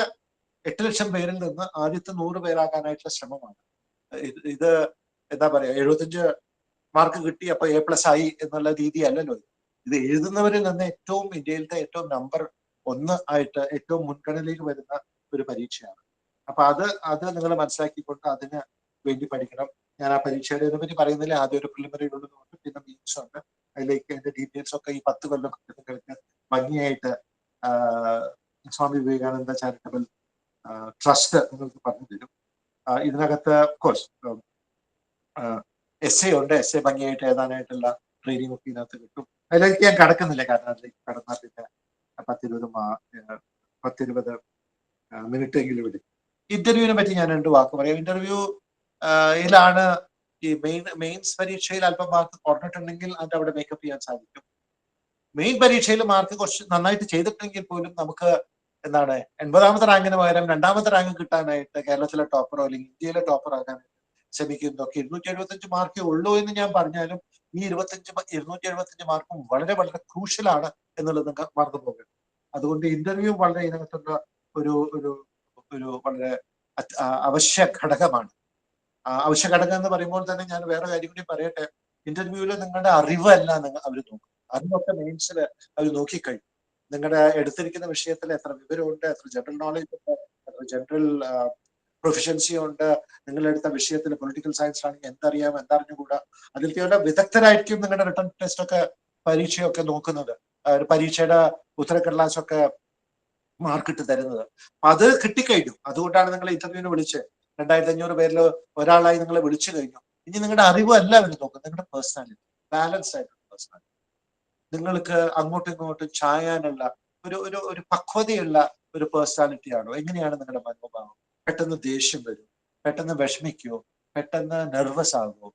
C: 8 ലക്ഷം പേരിൽ നിന്ന് ആദ്യത്തെ 100 പേരാകാനായിട്ടുള്ള ശ്രമമാണ്. ഇത് എന്താ പറയാ, 75 മാർക്ക് കിട്ടി അപ്പൊ A+ ആയി എന്നുള്ള രീതി അല്ലല്ലോ. ഇത് എഴുതുന്നവരിൽ നിന്ന് ഏറ്റവും ഇന്ത്യയിലത്തെ ഏറ്റവും നമ്പർ 1 ആയിട്ട് ഏറ്റവും മുൻഗണനയിലേക്ക് വരുന്ന ഒരു പരീക്ഷയാണ്. അപ്പൊ അത് നിങ്ങൾ മനസ്സിലാക്കിക്കൊണ്ട് അതിന് വേണ്ടി പഠിക്കണം. ഞാൻ ആ പരീക്ഷയുടെ പറ്റി പറയുന്നില്ല. ആദ്യം ഒരു പ്രിലിമിനറി ഉള്ളതുകൊണ്ട് പിന്നെ മീൻസ് ഉണ്ട്. അതിലേക്ക് അതിന്റെ ഡീറ്റെയിൽസ് ഒക്കെ ഈ 10 കൊല്ലം നിങ്ങൾക്ക് ഭംഗിയായിട്ട് സ്വാമി വിവേകാനന്ദ ചാരിറ്റബിൾ ട്രസ്റ്റ് നിങ്ങൾക്ക് പറഞ്ഞു തരും. ഇതിനകത്ത് കോഴ്സ് എസ്സേ ഉണ്ട്. എസ്സേ ഭംഗിയായിട്ട് എഴുതാനായിട്ടുള്ള ട്രെയിനിങ് ഒക്കെ ഇതിനകത്ത് കിട്ടും. അതിലേക്ക് ഞാൻ കടക്കുന്നില്ല, കാരണം അതിലേക്ക് കടന്നാൽ പിന്നെ 10-20 മിനിറ്റ് എങ്കിലും വിടും. ഇന്റർവ്യൂവിനെ പറ്റി ഞാൻ 2 വാക്ക് പറയാം. ഇന്റർവ്യൂ ഇതിലാണ് ഈ മെയിൻസ് പരീക്ഷയിൽ അല്പം മാർക്ക് കുറഞ്ഞിട്ടുണ്ടെങ്കിൽ അത് അവിടെ മേക്കപ്പ് ചെയ്യാൻ സാധിക്കും. മെയിൻ പരീക്ഷയിൽ മാർക്ക് കുറച്ച് നന്നായിട്ട് ചെയ്തിട്ടുണ്ടെങ്കിൽ പോലും നമുക്ക് എന്താണ് 80ാമത്തെ റാങ്കിന് പകരം 2ാമത്തെ റാങ്ക് കിട്ടാനായിട്ട് കേരളത്തിലെ ടോപ്പറോ അല്ലെങ്കിൽ ഇന്ത്യയിലെ ടോപ്പർ ആകാനായിട്ട് ശ്രമിക്കുന്നതൊക്കെ 275 മാർക്കേ ഉള്ളൂ എന്ന് ഞാൻ പറഞ്ഞാലും ഈ 275 മാർക്കും വളരെ വളരെ ക്രൂഷ്യലാണ് എന്നുള്ളത് നിങ്ങൾക്ക് മറന്നു പോകരുത്. അതുകൊണ്ട് ഇന്റർവ്യൂ വളരെ ഇതിനകത്തുള്ള ഒരു ഒരു ഒരു വളരെ അവശ്യ ഘടകമാണ്. അവശ്യ ഘടകം എന്ന് പറയുമ്പോൾ തന്നെ ഞാൻ വേറെ കാര്യം കൂടി പറയട്ടെ. ഇന്റർവ്യൂവിൽ നിങ്ങളുടെ അറിവല്ല അവർ നോക്കും. അറിവൊക്കെ മെയിൻസിൽ അവർ നോക്കിക്കഴിഞ്ഞു. നിങ്ങളുടെ എടുത്തിരിക്കുന്ന വിഷയത്തിൽ എത്ര വിവരമുണ്ട്, എത്ര ജനറൽ നോളജ് ഉണ്ട്, എത്ര ജനറൽ പ്രൊഫഷൻസി ഉണ്ട്, നിങ്ങളെടുത്ത വിഷയത്തിൽ പൊളിറ്റിക്കൽ സയൻസ് ആണെങ്കിൽ എന്തറിയാം, എന്തറിഞ്ഞുകൂടാ, അതിലത്തെ വിദഗ്ധരായിരിക്കും നിങ്ങളുടെ റിട്ടേൺ ടെസ്റ്റ് ഒക്കെ പരീക്ഷയൊക്കെ നോക്കുന്നത്. പരീക്ഷയുടെ ഉത്തരക്കടലാസൊക്കെ മാർക്കിട്ട് തരുന്നത്. അത് കിട്ടിക്കഴിഞ്ഞു. അതുകൊണ്ടാണ് നിങ്ങൾ ഇന്റർവ്യൂവിന് വിളിച്ച് 2500 പേരിൽ ഒരാളായി നിങ്ങളെ വിളിച്ചു കഴിഞ്ഞു. ഇനി നിങ്ങളുടെ അറിവല്ല അവർ നോക്കുന്നത്, നിങ്ങളുടെ പേഴ്സണാലിറ്റി, ബാലൻസ് ആയിട്ടുള്ള പേഴ്സണാലിറ്റി. നിങ്ങൾക്ക് അങ്ങോട്ടും ഇങ്ങോട്ടും ചായാനുള്ള ഒരു പക്വതയുള്ള ഒരു പേഴ്സണാലിറ്റി ആണോ? എങ്ങനെയാണ് നിങ്ങളുടെ മനോഭാവം? പെട്ടെന്ന് ദേഷ്യം വരും, പെട്ടെന്ന് വിഷമിക്കുമോ, പെട്ടെന്ന് നെർവസ് ആകുമോ?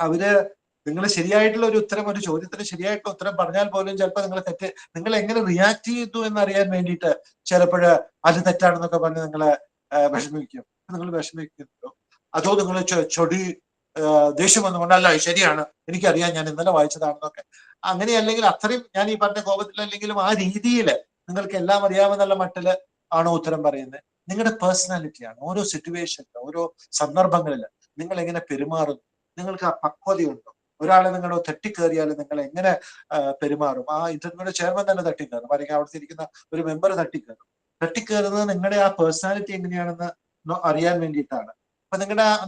C: അവര് നിങ്ങൾ ശരിയായിട്ടുള്ള ഒരു ചോദ്യത്തിന് ശരിയായിട്ടുള്ള ഉത്തരം പറഞ്ഞാൽ പോലും ചിലപ്പോൾ നിങ്ങൾ എങ്ങനെ റിയാക്ട് ചെയ്തു എന്നറിയാൻ വേണ്ടിയിട്ട് ചിലപ്പോഴ് അത് തെറ്റാണെന്നൊക്കെ പറഞ്ഞ് നിങ്ങളെ വിഷമിക്കും. നിങ്ങൾ വിഷമിക്കുന്നുണ്ടോ? അതോ നിങ്ങൾ ദേഷ്യം വന്നുകൊണ്ടല്ല ശരിയാണ്, എനിക്കറിയാം, ഞാൻ ഇന്നലെ വായിച്ചതാണെന്നൊക്കെ. അങ്ങനെയല്ലെങ്കിൽ അത്രയും ഞാൻ ഈ പറഞ്ഞ കോപത്തിലല്ലെങ്കിലും ആ രീതിയിൽ നിങ്ങൾക്ക് എല്ലാം അറിയാമെന്നുള്ള മട്ടില് ആണോ ഉത്തരം പറയുന്നത്? നിങ്ങളുടെ പേഴ്സണാലിറ്റിയാണ്. ഓരോ സിറ്റുവേഷനിലും ഓരോ സന്ദർഭങ്ങളിൽ നിങ്ങൾ എങ്ങനെ പെരുമാറുന്നു, നിങ്ങൾക്ക് ആ പക്വതയുണ്ടോ? ഒരാളെ നിങ്ങൾ തട്ടിക്കേറിയാൽ നിങ്ങൾ എങ്ങനെ പെരുമാറും? ആ ഇന്റർവ്യൂയുടെ ചെയർമാൻ തന്നെ തട്ടിക്കയറും, അല്ലെങ്കിൽ അവിടുത്തെ ഇരിക്കുന്ന ഒരു മെമ്പർ തട്ടിക്കയറുന്നത് നിങ്ങളുടെ ആ പേഴ്സണാലിറ്റി എങ്ങനെയാണെന്ന് അറിയാൻ വേണ്ടിയിട്ടാണ്. അപ്പൊ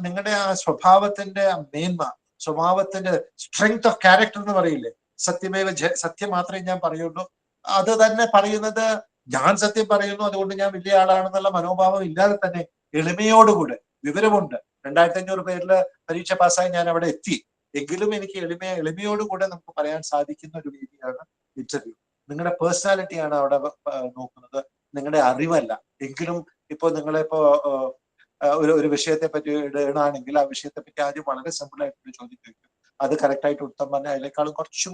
C: നിങ്ങളുടെ ആ സ്വഭാവത്തിന്റെ മേന്മ, സ്വഭാവത്തിന്റെ സ്ട്രെങ്ത് ഓഫ് ക്യാരക്ടർ എന്ന് പറയില്ലേ, സത്യം മാത്രമേ ഞാൻ പറയുള്ളൂ, അത് തന്നെ പറയുന്നത് ഞാൻ സത്യം പറയുന്നു അതുകൊണ്ട് ഞാൻ വലിയ ആളാണെന്നുള്ള മനോഭാവം ഇല്ലാതെ തന്നെ എളിമയോടുകൂടെ, വിവരമുണ്ട്, 2500 പേരില് പരീക്ഷ പാസ്സായി ഞാൻ അവിടെ എത്തി, എങ്കിലും എനിക്ക് എളിമയോടുകൂടെ നമുക്ക് പറയാൻ സാധിക്കുന്ന ഒരു രീതിയാണ് ഇന്റർവ്യൂ. നിങ്ങളുടെ പേഴ്സണാലിറ്റിയാണ് അവിടെ നോക്കുന്നത്, നിങ്ങളുടെ അറിവല്ല. എങ്കിലും ഇപ്പൊ നിങ്ങളിപ്പോ ഒരു വിഷയത്തെ പറ്റി ഇടുകയാണെങ്കിൽ ആ വിഷയത്തെ പറ്റി ആദ്യം വളരെ സിമ്പിൾ ആയിട്ടൊരു ചോദ്യം ചോദിക്കും. അത് കറക്റ്റ് ആയിട്ട് ഉത്തരം പറഞ്ഞാൽ അതിനേക്കാളും കുറച്ചും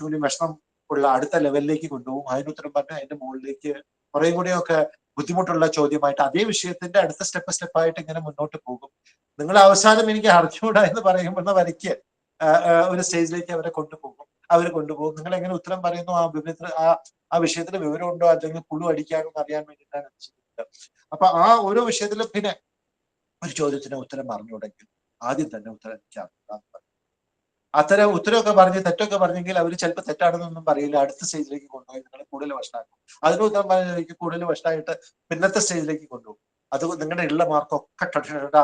C: കൂടി വിഷമം ഉള്ള അടുത്ത ലെവലിലേക്ക് കൊണ്ടുപോകും. അതിനുത്തരം പറഞ്ഞാൽ അതിന്റെ മുകളിലേക്ക് കുറെ കൂടിയൊക്കെ ബുദ്ധിമുട്ടുള്ള ചോദ്യമായിട്ട് അതേ വിഷയത്തിന്റെ അടുത്ത സ്റ്റെപ്പായിട്ട് ഇങ്ങനെ മുന്നോട്ട് പോകും. നിങ്ങൾ അവസാനം എനിക്ക് അറിഞ്ഞുകൂടാ എന്ന് പറയുമ്പോൾ വരയ്ക്ക് ഒരു സ്റ്റേജിലേക്ക് അവരെ കൊണ്ടുപോകും. നിങ്ങൾ എങ്ങനെ ഉത്തരം പറയുന്നു, ആ വിഷയത്തിന് വിവരമുണ്ടോ അല്ലെങ്കിൽ പുഴു അടിക്കാനോ എന്ന് അറിയാൻ വേണ്ടിയിട്ടാണ് ചെയ്യുന്നത്. അപ്പൊ ആ ഓരോ വിഷയത്തിലും പിന്നെ ഒരു ചോദ്യത്തിന് ഉത്തരം അറിഞ്ഞുകൂടെങ്കിൽ ആദ്യം തന്നെ ഉത്തരം അത്തരം ഉത്തരവൊക്കെ പറഞ്ഞ് തെറ്റൊക്കെ പറഞ്ഞെങ്കിൽ അവർ ചിലപ്പോൾ തെറ്റാണെന്നൊന്നും പറയില്ല. അടുത്ത സ്റ്റേജിലേക്ക് കൊണ്ടുപോയി നിങ്ങൾ കൂടുതൽ വഷളാക്കും. അതിന് ഉത്തരം പറഞ്ഞാൽ കൂടുതൽ വഷളായിട്ട് പിന്നത്തെ സ്റ്റേജിലേക്ക് കൊണ്ടുപോകും. അത് നിങ്ങളുടെ ഉള്ള മാർക്കൊക്കെ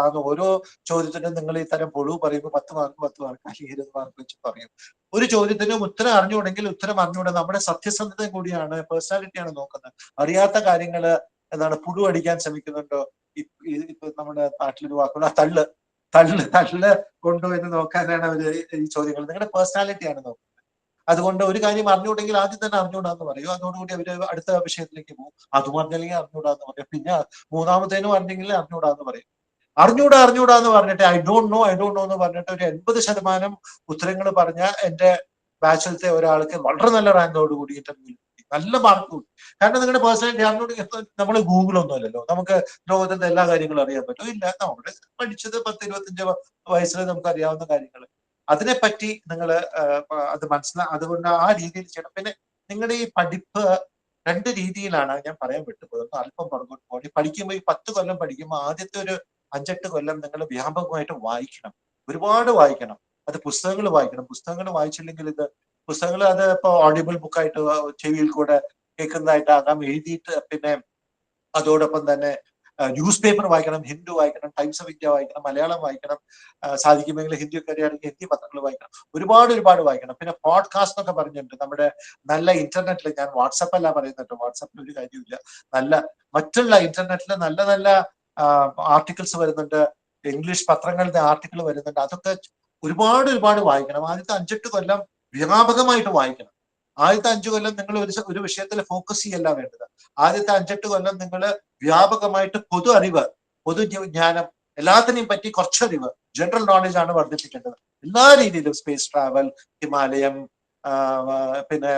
C: ആകുന്ന ഓരോ ചോദ്യത്തിനും നിങ്ങൾ ഈ തരം പൊളിവ് പറയുമ്പോൾ 10 മാർക്ക് അല്ലെങ്കിൽ 20 മാർക്ക് വെച്ച് പറയും. ഒരു ചോദ്യത്തിനും ഉത്തരം അറിഞ്ഞുകൂടെങ്കിൽ ഉത്തരം അറിഞ്ഞുകൂടെ നമ്മുടെ സത്യസന്ധത കൂടിയാണ്, പേഴ്സണാലിറ്റിയാണ് നോക്കുന്നത്. അറിയാത്ത കാര്യങ്ങള് പുഴു അടിക്കാൻ ശ്രമിക്കുന്നുണ്ടോ? ഇപ്പൊ നമ്മുടെ നാട്ടിലൊരു വാക്കുള്ള തള്ള് കൊണ്ടോ എന്ന് നോക്കാനാണ് അവര് ഈ ചോദ്യങ്ങൾ. നിങ്ങളുടെ പേഴ്സണാലിറ്റിയാണ് നോക്കുന്നത്. അതുകൊണ്ട് ഒരു കാര്യം അറിഞ്ഞുകൂടെങ്കിൽ ആദ്യം തന്നെ അറിഞ്ഞുകൂടാന്ന് പറയും. അതോടുകൂടി അവര് അടുത്ത വിഷയത്തിലേക്ക് പോകും. അതും അറിഞ്ഞില്ലെങ്കിൽ അറിഞ്ഞുകൂടാന്ന് പറയും. പിന്നെ മൂന്നാമത്തേനും അറിഞ്ഞെങ്കിൽ അറിഞ്ഞുകൂടാന്ന് പറയും. അറിഞ്ഞൂടാന്ന് പറഞ്ഞിട്ട് ഐ ഡോണ്ട് നോ എന്ന് പറഞ്ഞിട്ട് ഒരു 80% ഉത്തരങ്ങൾ പറഞ്ഞ എന്റെ ബാച്ചിലത്തെ ഒരാൾക്ക് വളരെ നല്ല റാങ്കോടുകൂടി ഇന്റർവ്യൂ നല്ല മാർക്ക് കൂടി. കാരണം നിങ്ങളുടെ പേഴ്സണാലിറ്റി അറിഞ്ഞുകൊണ്ട് നമ്മൾ ഗൂഗിളൊന്നും അല്ലല്ലോ, നമുക്ക് ലോകത്തിന്റെ എല്ലാ കാര്യങ്ങളും അറിയാൻ പറ്റും. ഇല്ല, നമ്മൾ പഠിച്ചത് 10-25 വയസ്സിൽ നമുക്ക് അറിയാവുന്ന കാര്യങ്ങൾ, അതിനെപ്പറ്റി നിങ്ങൾ അത് അതുകൊണ്ട് ആ രീതിയിൽ ചെയ്യണം. പിന്നെ നിങ്ങളുടെ ഈ പഠിപ്പ് 2 രീതിയിലാണ് ഞാൻ പറയാൻ വിട്ടുപോയത്. അല്പം പുറകോട്ട് പോകണം. പഠിക്കുമ്പോൾ ഈ 10 കൊല്ലം പഠിക്കുമ്പോൾ ആദ്യത്തെ ഒരു 5-8 കൊല്ലം നിങ്ങൾ വ്യാപകമായിട്ട് വായിക്കണം, ഒരുപാട് വായിക്കണം. അത് പുസ്തകങ്ങൾ വായിക്കണം. പുസ്തകങ്ങൾ വായിച്ചില്ലെങ്കിൽ ഇത് പുസ്തകങ്ങൾ അത് ഇപ്പൊ ഓഡിബിൾ ബുക്കായിട്ട് ചെവിയിൽ കൂടെ കേൾക്കുന്നതായിട്ടാകാം, എഴുതിയിട്ട് പിന്നെ അതോടൊപ്പം തന്നെ ന്യൂസ് പേപ്പർ വായിക്കണം, ഹിന്ദു വായിക്കണം, ടൈംസ് ഓഫ് ഇന്ത്യ വായിക്കണം, മലയാളം വായിക്കണം, സാധിക്കുമെങ്കിൽ ഹിന്ദി ഒക്കെ അറിയാണെങ്കിൽ ഹിന്ദി പത്രങ്ങൾ വായിക്കണം, ഒരുപാട് വായിക്കണം. പിന്നെ പോഡ്കാസ്റ്റ് എന്നൊക്കെ പറഞ്ഞിട്ടുണ്ട്. നമ്മുടെ നല്ല ഇന്റർനെറ്റിൽ, ഞാൻ വാട്സപ്പ് അല്ല പറയുന്നുണ്ട്, വാട്സപ്പിൽ ഒരു കാര്യമില്ല, നല്ല മറ്റുള്ള ഇന്റർനെറ്റിൽ നല്ല നല്ല ആർട്ടിക്കിൾസ് വരുന്നുണ്ട്, ഇംഗ്ലീഷ് പത്രങ്ങളുടെ ആർട്ടിക്കിൾ വരുന്നുണ്ട്. അതൊക്കെ ഒരുപാട് വായിക്കണം. ആദ്യത്തെ 5-8 കൊല്ലം വ്യാപകമായിട്ട് വായിക്കണം. ആദ്യത്തെ 5 കൊല്ലം നിങ്ങൾ ഒരു വിഷയത്തിൽ ഫോക്കസ് ചെയ്യല്ല വേണ്ടത്. ആദ്യത്തെ 5-8 കൊല്ലം നിങ്ങൾ വ്യാപകമായിട്ട് പൊതുജ്ഞാനം എല്ലാത്തിനെയും പറ്റി കുറച്ചറിവ്, ജനറൽ നോളജ് ആണ് വർദ്ധിപ്പിക്കേണ്ടത്. എല്ലാ രീതിയിലും സ്പേസ് ട്രാവൽ, ഹിമാലയം, പിന്നെ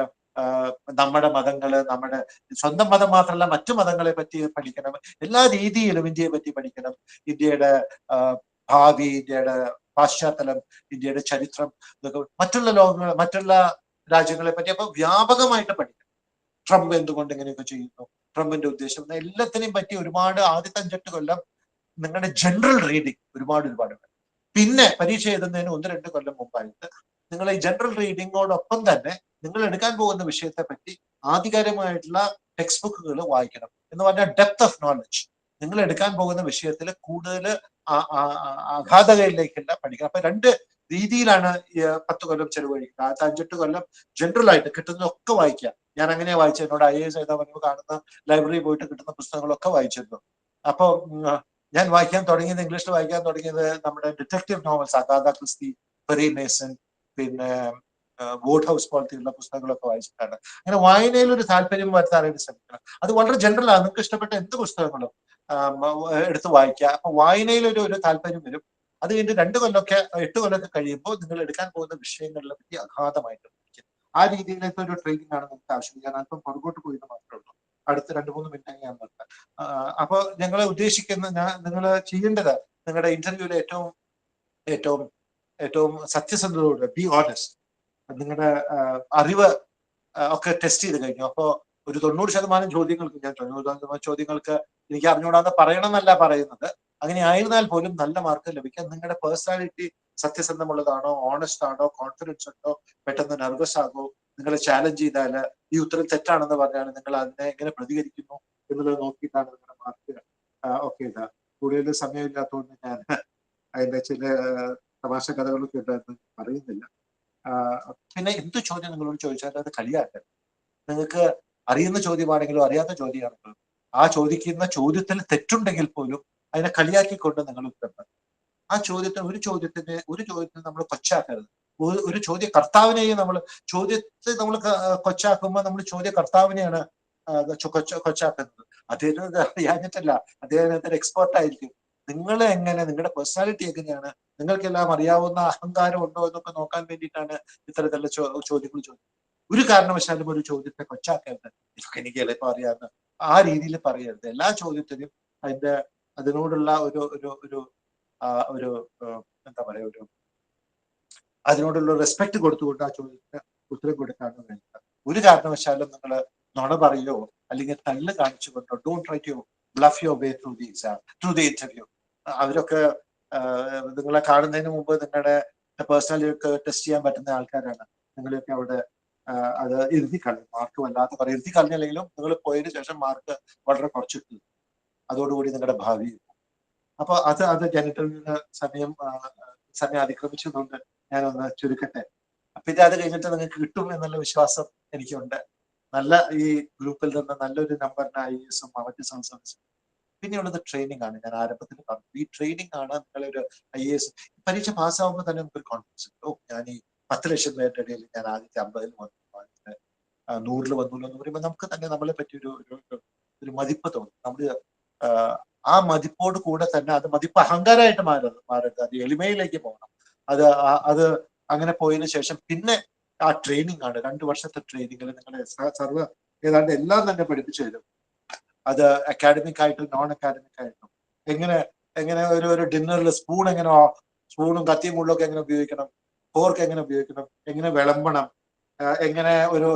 C: നമ്മുടെ മതങ്ങള്, നമ്മുടെ സ്വന്തം മതം മാത്രമല്ല മറ്റു മതങ്ങളെ പറ്റി പഠിക്കണം. എല്ലാ രീതിയിലും ഇന്ത്യയെ പറ്റി പഠിക്കണം. ഇന്ത്യയുടെ ഭാവി, ഇന്ത്യയുടെ പാശ്ചാത്തലം, ഇന്ത്യയുടെ ചരിത്രം, ഇതൊക്കെ മറ്റുള്ള രാജ്യങ്ങളെ പറ്റി അപ്പൊ വ്യാപകമായിട്ട് പഠിക്കണം. ട്രംപ് എന്തുകൊണ്ട് ഇങ്ങനെയൊക്കെ ചെയ്യുന്നു, ട്രംപിന്റെ ഉദ്ദേശം, എല്ലാത്തിനെയും പറ്റി ആദ്യത്തെ 5-8 കൊല്ലം നിങ്ങളുടെ ജനറൽ റീഡിങ് ഒരുപാട് പിന്നെ പരീക്ഷ എഴുതുന്നതിന് 1-2 കൊല്ലം മുമ്പായിട്ട് നിങ്ങൾ ഈ ജനറൽ റീഡിങ്ങോടൊപ്പം തന്നെ നിങ്ങൾ എടുക്കാൻ പോകുന്ന വിഷയത്തെ പറ്റി ആധികാരികമായിട്ടുള്ള ടെക്സ്റ്റ് ബുക്കുകൾ വായിക്കണം. എന്ന് പറഞ്ഞാൽ ഡെപ്ത് ഓഫ് നോളജ്, നിങ്ങൾ എടുക്കാൻ പോകുന്ന വിഷയത്തിൽ കൂടുതൽ അഗാധതയിലേക്കുള്ള പഠിക്കണം. അപ്പൊ 2 രീതിയിലാണ് 10 കൊല്ലം ചെലവഴിക്കുന്നത്. ആദ്യത്തെ 5-8 കൊല്ലം ജനറൽ ആയിട്ട് കിട്ടുന്നതൊക്കെ വായിക്കുക. ഞാൻ അങ്ങനെ വായിച്ചു. എന്നോട് IAS എഴുതാൻ വരുമ്പോൾ കാണുന്ന ലൈബ്രറി പോയിട്ട് കിട്ടുന്ന പുസ്തകങ്ങളൊക്കെ വായിച്ചിരുന്നു. അപ്പൊ ഞാൻ വായിക്കാൻ തുടങ്ങിയത്, ഇംഗ്ലീഷിൽ വായിക്കാൻ തുടങ്ങിയത് നമ്മുടെ detective novels, Agatha Christie, Perry Mason, പിന്നെ വോട്ട് ഹൗസ് പോലത്തെയുള്ള പുസ്തകങ്ങളൊക്കെ വായിച്ചിട്ടാണ്. അങ്ങനെ വായനയിൽ ഒരു താല്പര്യം വരുത്താനായിട്ട് ശ്രമിക്കണം. അത് വളരെ ജനറൽ ആണ്. നിങ്ങൾക്ക് ഇഷ്ടപ്പെട്ട എന്ത് പുസ്തകങ്ങളും എടുത്ത് വായിക്കുക. അപ്പൊ വായനയിൽ ഒരു താല്പര്യം വരും. അത് കഴിഞ്ഞ് 2 കൊല്ലമൊക്കെ 8 കൊല്ലമൊക്കെ കഴിയുമ്പോൾ നിങ്ങൾ എടുക്കാൻ പോകുന്ന വിഷയങ്ങളെ പറ്റി അഗാധമായിട്ട് പഠിക്കും. ആ രീതിയിലേക്ക് ഒരു ട്രെയിനിങ് ആണ് നമുക്ക് ആവശ്യം. ഞാൻ അല്പം പുറകോട്ട് പോയെന്ന് മാത്രമേ ഉള്ളൂ. അടുത്ത 2-3 മിനിറ്റ് ഞാൻ നിർത്താം. അപ്പൊ ഞങ്ങൾ നിങ്ങൾ ചെയ്യേണ്ടത്, നിങ്ങളുടെ ഇന്റർവ്യൂവിലെ ഏറ്റവും സത്യസന്ധതയോടെ ബി ഓണസ്റ്റ്, നിങ്ങളുടെ അറിവ് ഒക്കെ ടെസ്റ്റ് ചെയ്ത് കഴിഞ്ഞു. അപ്പോ ഒരു 90% ചോദ്യങ്ങൾക്ക്, ഞാൻ 90% ചോദ്യങ്ങൾക്ക് എനിക്ക് അറിഞ്ഞുകൂടാന്ന് പറയണമെന്നല്ല പറയുന്നത്, അങ്ങനെ ആയിരുന്നാൽ പോലും നല്ല മാർക്ക് ലഭിക്കാൻ നിങ്ങളുടെ പേഴ്സണാലിറ്റി സത്യസന്ധമുള്ളതാണോ, ഓണസ്റ്റ് ആണോ, കോൺഫിഡൻസ് ഉണ്ടോ, പെട്ടെന്ന് നെർവസ് ആകോ, നിങ്ങളെ ചാലഞ്ച് ചെയ്താല് ഈ ഉത്തരം തെറ്റാണെന്ന് പറഞ്ഞാൽ നിങ്ങൾ അതിനെ എങ്ങനെ പ്രതികരിക്കുന്നു എന്നുള്ളത് നോക്കിയിട്ടാണ് നിങ്ങളുടെ മാർക്ക് ഒക്കെ ഇതാ. കൂടുതൽ സമയമില്ലാത്തതുകൊണ്ട് ഞാൻ അതിന്റെ ചില തമാശ കഥകളൊക്കെ ഉണ്ടായിരുന്നു, പറയുന്നില്ല. പിന്നെ എന്ത് ചോദ്യം നിങ്ങളോട് ചോദിച്ചാൽ അത് കളിയാക്കരുത്. നിങ്ങൾക്ക് അറിയുന്ന ചോദ്യമാണെങ്കിലും അറിയാത്ത ചോദ്യമാണെങ്കിലും ആ ചോദിക്കുന്ന ചോദ്യത്തിൽ തെറ്റുണ്ടെങ്കിൽ പോലും അതിനെ കളിയാക്കിക്കൊണ്ട് നിങ്ങൾ ഉത്തരം പറയും. ആ ഒരു ചോദ്യത്തിന് നമ്മൾ കൊച്ചാക്കരുത്. ഒരു ചോദ്യകർത്താവിനെയും ചോദ്യത്തെ നമ്മൾ കൊച്ചാക്കുമ്പോൾ നമ്മൾ ചോദ്യകർത്താവിനെയാണ് കൊച്ചാക്കുന്നത്. അദ്ദേഹത്തിന് അറിയാഞ്ഞിട്ടല്ല, അദ്ദേഹത്തിന് എക്സ്പേർട്ട് ആയിരിക്കും. നിങ്ങൾ എങ്ങനെ, നിങ്ങളുടെ പേഴ്സണാലിറ്റി എങ്ങനെയാണ്, നിങ്ങൾക്കെല്ലാം അറിയാവുന്ന അഹങ്കാരം ഉണ്ടോ എന്നൊക്കെ നോക്കാൻ വേണ്ടിയിട്ടാണ് ഇത്തരത്തിലുള്ള ചോദ്യങ്ങൾ ചോദിക്കുന്നത്. ഒരു കാരണവശാലും ഒരു ചോദ്യത്തെ കൊച്ചാക്കരുത്. ഇതൊക്കെ എനിക്ക് എളുപ്പം അറിയാവുന്ന ആ രീതിയിൽ പറയരുത്. എല്ലാ ചോദ്യത്തിനും അതിനോടുള്ള ഒരു എന്താ പറയാ, അതിനോടുള്ള റെസ്പെക്ട് കൊടുത്തുകൊണ്ട് ആ ചോദ്യത്തിന് ഉത്തരം കൊടുക്കാണ് വേണ്ടത്. ഒരു കാരണവശാലും നിങ്ങൾ നുണ പറയോ അല്ലെങ്കിൽ തല്ല് കാണിച്ചുകൊണ്ടോ, don't try to bluff your way through the interview. അവരൊക്കെ നിങ്ങളെ കാണുന്നതിന് മുമ്പ് നിങ്ങളുടെ പേഴ്സണാലിറ്റി ടെസ്റ്റ് ചെയ്യാൻ പറ്റുന്ന ആൾക്കാരാണ്. നിങ്ങളൊക്കെ അവിടെ അത് എഴുതി കളയും. മാർക്ക് വല്ലാത്ത പറയും, എഴുതി കളഞ്ഞില്ലെങ്കിലും നിങ്ങൾ പോയതിനു ശേഷം മാർക്ക് വളരെ കുറച്ചിട്ട് അതോടുകൂടി നിങ്ങളുടെ ഭാവി. അപ്പൊ അത് ജനറലിന് സമയം അതിക്രമിച്ചതുകൊണ്ട് ഞാനൊന്ന് ചുരുക്കട്ടെ. പിന്നെ അത് കഴിഞ്ഞിട്ട് നിങ്ങൾക്ക് കിട്ടും എന്നുള്ള വിശ്വാസം എനിക്കുണ്ട്. നല്ല ഈ ഗ്രൂപ്പിൽ നിന്ന് നല്ലൊരു നമ്പറിന് IAS മറ്റ് സംസ്ഥാന. പിന്നെയുള്ളത് ട്രെയിനിങ് ആണ്. ഞാൻ ആരംഭത്തിൽ പറഞ്ഞു, ഈ ട്രെയിനിങ് ആണ് നിങ്ങളൊരു IAS പരീക്ഷ പാസ്സാവുമ്പോൾ തന്നെ നമുക്കൊരു കോൺഫിഡൻസ്. ഞാൻ ഈ 10 ലക്ഷം പേരുടെ ഇടയിൽ ഞാൻ ആദ്യത്തെ 50-ൽ വന്നു, 100-ൽ വന്നു എന്ന് പറയുമ്പോൾ നമുക്ക് തന്നെ നമ്മളെ പറ്റി ഒരു മതിപ്പ് തോന്നും. നമ്മൾ ആ മതിപ്പോട് കൂടെ തന്നെ അത് മതിപ്പ് അഹങ്കാരമായിട്ട് മാറരുത്. അത് എളിമയിലേക്ക് പോകണം. അത് അങ്ങനെ പോയതിനു ശേഷം പിന്നെ ആ ട്രെയിനിങ് ആണ്. 2 വർഷത്തെ ട്രെയിനിങ്ങിൽ നിങ്ങളെ ഏതാണ്ട് എല്ലാം തന്നെ പഠിപ്പിച്ചു തരും. അത് അക്കാഡമിക് ആയിട്ടും നോൺ അക്കാഡമിക് ആയിട്ടും. എങ്ങനെ ഒരു ഡിന്നറിൽ സ്പൂണും കത്തിയും മുള്ളൊക്കെ എങ്ങനെ ഉപയോഗിക്കണം, ഫോർക്ക് എങ്ങനെ ഉപയോഗിക്കണം, എങ്ങനെ വിളമ്പണം, എങ്ങനെ ഒരു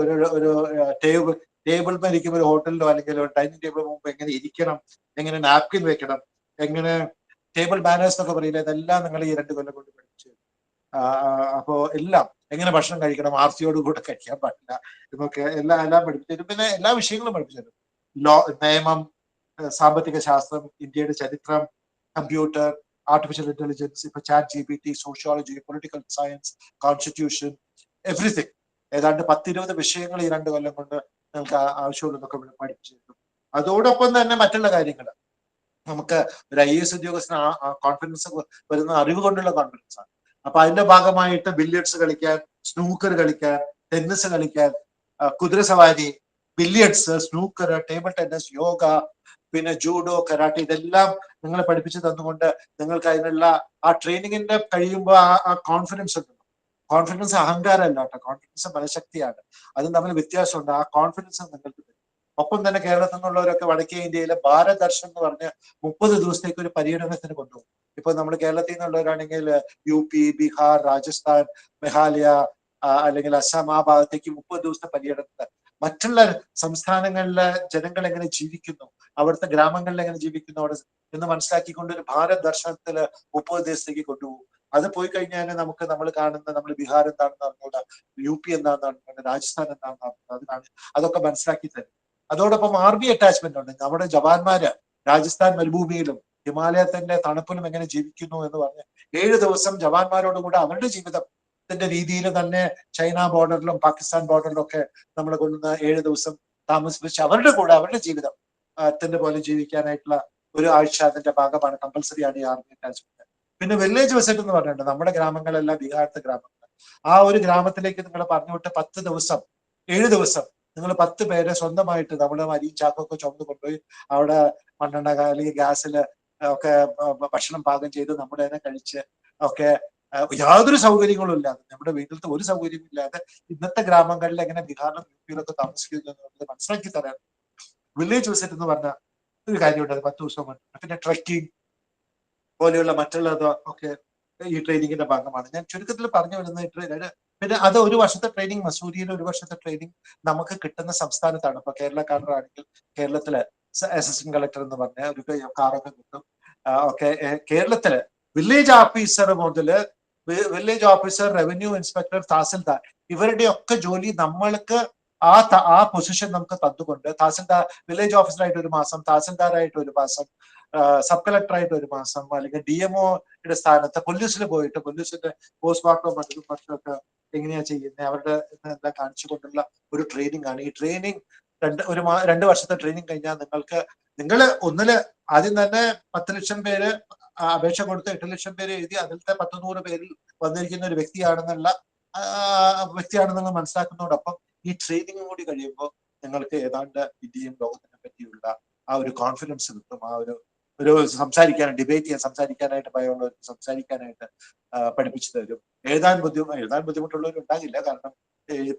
C: ടേബിൾ മേലിരിക്കുമ്പോൾ ഒരു ഹോട്ടലിലോ അല്ലെങ്കിൽ ഒരു ഡൈനിങ് ടേബിൾ മുമ്പ് എങ്ങനെ ഇരിക്കണം, എങ്ങനെ നാപ്കിൻ വെക്കണം, എങ്ങനെ ടേബിൾ മാനേഴ്സ് എന്നൊക്കെ പറയില്ല, ഇതെല്ലാം നിങ്ങൾ ഈ 2 കൊല്ലം കൊണ്ട് പഠിച്ചു. അപ്പോ എല്ലാം എങ്ങനെ ഭക്ഷണം കഴിക്കണം, ആർസിയോട് കൂടെ കഴിക്കാൻ പാടില്ല എന്നൊക്കെ എല്ലാം പഠിപ്പിച്ചു തരും. പിന്നെ എല്ലാ വിഷയങ്ങളും പഠിപ്പിച്ചു തരും. നിയമം, സാമ്പത്തിക ശാസ്ത്രം, ഇന്ത്യയുടെ ചരിത്രം, കമ്പ്യൂട്ടർ, ആർട്ടിഫിഷ്യൽ ഇന്റലിജൻസ്, ഇപ്പൊ ChatGPT, sociology, political science, constitution, everything. ഏതാണ്ട് 10-20 വിഷയങ്ങൾ ഈ 2 കൊല്ലം കൊണ്ട് നിങ്ങൾക്ക് ആവശ്യമുള്ളതൊക്കെ പഠിപ്പിച്ചു തരും. അതോടൊപ്പം തന്നെ മറ്റുള്ള കാര്യങ്ങൾ നമുക്ക് ഒരു IAS ഉദ്യോഗസ്ഥന് കോൺഫിഡൻസ് വരുന്ന അറിവ് കൊണ്ടുള്ള കോൺഫിഡൻസ് ആണ്. അപ്പൊ അതിന്റെ ഭാഗമായിട്ട് ബില്യർഡ്സ് കളിക്കാൻ, സ്നൂക്കർ കളിക്കാൻ, ടെന്നീസ് കളിക്കാൻ, കുതിരസവാരി, ബില്യർഡ്സ്, സ്നൂക്കർ, ടേബിൾ ടെന്നീസ്, യോഗ, പിന്നെ ജൂഡോ, കരാട്ടെ, ഇതെല്ലാം നിങ്ങളെ പഠിപ്പിച്ചു തന്നുകൊണ്ട് നിങ്ങൾക്ക് അതിനുള്ള ആ ട്രെയിനിങ്ങിന്റെ കഴിയുമ്പോൾ ആ കോൺഫിഡൻസ് ഉണ്ട്. കോൺഫിഡൻസ് അഹങ്കാരമല്ല കേട്ടോ, കോൺഫിഡൻസ് മനഃശക്തിയാണ്. അതും തമ്മിൽ വ്യത്യാസമുണ്ട്. ആ കോൺഫിഡൻസ് നിങ്ങൾക്ക് തരും. ഒപ്പം തന്നെ കേരളത്തിൽ നിന്നുള്ളവരൊക്കെ വടക്കേ ഇന്ത്യയിലെ ഭാരത് ദർശൻ എന്ന് പറഞ്ഞ് 30 ദിവസത്തേക്ക് ഒരു പര്യടനത്തിന് കൊണ്ടുപോകും. ഇപ്പൊ നമ്മൾ കേരളത്തിൽ നിന്നുള്ളവരാണെങ്കിൽ UP, ബീഹാർ, രാജസ്ഥാൻ, മേഘാലയ, അല്ലെങ്കിൽ അസം, ആ ഭാഗത്തേക്ക് 30 ദിവസത്തെ പര്യടനത്തിന് മറ്റുള്ള സംസ്ഥാനങ്ങളിലെ ജനങ്ങൾ എങ്ങനെ ജീവിക്കുന്നു, അവിടുത്തെ ഗ്രാമങ്ങളിൽ എങ്ങനെ ജീവിക്കുന്നു അവിടെ എന്ന് മനസ്സിലാക്കിക്കൊണ്ട് ഒരു ഭാരത് ദർശനത്തില് 30 ദിവസത്തേക്ക് കൊണ്ടുപോകും. അത് പോയി കഴിഞ്ഞാൽ നമ്മൾ കാണുന്ന നമ്മൾ ബീഹാർ എന്താണെന്ന് അറിഞ്ഞൂടാ, UP എന്താണെന്ന് അറിഞ്ഞൂടാ, രാജസ്ഥാൻ എന്താണെന്ന് അറിഞ്ഞൂടാ, അതൊക്കെ മനസ്സിലാക്കി തരും. അതോടൊപ്പം ആർമി അറ്റാച്ച്മെന്റ് ഉണ്ട്. നമ്മുടെ ജവാന്മാര് രാജസ്ഥാൻ മരുഭൂമിയിലും ഹിമാലയത്തിന്റെ തണുപ്പിലും എങ്ങനെ ജീവിക്കുന്നു എന്ന് പറഞ്ഞ് 7 ദിവസം ജവാന്മാരോട് കൂടെ അവരുടെ ജീവിതത്തിന്റെ രീതിയിൽ തന്നെ ചൈന ബോർഡറിലും പാകിസ്ഥാൻ ബോർഡറിലും ഒക്കെ നമ്മൾ കൊണ്ടുവന്ന 7 ദിവസം താമസിപ്പിച്ച് അവരുടെ കൂടെ അവരുടെ ജീവിതം ത്തിന്റെ പോലെ ജീവിക്കാനായിട്ടുള്ള ഒരു ആഴ്ച അതിന്റെ ഭാഗമാണ്. കമ്പൽസറിയാണ് ഈ ആർമി അറ്റാച്ച്മെന്റ്. പിന്നെ വില്ലേജ് വിസിറ്റ് എന്ന് പറഞ്ഞിട്ടുണ്ട്. നമ്മുടെ ഗ്രാമങ്ങളെല്ലാം ബീഹാറിലത്തെ ഗ്രാമങ്ങൾ. ആ ഒരു ഗ്രാമത്തിലേക്ക് നിങ്ങൾ പറഞ്ഞുവിട്ട് 10 ദിവസം 7 ദിവസം നിങ്ങൾ 10 പേരെ സ്വന്തമായിട്ട് നമ്മുടെ അരിയും ചാക്കൊക്കെ ചുമന്ന് കൊണ്ടുപോയി അവിടെ മണ്ണെണ്ണ അല്ലെങ്കിൽ ഗ്യാസിൽ ഒക്കെ ഭക്ഷണം പാകം ചെയ്ത് നമ്മുടെ തന്നെ കഴിച്ച് ഒക്കെ യാതൊരു സൗകര്യങ്ങളും ഇല്ലാതെ, നമ്മുടെ വീട്ടിലത്തെ ഒരു സൗകര്യവും ഇല്ലാതെ ഇന്നത്തെ ഗ്രാമങ്ങളിൽ എങ്ങനെ ബീഹാറിലും UP-യിലൊക്കെ താമസിക്കുന്നു എന്നുള്ളത് മനസ്സിലാക്കി തരാൻ വില്ലേജ് വിസിറ്റ് എന്ന് പറഞ്ഞ ഒരു കാര്യമുണ്ട്. 10 ദിവസം കൊണ്ട്. പിന്നെ ട്രെക്കിംഗ് പോലെയുള്ള മറ്റുള്ളത് ഒക്കെ ഈ ട്രെയിനിങ്ങിന്റെ ഭാഗമാണ്. ഞാൻ ചുരുക്കത്തിൽ പറഞ്ഞു വരുന്നത്. പിന്നെ അത് ഒരു വർഷത്തെ ട്രെയിനിങ്, മസൂരിയിൽ ഒരു വർഷത്തെ ട്രെയിനിങ് നമുക്ക് കിട്ടുന്ന സംസ്ഥാനത്താണ്. ഇപ്പൊ കേരളക്കാരനാണെങ്കിൽ കേരളത്തിലെ അസിസ്റ്റന്റ് കളക്ടർ എന്ന് പറഞ്ഞ ഒരു കാറൊക്കെ കിട്ടും. ഒക്കെ കേരളത്തില് വില്ലേജ് ഓഫീസർ മുതല് village officer, revenue inspector, tahsildar, ഇവരുടെ ഒക്കെ ജോലി നമ്മൾക്ക് ആ പൊസിഷൻ നമുക്ക് തന്നുകൊണ്ട് തഹസിൽദാർ, വില്ലേജ് ഓഫീസറായിട്ട് 1 മാസം, തഹസിൽദാരായിട്ട് 1 മാസം, സബ് കളക്ടറായിട്ട് 1 മാസം, അല്ലെങ്കിൽ DMO-യുടെ സ്ഥാനത്ത് പോലീസിൽ പോയിട്ട് പോലീസിന്റെ പോസ്റ്റ്മോർട്ടം മറ്റൊക്കെ എങ്ങനെയാ ചെയ്യുന്നത് അവരുടെ എന്താ കാണിച്ചുകൊണ്ടുള്ള ഒരു ട്രെയിനിങ് ആണ്. ഈ ട്രെയിനിങ് 2 വർഷത്തെ ട്രെയിനിങ് കഴിഞ്ഞാൽ നിങ്ങൾ ഒന്നില് ആദ്യം തന്നെ 10 ലക്ഷം പേര് അപേക്ഷ കൊടുത്ത് 8 ലക്ഷം പേര് എഴുതി അതിലത്തെ 100 പേരിൽ വന്നിരിക്കുന്ന ഒരു വ്യക്തിയാണെന്നുള്ള മനസ്സിലാക്കുന്നതോടൊപ്പം ഈ ട്രെയിനിങ് കൂടി കഴിയുമ്പോൾ നിങ്ങൾക്ക് ഏതാണ്ട് ഇന്ത്യയും ലോകത്തിനെ പറ്റിയുള്ള ആ ഒരു കോൺഫിഡൻസ് കിട്ടും. ആ ഒരു ഡിബേറ്റ് ചെയ്യാൻ, സംസാരിക്കാനായിട്ട് ഭയമുള്ളവർക്ക് സംസാരിക്കാനായിട്ട് പഠിപ്പിച്ചു തരും. എഴുതാൻ ബുദ്ധിമുട്ടുള്ളവരുണ്ടാകില്ല, കാരണം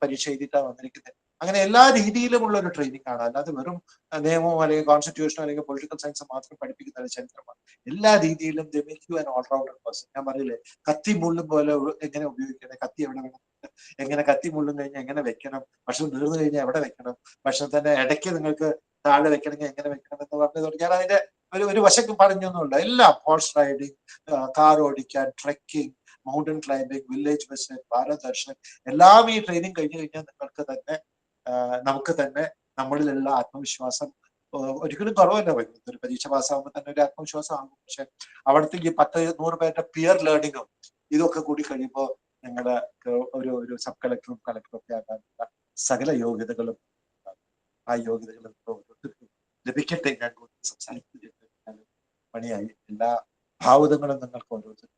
C: പരീക്ഷ എഴുതിയിട്ടാണ് വന്നിരിക്കുന്നത്. അങ്ങനെ എല്ലാ രീതിയിലുമുള്ള ഒരു ട്രെയിനിങ് ആണ്. അല്ലാതെ വെറും നിയമമോ അല്ലെങ്കിൽ കോൺസ്റ്റിറ്റ്യൂഷനോ അല്ലെങ്കിൽ പൊളിറ്റിക്കൽ സയൻസ് മാത്രം പഠിപ്പിക്കുന്ന ഒരു ചരിത്രമാണ്. എല്ലാ രീതിയിലും they make you an all rounder person. ഞാൻ പറയില്ലേ, കത്തി മുള്ളും പോലെ എങ്ങനെ ഉപയോഗിക്കണം, കത്തി എവിടെ വേണം, എങ്ങനെ കത്തി മുള്ളും കഴിഞ്ഞാൽ എങ്ങനെ വെക്കണം, ഭക്ഷണം തീർന്നു കഴിഞ്ഞാൽ എവിടെ വെക്കണം, ഭക്ഷണത്തിന്റെ ഇടയ്ക്ക് നിങ്ങൾക്ക് താഴെ വെക്കണമെങ്കിൽ എങ്ങനെ വെക്കണം എന്ന് പറഞ്ഞു ഞാൻ അതിന്റെ ഒരു വശക്ക് പറഞ്ഞൊന്നുമില്ല. എല്ലാം ഹോഴ്സ് റൈഡിങ്, കാർ ഓടിക്കാൻ, trekking, mountain climbing, village visit, Bharat Darshan, എല്ലാം ഈ ട്രെയിനിങ് കഴിഞ്ഞു കഴിഞ്ഞാൽ നമുക്ക് തന്നെ നമ്മളിലുള്ള ആത്മവിശ്വാസം ഒരിക്കലും കുറവല്ല വരുന്നത്. ഒരു പരീക്ഷ പാസ്സാകുമ്പോൾ തന്നെ ഒരു ആത്മവിശ്വാസം ആകും. പക്ഷെ അവിടുത്തെ ഈ 10-100 പേരുടെ പിയർ ലേണിങ്ങും ഇതൊക്കെ കൂടി കഴിയുമ്പോൾ നിങ്ങളുടെ ഒരു സബ് കളക്ടറും കളക്ടറും ഒക്കെ ആകാനുള്ള സകല യോഗ്യതകളും ആ യോഗ്യതകൾ ലഭിക്കട്ടെ. ഞാൻ സംസാരിക്കുന്നത് പണിയായി. എല്ലാ ഭാവുതങ്ങളും നിങ്ങൾക്ക് ഓരോരുത്തരും,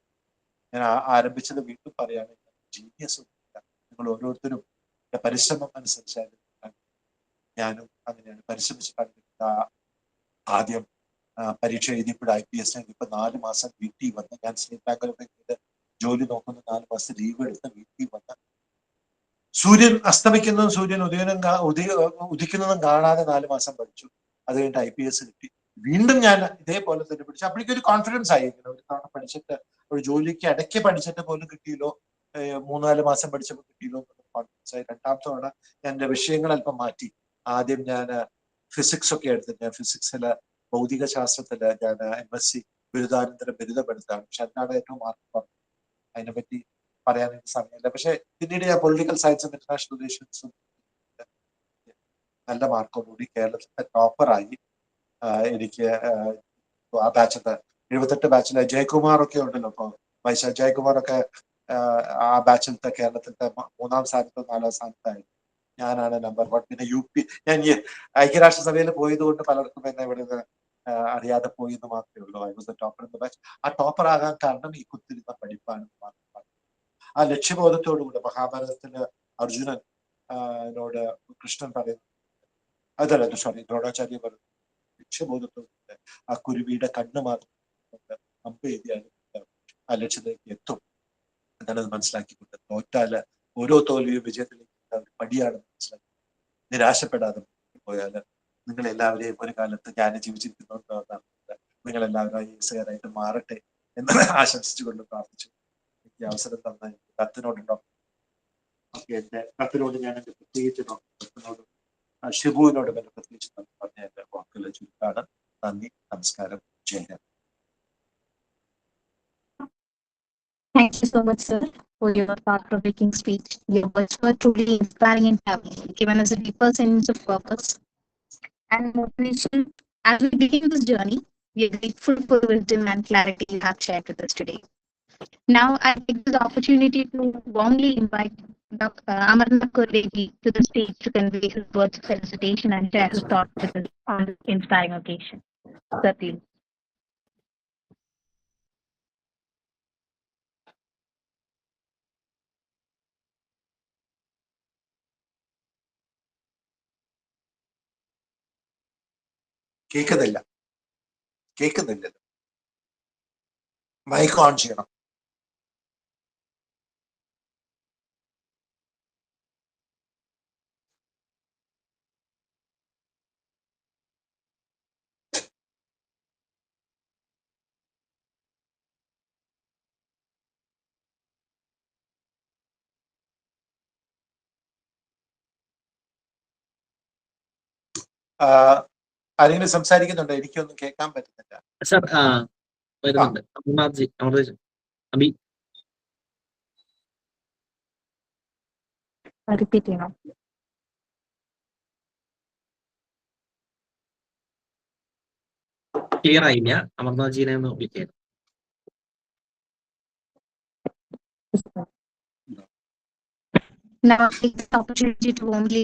C: ഞാൻ ആരംഭിച്ചത് വീണ്ടും പറയാണ്, ജീനിയസ് നിങ്ങൾ ഓരോരുത്തരും പരിശ്രമം അനുസരിച്ചായിരുന്നു. ഞാനും അങ്ങനെയാണ് പരിശ്രമിച്ചിട്ടാണ് ആദ്യം പരീക്ഷ എഴുതിയപ്പോൾ IPS ഇപ്പൊ 4 മാസം വീട്ടിൽ വന്ന്, ഞാൻ സ്റ്റേറ്റ് ബാങ്കിലൊക്കെ ജോലി നോക്കുന്ന 4 മാസം ലീവ് എടുത്ത് വീട്ടിൽ വന്ന് സൂര്യൻ അസ്തമിക്കുന്നതും സൂര്യൻ ഉദിക്കുന്നതും കാണാതെ 4 മാസം പഠിച്ചു. അത് കഴിഞ്ഞിട്ട് IPS കിട്ടി. വീണ്ടും ഞാൻ ഇതേപോലെ തന്നെ പഠിച്ചു. അപ്പോഴേക്കും ഒരു കോൺഫിഡൻസ് ആയിരിക്കണം. ഒരു തവണ പഠിച്ചിട്ട് ഒരു ജോലിക്ക് ഇടയ്ക്ക് പഠിച്ചിട്ട് പോലും കിട്ടിയല്ലോ, 3-4 മാസം പഠിച്ചപ്പോൾ കിട്ടിയല്ലോ കോൺഫിഡൻസ് ആയി. 2ാമത്തെ തവണ ഞാൻ എൻ്റെ വിഷയങ്ങൾ അല്പം മാറ്റി. ആദ്യം ഞാൻ ഫിസിക്സ് ഒക്കെ എടുത്തിട്ട്, ഞാൻ ഫിസിക്സില് ഭൗതിക ശാസ്ത്രത്തില് ഞാൻ MSc ബിരുദാനന്തര ബിരുദമെടുത്താണ്. പക്ഷെ അതിനാണ് ഏറ്റവും മാർക്ക് പറഞ്ഞത്. അതിനെപ്പറ്റി പറയാൻ എനിക്ക് സമയമില്ല. പക്ഷെ പിന്നീട് ഞാൻ പൊളിറ്റിക്കൽ സയൻസും ഇന്റർനാഷണൽ റിലേഷൻസും നല്ല മാർക്കോടുകൂടി കേരളത്തിലെ ടോപ്പറായി. എനിക്ക് ആ ബാച്ചിന്റെ 78 ബാച്ചിലെ ജയകുമാർ ഒക്കെ ഉണ്ടല്ലോ, ഇപ്പൊ വൈശാഖ് ജയകുമാർ ഒക്കെ ആ ബാച്ചിലത്തെ കേരളത്തിലത്തെ 3-ാം സ്ഥാനത്തോ 4-ാം സ്ഥാനത്തായി. ഞാനാണ് നമ്പർ 1. പിന്നെ ഞാൻ ഈ ഐക്യരാഷ്ട്രസഭയിൽ പോയത് കൊണ്ട് പലർക്കും എന്നെ ഇവിടെ അറിയാതെ പോയി എന്ന് മാത്രമേ ഉള്ളൂ. I was the topper in the batch. ആ ടോപ്പർ ആകാൻ കാരണം ഈ കുത്തിരുന്ന പഠിപ്പാണ് മാത്രമാണ്. ആ ലക്ഷ്യബോധത്തോടുകൂടി മഹാഭാരതത്തില് അർജുനൻ നോട് കൃഷ്ണൻ പറയുന്നു, അതല്ല സോറി ദ്രോണാചാര്യ പറഞ്ഞു, ലക്ഷ്യബോധത്തോടുകൂടി ആ കുരുവിയുടെ കണ്ണ് മാത്രം അമ്പ് എഴുതിയാൽ ആ ലക്ഷ്യത്തിലേക്ക് എത്തും എന്നാണ് മനസ്സിലാക്കിക്കൊണ്ട് തോറ്റാല് ഓരോ തോൽവിയും വിജയത്തിലേക്ക് പടിയാണെന്ന് മനസ്സിലാക്കി നിരാശപ്പെടാതെ പോയാല് നിങ്ങളെല്ലാവരെയും ഒരു കാലത്ത് ഞാൻ ജീവിച്ചിരിക്കുന്നുണ്ടാകുന്ന നിങ്ങളെല്ലാവരും IAS മാറട്ടെ എന്ന് ആശംസിച്ചുകൊണ്ട് പ്രാർത്ഥിച്ചു. എനിക്ക് അവസരം തന്ന കത്തിനോടുണ്ടോ എന്റെ കത്തിനോട് ഞാൻ എന്റെ പ്രത്യേകിച്ച് ഡോക്ടറിനോട് ഷിബുവിനോട് എന്റെ പ്രത്യേകിച്ച് പറഞ്ഞ എന്റെ വാക്കുകൾ ചുരുക്കാണ്. നന്ദി, നമസ്കാരം, ജയ്.
B: Thank you so much, sir, for your thought-provoking speech. Your words were truly inspiring and have given us a deeper sense of purpose and motivation. As we begin this journey, we are grateful for the wisdom and clarity you have shared with us today. Now, I take this opportunity to warmly invite Dr. Amarnath Kurvegi to the stage to convey his words of felicitation and share his thoughts with us on this inspiring occasion. Sir, please.
C: കേൾക്കുന്നില്ലല്ലോ. Mic on ചെയ്യണം. ആരെങ്കിലും സംസാരിക്കുന്നുണ്ടോ? എനിക്കൊന്നും കേൾക്കാൻ പറ്റുന്നില്ല.
A: Sir വരുന്നുണ്ട്. Amarnath Abhi
B: Repeat, you know.
A: Clear ആയില്ല. അമർനാഥ് ജീനെ ഒന്ന് വിളിക്കാം.
B: Now, I take this opportunity to warmly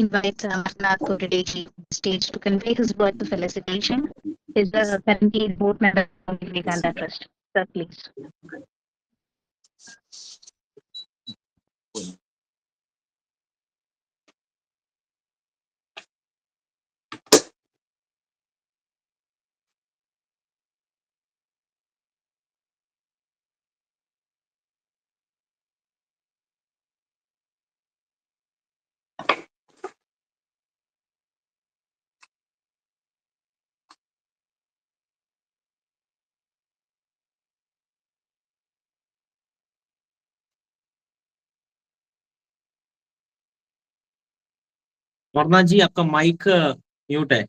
B: invite Amarnath Kurvegi to the stage to convey his words of felicitation. He is the currently board member of the Vivekananda Trust. Sir, please.
A: Amarnath ji, आपका mic mute है.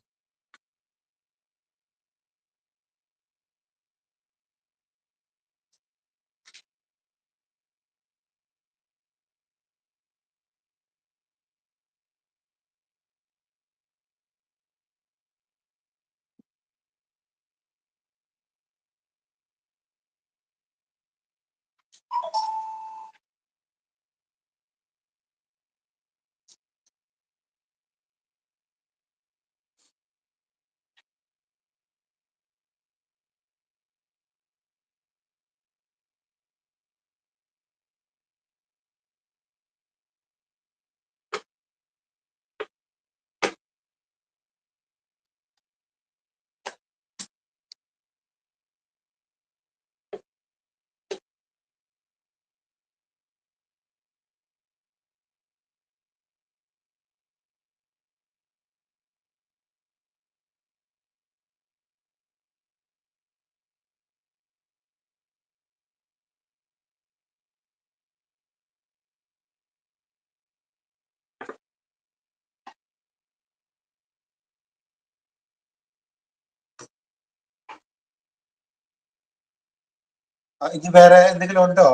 C: ഇനി വേറെ എന്തെങ്കിലും ഉണ്ടോ?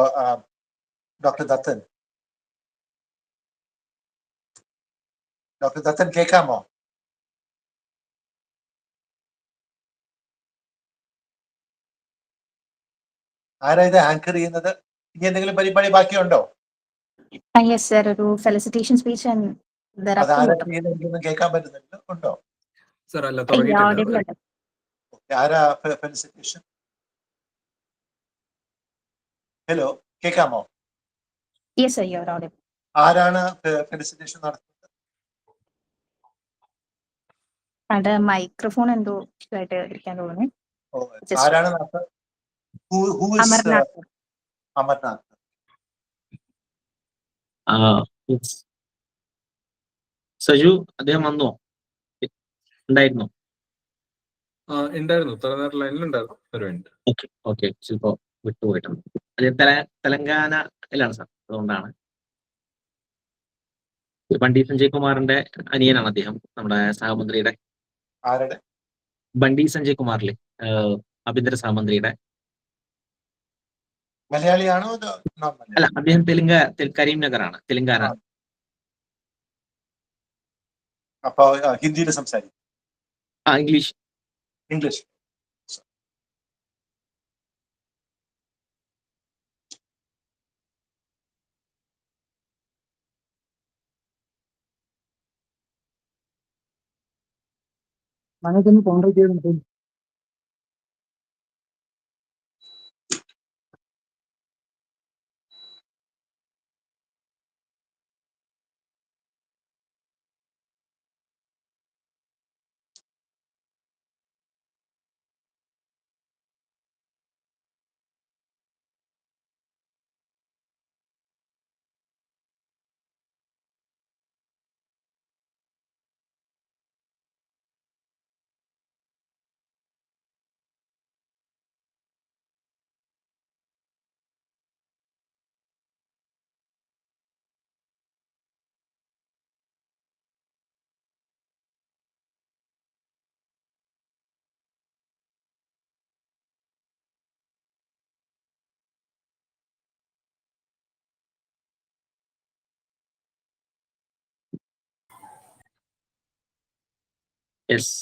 C: Doctor Dathan. Doctor Dathan കേൾക്കാമോ? ആരാ ഇത് anchor ചെയ്യുന്നത്? ഇനി എന്തെങ്കിലും പരിപാടി ബാക്കിയുണ്ടോ?
B: Yes, sir. ഒരു ഫെലിസിറ്റേഷൻ സ്പീച്ച്
C: അതാരാ ചെയ്യുന്നതെങ്കിലും കേൾക്കാൻ പറ്റുന്നുണ്ട്? ഉണ്ടോ?
D: സർ അല്ല, തുടങ്ങിയിട്ടില്ല.
C: ആരാ ഫെലിസിറ്റേഷൻ? ഹലോ, കേൾക്കാമോ?
B: Yes, sir. You're audible.
C: ആരാണ് ഫെലിസിറ്റേഷൻ നടത്തുന്നത്?
B: അത് മൈക്രോഫോൺ എന്തോ ഇഷ്യൂമായിട്ട് ഇരിക്കാൻ തോന്നുന്നു.
C: ആരാണ് നടത്തുന്നത്? Who is
B: Amarnath.
C: അമർനാഥ്?
A: സജു അദ്ദേഹം വന്നോ? ഉണ്ടായിരുന്നോ?
D: ഉണ്ടായിരുന്നു, ഇത്ര നേരം ലൈനിലുണ്ടായിരുന്നു. ഒരു മിനിറ്റ്.
A: ഓക്കെ ചിലപ്പോ വിട്ടുപോയിട്ടുണ്ട്. അത് തെലങ്കാനയിലാണ് സാർ, അതുകൊണ്ടാണ്. ബണ്ടി സഞ്ജയ് കുമാറിന്റെ അനിയനാണ് അദ്ദേഹം, നമ്മുടെ സഹമന്ത്രിയുടെ.
C: ആരുടെ?
A: ബണ്ടി സഞ്ജയ് കുമാറിലെ ആഭ്യന്തര സഹമന്ത്രിയുടെ.
C: മലയാളിയാണോ?
A: അല്ല, അദ്ദേഹം കരീംനഗറാണ്, തെലങ്കാന.
C: അപ്പൊ ഹിന്ദിയിൽ സംസാരിക്കും?
A: ഇംഗ്ലീഷ്.
E: മനോജൊന്ന് കോൺടാക്ട് ചെയ്ത്
A: യെസ്.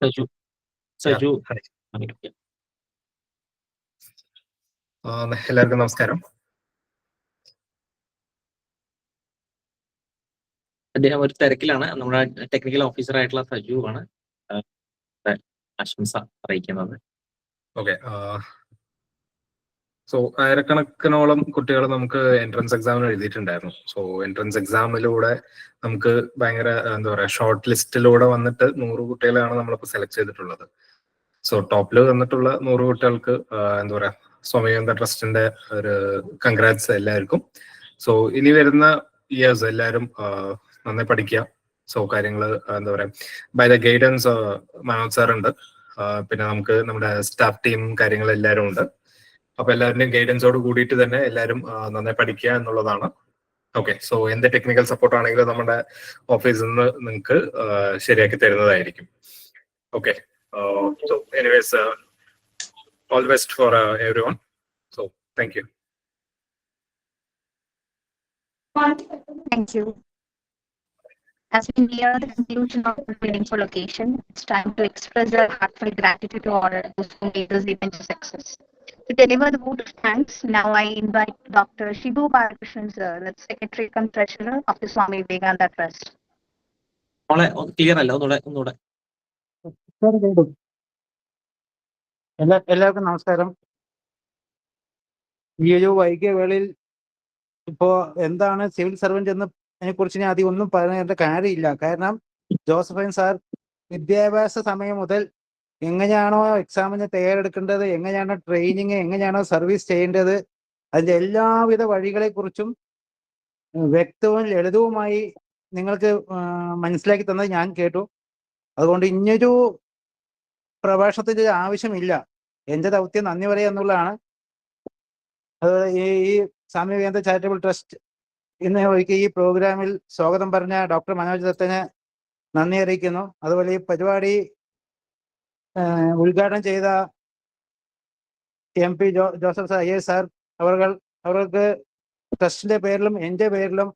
A: സജു.
D: എല്ലാവർക്കും നമസ്കാരം.
A: അദ്ദേഹം ഒരു തിരക്കിലാണ്. നമ്മുടെ ടെക്നിക്കൽ ഓഫീസർ ആയിട്ടുള്ള സജു ആണ് ആശംസ അറിയിക്കുന്നത്.
D: ഓക്കെ. സോ ആയിരക്കണക്കിനോളം കുട്ടികൾ നമുക്ക് എൻട്രൻസ് എക്സാമിന് എഴുതിയിട്ടുണ്ടായിരുന്നു. സോ എൻട്രൻസ് എക്സാമിലൂടെ നമുക്ക് ഭയങ്കര എന്താ പറയുക, ഷോർട്ട് ലിസ്റ്റിലൂടെ വന്നിട്ട് 100 കുട്ടികളെയാണ് നമ്മളിപ്പോൾ സെലക്ട് ചെയ്തിട്ടുള്ളത്. സോ ടോപ്പിൽ വന്നിട്ടുള്ള 100 കുട്ടികൾക്ക് എന്താ പറയാ, സ്വാമിവേന്ദ ട്രസ്റ്റിന്റെ ഒരു കൺഗ്രാറ്റ്സ് എല്ലാവർക്കും. സോ ഇനി വരുന്ന ഇയേഴ്സ് എല്ലാവരും നന്നായി പഠിക്കുക. സോ കാര്യങ്ങൾ എന്താ പറയാ, by the guidance Manoj sir ഉണ്ട്, പിന്നെ നമുക്ക് നമ്മുടെ സ്റ്റാഫ് ടീം കാര്യങ്ങൾ എല്ലാവരും ഉണ്ട്. അപ്പൊ എല്ലാവരുടെയും ഗൈഡൻസോട് കൂടിയിട്ട് തന്നെ എല്ലാവരും നന്നായി പഠിക്കുക എന്നുള്ളതാണ്. ഓക്കെ. സോ എന്ത് ടെക്നിക്കൽ സപ്പോർട്ട് ആണെങ്കിലും നമ്മുടെ ഓഫീസിൽ നിന്ന് നിങ്ങൾക്ക് ശരിയാക്കി തരുന്നതായിരിക്കും. Okay. So anyways, all the best for everyone. So thank you.
B: Thank you. As we near the conclusion of the meaningful occasion, it's time to express our heartfelt gratitude to all those who made this event a success. To deliver the vote of thanks, now I invite Dr. Shibu Balakrishnan sir, the Secretary cum Treasurer of the Swami Vivekananda Trust.
A: Clear അല്ല, ഒന്നുകൂടെ.
E: എല്ലാവർക്കും നമസ്കാരം. ഈ ഒരു വൈകിയ വേളയിൽ ഇപ്പോ എന്താണ് സിവിൽ സർവന്റ് എന്ന് അതിനെക്കുറിച്ച് ഞാൻ അധികം ഒന്നും പറയേണ്ട കാര്യമില്ല. കാരണം ജോസഫൈൻ സാർ വിദ്യാഭ്യാസ സമയം മുതൽ എങ്ങനെയാണോ എക്സാമിന് തയ്യാറെടുക്കേണ്ടത്, എങ്ങനെയാണോ ട്രെയിനിങ്, എങ്ങനെയാണോ സർവീസ് ചെയ്യേണ്ടത്, അതിൻ്റെ എല്ലാവിധ വഴികളെക്കുറിച്ചും വ്യക്തവും ലളിതവുമായി നിങ്ങൾക്ക് മനസ്സിലാക്കി തന്നത് ഞാൻ കേട്ടു. അതുകൊണ്ട് ഇനിയൊരു പ്രഭാഷണത്തിന്റെ ആവശ്യമില്ല. എൻ്റെ ദൗത്യം നന്ദി പറയുക എന്നുള്ളതാണ്. ഈ സ്വാമി വിവേകാനന്ദ ചാരിറ്റബിൾ ട്രസ്റ്റ് ഇന്ന് ഒരിക്കൽ ഈ പ്രോഗ്രാമിൽ സ്വാഗതം പറഞ്ഞ ഡോക്ടർ മനോജ് ദത്തന് നന്ദി അറിയിക്കുന്നു. അതുപോലെ ഈ പരിപാടി ഉദ്ഘാടനം ചെയ്ത MP Joseph sir IAS sir അവർക്ക് ട്രസ്റ്റിന്റെ പേരിലും എൻ്റെ പേരിലും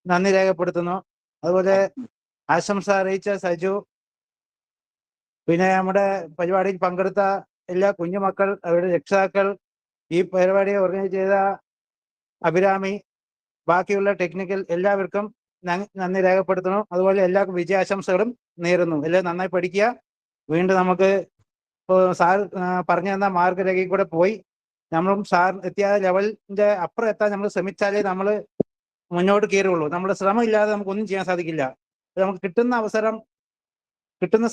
E: നന്ദി രേഖപ്പെടുത്തുന്നു. അതുപോലെ ആശംസ അറിയിച്ച സജു, പിന്നെ നമ്മുടെ പരിപാടിയിൽ പങ്കെടുത്ത എല്ലാ കുഞ്ഞുമക്കൾ, അവരുടെ രക്ഷിതാക്കൾ, ഈ പരിപാടി ഓർഗനൈസ് ചെയ്ത അഭിരാമി, ബാക്കിയുള്ള ടെക്നിക്കൽ എല്ലാവർക്കും നന്ദി രേഖപ്പെടുത്തുന്നു. അതുപോലെ എല്ലാവർക്കും വിജയാശംസകളും നേരുന്നു. എല്ലാം നന്നായി പഠിക്കുക. വീണ്ടും നമുക്ക് സാർ പറഞ്ഞു തന്ന മാർഗരേഖയിൽ കൂടെ പോയി നമ്മളും സാർ എത്തിയ ലെവലിന്റെ അപ്പുറം എത്താൻ നമ്മൾ ശ്രമിച്ചാലേ നമ്മൾ മുന്നോട്ട് കയറുള്ളൂ. നമ്മുടെ ശ്രമം ഇല്ലാതെ നമുക്കൊന്നും ചെയ്യാൻ സാധിക്കില്ല. നമുക്ക് കിട്ടുന്ന അവസരം, കിട്ടുന്ന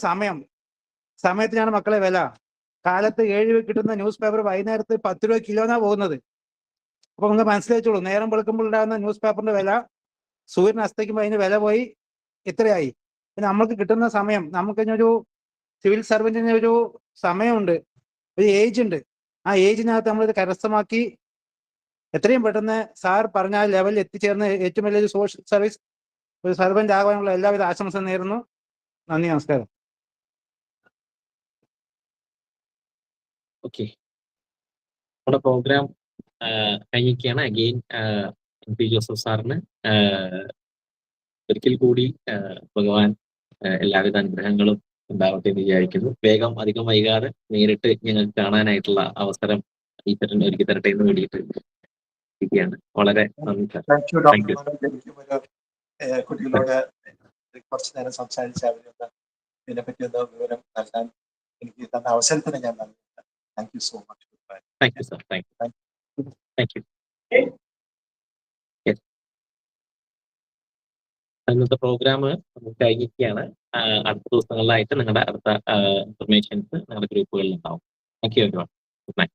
E: സമയത്തിനാണ് മക്കളെ വില. കാലത്ത് 7 രൂപ കിട്ടുന്ന ന്യൂസ് പേപ്പർ വൈകുന്നേരത്ത് 10 രൂപ കിലോനാ പോകുന്നത്. അപ്പൊ നമുക്ക് മനസ്സിലാക്കിച്ചോളൂ, നേരം വെളുക്കുമ്പോൾ ഉണ്ടാകുന്ന ന്യൂസ് പേപ്പറിന്റെ വില സൂര്യൻ അസ്തയ്ക്കുമ്പോൾ അതിന് വില പോയി ഇത്രയായി. പിന്നെ നമ്മൾക്ക് കിട്ടുന്ന സമയം, നമുക്കിനൊരു സിവിൽ സർവന്റിന് ഒരു സമയമുണ്ട്, ഒരു ഏജ് ഉണ്ട്. ആ ഏജിനകത്ത് നമ്മളിത് കരസ്ഥമാക്കി എത്രയും പെട്ടെന്ന് സാർ പറഞ്ഞ ലെവലിൽ എത്തിച്ചേർന്ന് ഏറ്റവും വലിയൊരു സോഷ്യൽ സർവീസ് ഒരു സർവന്റ് ആകാനുള്ള എല്ലാവിധ ആശംസ നേരുന്നു. നന്ദി, നമസ്കാരം.
A: ഓക്കെ, നമ്മുടെ പ്രോഗ്രാം കഴിഞ്ഞിരിക്കുകയാണ്. അഗെയിൻ MP ജോസഫ് സാറിന് ഒരിക്കൽ കൂടി ഭഗവാൻ എല്ലാവിധ അനുഗ്രഹങ്ങളും ഉണ്ടാവട്ടെ എന്ന് വിചാരിക്കുന്നു. വേഗം അധികം വൈകാതെ നേരിട്ട് ഞങ്ങൾക്ക് കാണാനായിട്ടുള്ള അവസരം ഒരുക്കി തരട്ടെ എന്ന് വേണ്ടിയിട്ട് ഇരിക്കുകയാണ്. വളരെ നന്ദി സാർ.
C: Thank you. കുട്ടികളോട് കുറച്ചു നേരം സംസാരിച്ച ഇതിനെപ്പറ്റി ഒന്ന് വിവരം നൽകാൻ എനിക്ക് തന്ന അവസരത്തിന് ഞാൻ നന്ദി. Thank you so much.
A: Thank you sir. Thank you. ഇന്നത്തെ പ്രോഗ്രാം കഴിഞ്ഞിരിക്കുകയാണ്. അടുത്ത ദിവസങ്ങളിലായിട്ട് നിങ്ങളുടെ അടുത്ത ഇൻഫർമേഷൻസ് നിങ്ങളുടെ ഗ്രൂപ്പുകളിൽ ഉണ്ടാവും. Thank you everyone. Good night.